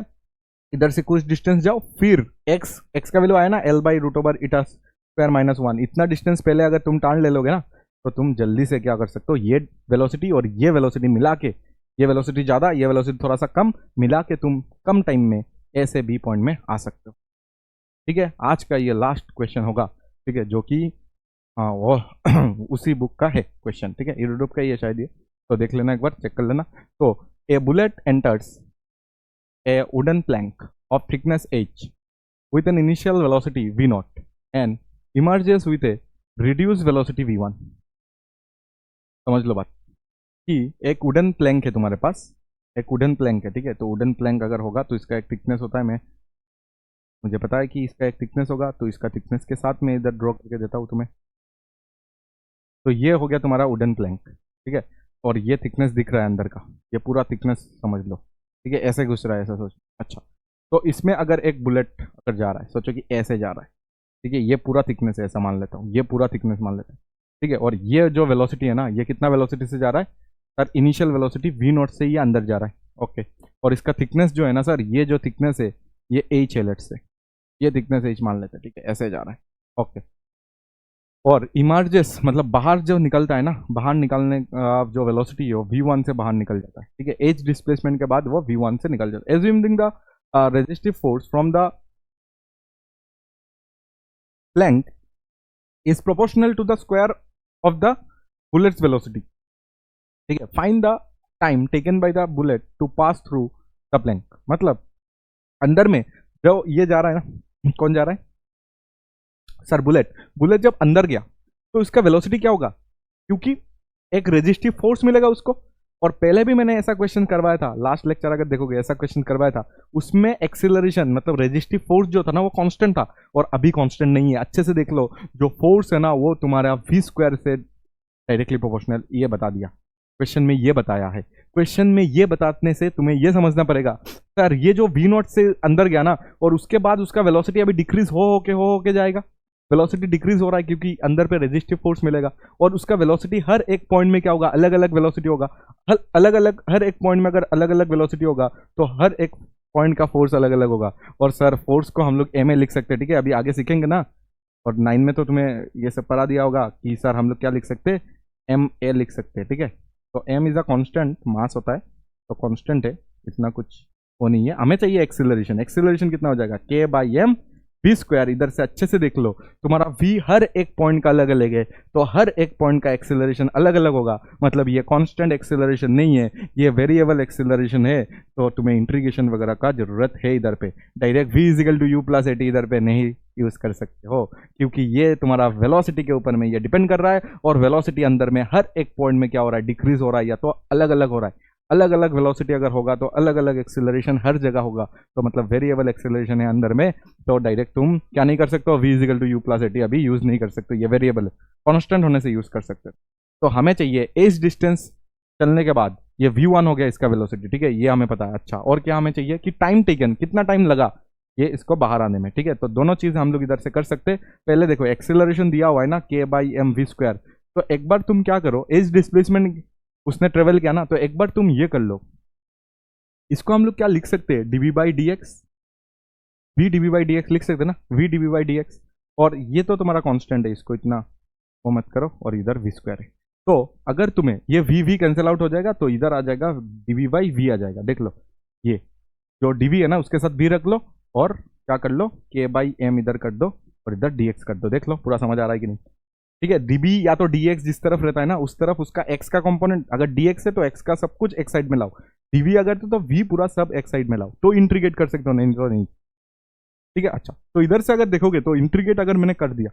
इधर से कुछ डिस्टेंस जाओ, फिर एक्स का वैल्यू आया ना l by root over eta square minus one, इतना डिस्टेंस पहले अगर तुम टर्न ले लोगे ना, तो तुम जल्दी से क्या कर सकते हो, ये वेलोसिटी और ये वेलोसिटी मिला के, ये वेलोसिटी ज़्यादा ये वेलोसिटी थोड़ा सा कम, मिला के तुम कम टाइम में ए से बी पॉइंट में आ सकते हो, ठीक है। आज का ये लास्ट क्वेश्चन होगा, ठीक है, जो कि हाँ वो उसी बुक का है क्वेश्चन, ठीक है, यूट्यूब का ही है शायद ये, तो देख लेना एक बार, चेक कर लेना। तो a bullet enters a wooden plank of thickness h with an initial velocity v naught and emerges with a reduced velocity v1। समझ लो बात कि एक वुडन प्लैंक है तुम्हारे पास, एक वुडन प्लैंक है, ठीक है। तो वुडन प्लैंक अगर होगा तो इसका एक थिकनेस होता है, मुझे पता है कि इसका एक थिकनेस होगा, तो इसका थिकनेस के साथ में इधर ड्रॉ करके देता हूँ तुम्हें। तो ये हो गया तुम्हारा वुडन प्लैंक, ठीक है, और ये थिकनेस दिख रहा है अंदर का, ये पूरा थिकनेस समझ लो, ठीक है, ऐसे घुस रहा है, ऐसा सोच। अच्छा तो इसमें अगर एक बुलेट अगर जा रहा है, सोचो कि ऐसे जा रहा है, ठीक है, ये पूरा थिकनेस है, ऐसा मान लेता हूँ, ये पूरा थिकनेस मान लेता हूँ, ठीक है, और ये जो वेलोसिटी है ना, ये कितना वेलोसिटी से जा रहा है sir, initial velocity v naught से ये अंदर जा रहा है, ओके। और इसका थिकनेस जो है ना सर, ये जो थिकनेस है ये एच है, लेट से ये थिकनेस एच मान लेते हैं, ठीक है, ऐसे जा रहा है, ओके। और इमर्जेस मतलब बाहर जो निकलता है ना, बाहर निकलने जो वेलोसिटी है वो v1 से बाहर निकल जाता है, ठीक है, एच डिस्प्लेसमेंट के बाद वो v1 से निकल जाता है। Assuming the resistive force from the plank is proportional to the square of the bullet's velocity, ठीक है, find the time taken by the bullet to pass through the plank. मतलब अंदर में जो ये जा रहा है ना, कौन जा रहा है, सर बुलेट बुलेट जब अंदर गया तो उसका वेलोसिटी क्या होगा, क्योंकि एक रेजिस्टिव फोर्स मिलेगा उसको। और पहले भी मैंने ऐसा क्वेश्चन करवाया था, लास्ट लेक्चर अगर देखोगे ऐसा क्वेश्चन करवाया था, उसमें एक्सीलरेशन मतलब रेजिस्टिव फोर्स जो था ना वो कांस्टेंट था, और अभी कांस्टेंट नहीं है। अच्छे से देख लो, जो फोर्स है ना वो तुम्हारा v स्क्वायर से डायरेक्टली प्रोपोर्शनल, ये बता दिया क्वेश्चन में, ये बताया है क्वेश्चन में। ये बताने से तुम्हें ये समझना पड़ेगा सर ये जो v नॉट से अंदर गया ना, और उसके बाद उसका वेलोसिटी अभी डिक्रीज हो के जाएगा। वेलोसिटी डिक्रीज हो रहा है क्योंकि अंदर पे रेजिस्टिव फोर्स मिलेगा, और उसका वेलोसिटी हर एक पॉइंट में क्या होगा, अलग अलग वेलोसिटी होगा। अलग अलग हर एक पॉइंट में अगर अलग अलग वेलोसिटी होगा तो हर एक पॉइंट का फोर्स अलग अलग होगा। और सर फोर्स को हम लोग एम ए लिख सकते हैं, ठीक है, अभी आगे सीखेंगे ना। और 9 में तो तुम्हें ये सब पढ़ा दिया होगा कि सर हम लोग क्या लिख सकते हैं, एम ए लिख सकते हैं, ठीक है। तो एम इज अ कांस्टेंट, मास होता है तो कांस्टेंट है, इतना कुछ वो नहीं है। हमें चाहिए एक्सीलरेशन, एक्सीलरेशन कितना हो जाएगा, के बाई एम v स्क्वायर। इधर से अच्छे से देख लो, तुम्हारा v हर एक पॉइंट का अलग अलग है, तो हर एक पॉइंट का एक्सीलरेशन अलग अलग होगा। मतलब ये कांस्टेंट एक्सीलरेशन नहीं है, ये वेरिएबल एक्सीलरेशन है। तो तुम्हें इंटीग्रेशन वगैरह का जरूरत है इधर पे, direct v is equal to u plus a t इधर पे नहीं यूज कर सकते हो, क्योंकि ये तुम्हारा वेलोसिटी के ऊपर में ये डिपेंड कर रहा है। और वेलोसिटी अंदर में हर एक पॉइंट में क्या हो रहा है, डिक्रीज हो रहा है, या तो अलग अलग हो रहा है। अलग अलग वेलोसिटी अगर होगा तो अलग अलग एक्सीलरेशन हर जगह होगा, तो मतलब वेरिएबल एक्सीलरेशन है अंदर में। तो डायरेक्ट तुम क्या नहीं कर सकते हो, v is equal to u plus a t अभी यूज नहीं कर सकते, ये वेरिएबल कॉन्स्टेंट होने से यूज कर सकते हो। तो हमें चाहिए एज डिस्टेंस चलने के बाद ये v1 हो गया इसका वेलोसिटी, ठीक है, ये हमें पता है। अच्छा, और क्या हमें चाहिए कि टाइम टेकन, कितना टाइम लगा ये इसको बाहर आने में, ठीक है। तो दोनों चीज हम लोग इधर से कर सकते हैं। पहले देखो एक्सीलरेशन दिया हुआ है ना, k by m v square. तो एक बार तुम क्या करो, एज डिस्प्लेसमेंट उसने ट्रेवल किया ना, तो एक बार तुम ये कर लो, इसको हम लोग क्या लिख सकते हैं, d v by d x, v d v by d x लिख सकते हैं ना, v d v by d x. और ये तो तुम्हारा कांस्टेंट है, इसको इतना वो मत करो, और इधर वी स्क्वायर है। तो अगर तुम्हें ये वी कैंसिल आउट हो जाएगा, तो इधर आ जाएगा डीवी बाई वी आ जाएगा। देख लो, ये जो डीवी है ना उसके साथ वी रख लो, और क्या कर लो, के बाई एम इधर कर दो, और इधर डी एक्स कर दो। देख लो पूरा समझ आ रहा है कि नहीं, ठीक है। डीबी या तो dx जिस तरफ रहता है ना उस तरफ उसका x का कंपोनेंट, अगर dx है तो x का सब कुछ x साइड में लाओ, dv अगर तो v पूरा सब x साइड में लाओ, तो इंट्रीगेट कर सकते हो, नहीं तो नहीं, ठीक है। अच्छा, तो इधर से अगर देखोगे तो इंट्रीगेट अगर मैंने कर दिया,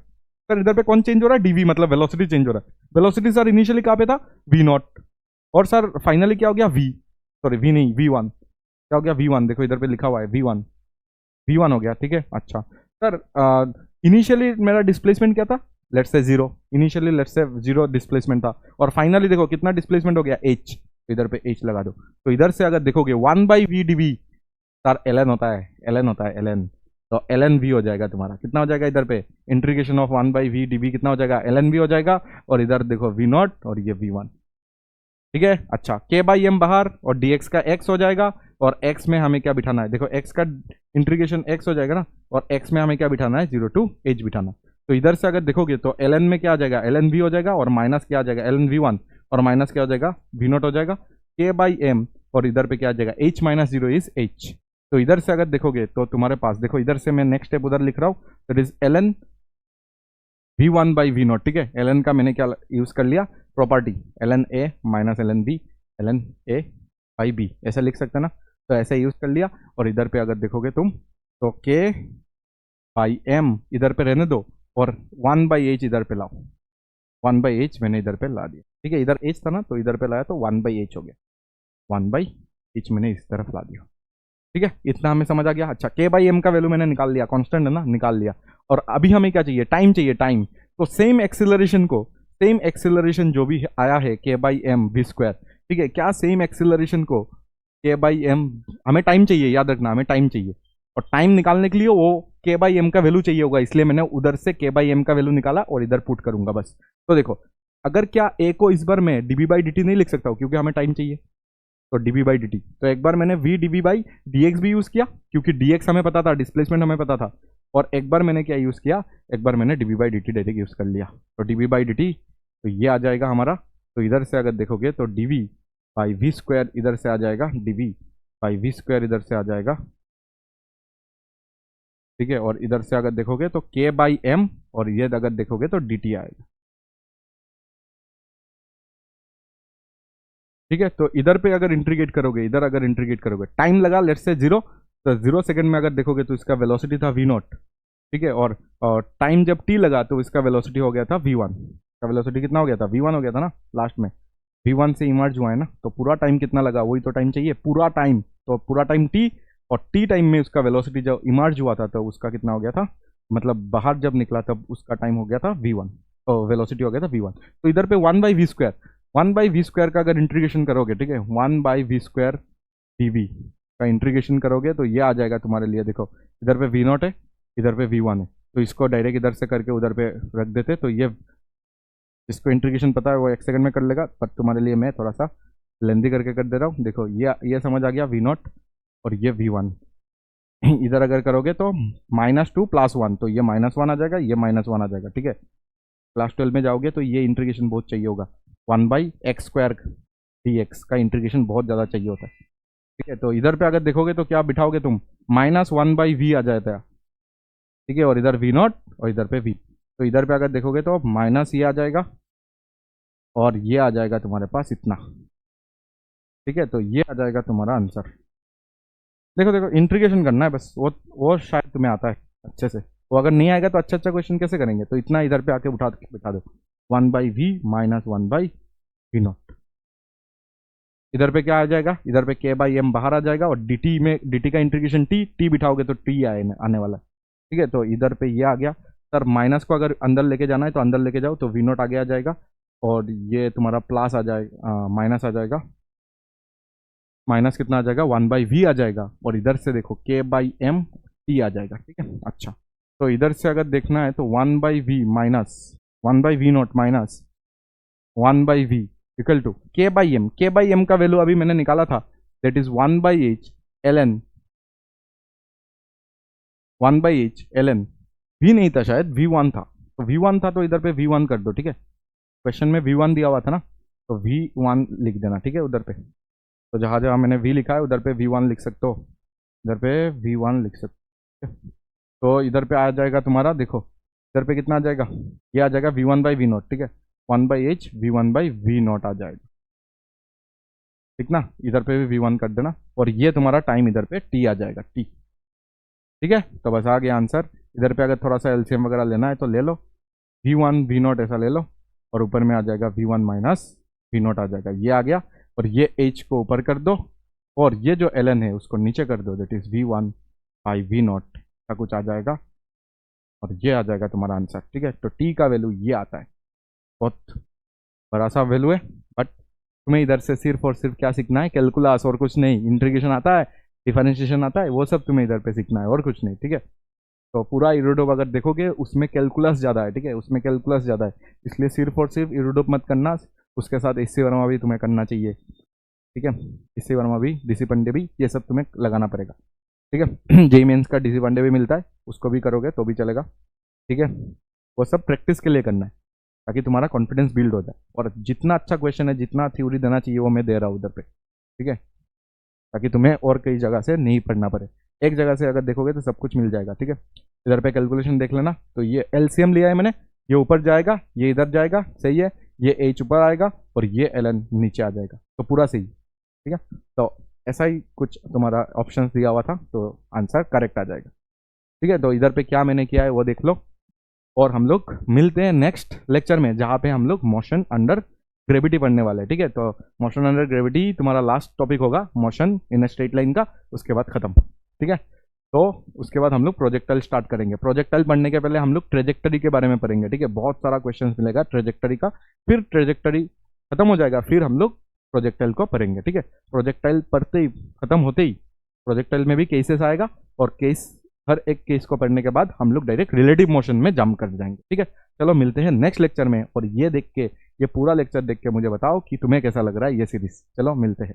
सर इधर पे कौन चेंज हो रहा है, dv मतलब वेलोसिटी चेंज हो रहा है। वेलोसिटी सर इनिशियली कहाँ पे था, v नॉट, और सर फाइनली क्या हो गया, v, सॉरी v नहीं v1, क्या हो गया v1, देखो इधर पे लिखा हुआ है v1, v1 हो गया, ठीक है। अच्छा सर इनिशियली मेरा डिस्प्लेसमेंट क्या था, let's say zero, initially let's say zero displacement था, और फाइनली देखो कितना डिस्प्लेसमेंट हो गया, h, तो इधर पे h लगा दो। तो इधर से अगर देखोगे 1 by v d v, sir ln होता है, ln होता है, ln, तो ln v हो जाएगा तुम्हारा, कितना हो जाएगा इधर पे, integration of 1 by v d v कितना हो जाएगा, ln v हो जाएगा, और इधर देखो v नॉट और ये v1, ठीक है। अच्छा, k बाई एम बाहर, और dx का x हो जाएगा, और x में हमें क्या बिठाना है, देखो x का इंटीग्रेशन x हो जाएगा ना, और x में हमें क्या बिठाना है, 0 टू h बिठाना। तो इधर से अगर देखोगे तो ln में क्या आ जाएगा, ln v हो जाएगा, और माइनस क्या आ जाएगा, ln v1, और माइनस क्या हो जाएगा, v नॉट हो जाएगा, k बाई एम, और इधर पे क्या आ जाएगा, h minus zero is h। तो इधर से अगर देखोगे तो तुम्हारे पास देखो, इधर से मैं नेक्स्ट स्टेप उधर लिख रहा हूँ, that is ln v1 by v naught, ठीक है। ln का मैंने क्या यूज कर लिया, property, ln a minus ln b, ln a by b, ऐसा लिख सकते हैं ना, तो ऐसे यूज कर लिया। और इधर पे अगर देखोगे तुम तो k बाई m इधर पे रहने दो, और 1 बाई h इधर पे लाओ, 1 बाई h मैंने इधर पे ला दिया, ठीक है। इधर h था ना तो इधर पे लाया तो 1 बाई h हो गया, 1 बाई h मैंने इस तरफ ला दिया, ठीक है। इतना हमें समझ आ गया। अच्छा, k बाई एम का वैल्यू मैंने निकाल लिया, कांस्टेंट है ना, निकाल लिया। और अभी हमें क्या चाहिए, टाइम चाहिए, टाइम। तो सेम एक्सीलरेशन को, सेम एक्सीलरेशन जो भी आया है k by m v square, ठीक है, क्या सेम एक्सीलरेशन को k बाई एम, हमें टाइम चाहिए, याद रखना हमें टाइम चाहिए, और टाइम निकालने के लिए वो k बाई एम का वैल्यू चाहिए होगा, इसलिए मैंने उधर से k बाई एम का वैल्यू निकाला और इधर पुट करूंगा बस। तो देखो, अगर क्या a को इस बार मैं dB बाई dt नहीं लिख सकता हूँ, क्योंकि हमें टाइम चाहिए, तो dB बाई dt, तो एक बार मैंने v dB बाई dx भी यूज किया, क्योंकि dx हमें पता था, डिस्प्लेसमेंट हमें पता था। और एक बार मैंने क्या यूज किया, एक बार मैंने dB by dt direct use कर लिया, तो dB बाई dt, तो ये आ जाएगा हमारा। तो इधर से अगर देखोगे तो dV बाई वी स्क्वायर इधर से आ जाएगा, dV बाई वी स्क्वायर इधर से आ जाएगा, ठीक है। और इधर से अगर देखोगे तो k बाई एम, और ये अगर देखोगे तो dt आएगा, ठीक है। तो इधर पे अगर इंटीग्रेट करोगे, इधर अगर इंटीग्रेट करोगे, टाइम लगा लेट्स से 0, तो 0 सेकंड में अगर देखोगे तो इसका वेलोसिटी था v नॉट, ठीक है। और टाइम जब t लगा तो इसका वेलोसिटी हो गया था v1, का वेलोसिटी कितना हो गया था, v1 हो गया था ना लास्ट में, v1 से इमर्ज हुआ है ना, तो पूरा टाइम कितना लगा, वही तो टाइम चाहिए, पूरा टाइम, तो पूरा टाइम t, और t टाइम में उसका वेलोसिटी जब इमर्ज हुआ था तो उसका कितना हो गया था, मतलब बाहर जब निकला तब उसका टाइम हो गया था v1, तो वेलोसिटी हो गया था v1। तो इधर पे 1/v², 1/v² का अगर इंटीग्रेशन करोगे, ठीक है, 1/v² dv का इंटीग्रेशन करोगे तो ये आ जाएगा तुम्हारे लिए, देखो इधर पे v0 है, इधर पे v1 है, तो इसको डायरेक्ट इधर से करके उधर पे रख देते, तो ये जिसको इंटीग्रेशन पता है वो 1 सेकंड में कर लेगा, पर तुम्हारे लिए मैं थोड़ा सा लेंदी करके कर दे रहा हूँ। देखो ये समझ आ गया v0 और ये v1। इधर अगर करोगे तो -2 + 1, तो ये -1 आ जाएगा, ये -1 आ जाएगा, ठीक है। क्लास 12 में जाओगे तो ये इंटीग्रेशन बहुत चाहिए होगा, 1/x² dx का इंटीग्रेशन बहुत ज़्यादा चाहिए होता है, ठीक है। तो इधर पे अगर देखोगे तो क्या बिठाओगे तुम, -1/v आ जाता है, ठीक है, और इधर v0 और इधर पे v, तो इधर पे अगर देखोगे तो माइनस ये आ जाएगा और ये आ जाएगा तुम्हारे पास इतना, ठीक है। तो ये आ जाएगा तुम्हारा आंसर। देखो देखो इंटीग्रेशन करना है बस, वो शायद तुम्हें आता है अच्छे से, वो अगर नहीं आएगा तो अच्छा अच्छा क्वेश्चन कैसे करेंगे, तो इतना इधर पे आके बिठा दो, 1/v - 1/v0। इधर पे क्या आ जाएगा, इधर पे k/m बाहर आ जाएगा, और dt का इंटीग्रेशन t बिठाओगे तो t आने वाला है, ठीक है। तो इधर पे ये आ गया सर, माइनस को अगर अंदर लेके जाना है तो अंदर लेके जाओ, तो v0 आगे आ जाएगा, और ये तुम्हारा प्लस आ जाएगा, माइनस आ जाएगा, माइनस कितना आ जाएगा, 1/v आ जाएगा, और इधर से देखो k/m t आ जाएगा, ठीक है। अच्छा, तो इधर से अगर देखना है तो 1/v minus 1/v0 minus 1/v equal to k/m का वैल्यू अभी मैंने निकाला था, that is 1/h ln 1/h ln v नहीं था शायद, v1 था, तो v1 था, तो इधर पे v1 कर दो, ठीक है। क्वेश्चन में v1 दिया हुआ था ना, तो v1 लिख देना, ठीक है, उधर पे, तो जहाँ जहाँ मैंने v लिखा है उधर पे v1 लिख सकते हो, इधर पे v1 लिख सकते हो। तो इधर पे आ जाएगा तुम्हारा, देखो इधर पे कितना आ जाएगा, ये आ जाएगा v1/v0, ठीक है, 1/h v1/v0 आ जाएगा, ठीक ना। इधर पे भी v1 कर देना, और ये तुम्हारा टाइम इधर पे t आ जाएगा, t, ठीक है। तो बस आ गया आंसर। इधर पे अगर थोड़ा सा एलसीएम वगैरह लेना है तो ले लो, v1 v0 ऐसा ले लो, और ऊपर में आ जाएगा v1 - v0 आ जाएगा, ये आ गया, और ये h को ऊपर कर दो, और ये जो ln है उसको नीचे कर दो, दैट इज v1/v0 का कुछ आ जाएगा, और ये आ जाएगा तुम्हारा आंसर, ठीक है। तो t का वैल्यू ये आता है, बहुत बड़ा सा वैल्यू है, बट तुम्हें इधर से सिर्फ और सिर्फ क्या सीखना है, कैलकुलस, और कुछ नहीं। इंटीग्रेशन आता है, डिफरेंशिएशन आता है, वो सब तुम्हें इधर पे सीखना है और कुछ नहीं, ठीक है। तो पूरा इरोडोप अगर देखोगे उसमें कैलकुलस ज़्यादा है, ठीक है, उसमें कैलकुलस ज़्यादा है, इसलिए सिर्फ और सिर्फ इरोडोप मत करना, उसके साथ एससी वर्मा भी तुम्हें करना चाहिए, ठीक है। एससी वर्मा भी, डीसी पंडे भी, ये सब तुम्हें लगाना पड़ेगा, ठीक है। जेई मेंस का डीसी पंडे भी मिलता है, उसको भी करोगे तो भी चलेगा, ठीक है। वो सब प्रैक्टिस के लिए करना है, ताकि तुम्हारा कॉन्फिडेंस बिल्ड हो जाए, और जितना अच्छा क्वेश्चन है, जितना थ्योरी देना चाहिए वो मैं दे रहा हूँ उधर पे, ठीक है, ताकि तुम्हें और कई जगह से नहीं पढ़ना पड़े, एक जगह से अगर देखोगे तो सब कुछ मिल जाएगा, ठीक है। इधर पे कैलकुलेशन देख लेना, तो ये एलसीएम लिया है मैंने, ये ऊपर जाएगा, ये इधर जाएगा, सही है, ये एच ऊपर आएगा, और ये एलन नीचे आ जाएगा, तो पूरा सही, ठीक है। तो ऐसा ही कुछ तुम्हारा ऑप्शन दिया हुआ था, तो आंसर करेक्ट आ जाएगा, ठीक है। तो इधर पे क्या मैंने किया है वो देख लो, और हम लोग मिलते हैं नेक्स्ट लेक्चर में, जहाँ पे हम लोग मोशन अंडर ग्रेविटी पढ़ने वाले हैं, ठीक है। तो मोशन अंडर ग्रेविटी तुम्हारा लास्ट टॉपिक होगा, motion in a straight line का, उसके बाद खत्म, ठीक है। तो उसके बाद हम लोग प्रोजेक्टाइल स्टार्ट करेंगे। प्रोजेक्टाइल पढ़ने के पहले हम लोग ट्रेजेक्टरी के बारे में पढ़ेंगे, ठीक है, बहुत सारा क्वेश्चन मिलेगा ट्रेजेक्टरी का, फिर ट्रेजेक्टरी खत्म हो जाएगा, फिर हम लोग प्रोजेक्टाइल को पढ़ेंगे, ठीक है। प्रोजेक्टाइल पढ़ते ही, खत्म होते ही प्रोजेक्टाइल में भी केसेस आएगा, और केस, हर एक केस को पढ़ने के बाद हम लोग डायरेक्ट रिलेटिव मोशन में जंप कर जाएंगे, ठीक है। चलो मिलते हैं नेक्स्ट लेक्चर में, और ये देख के, ये पूरा लेक्चर देख के मुझे बताओ कि तुम्हें कैसा लग रहा है ये सीरीज। चलो मिलते हैं।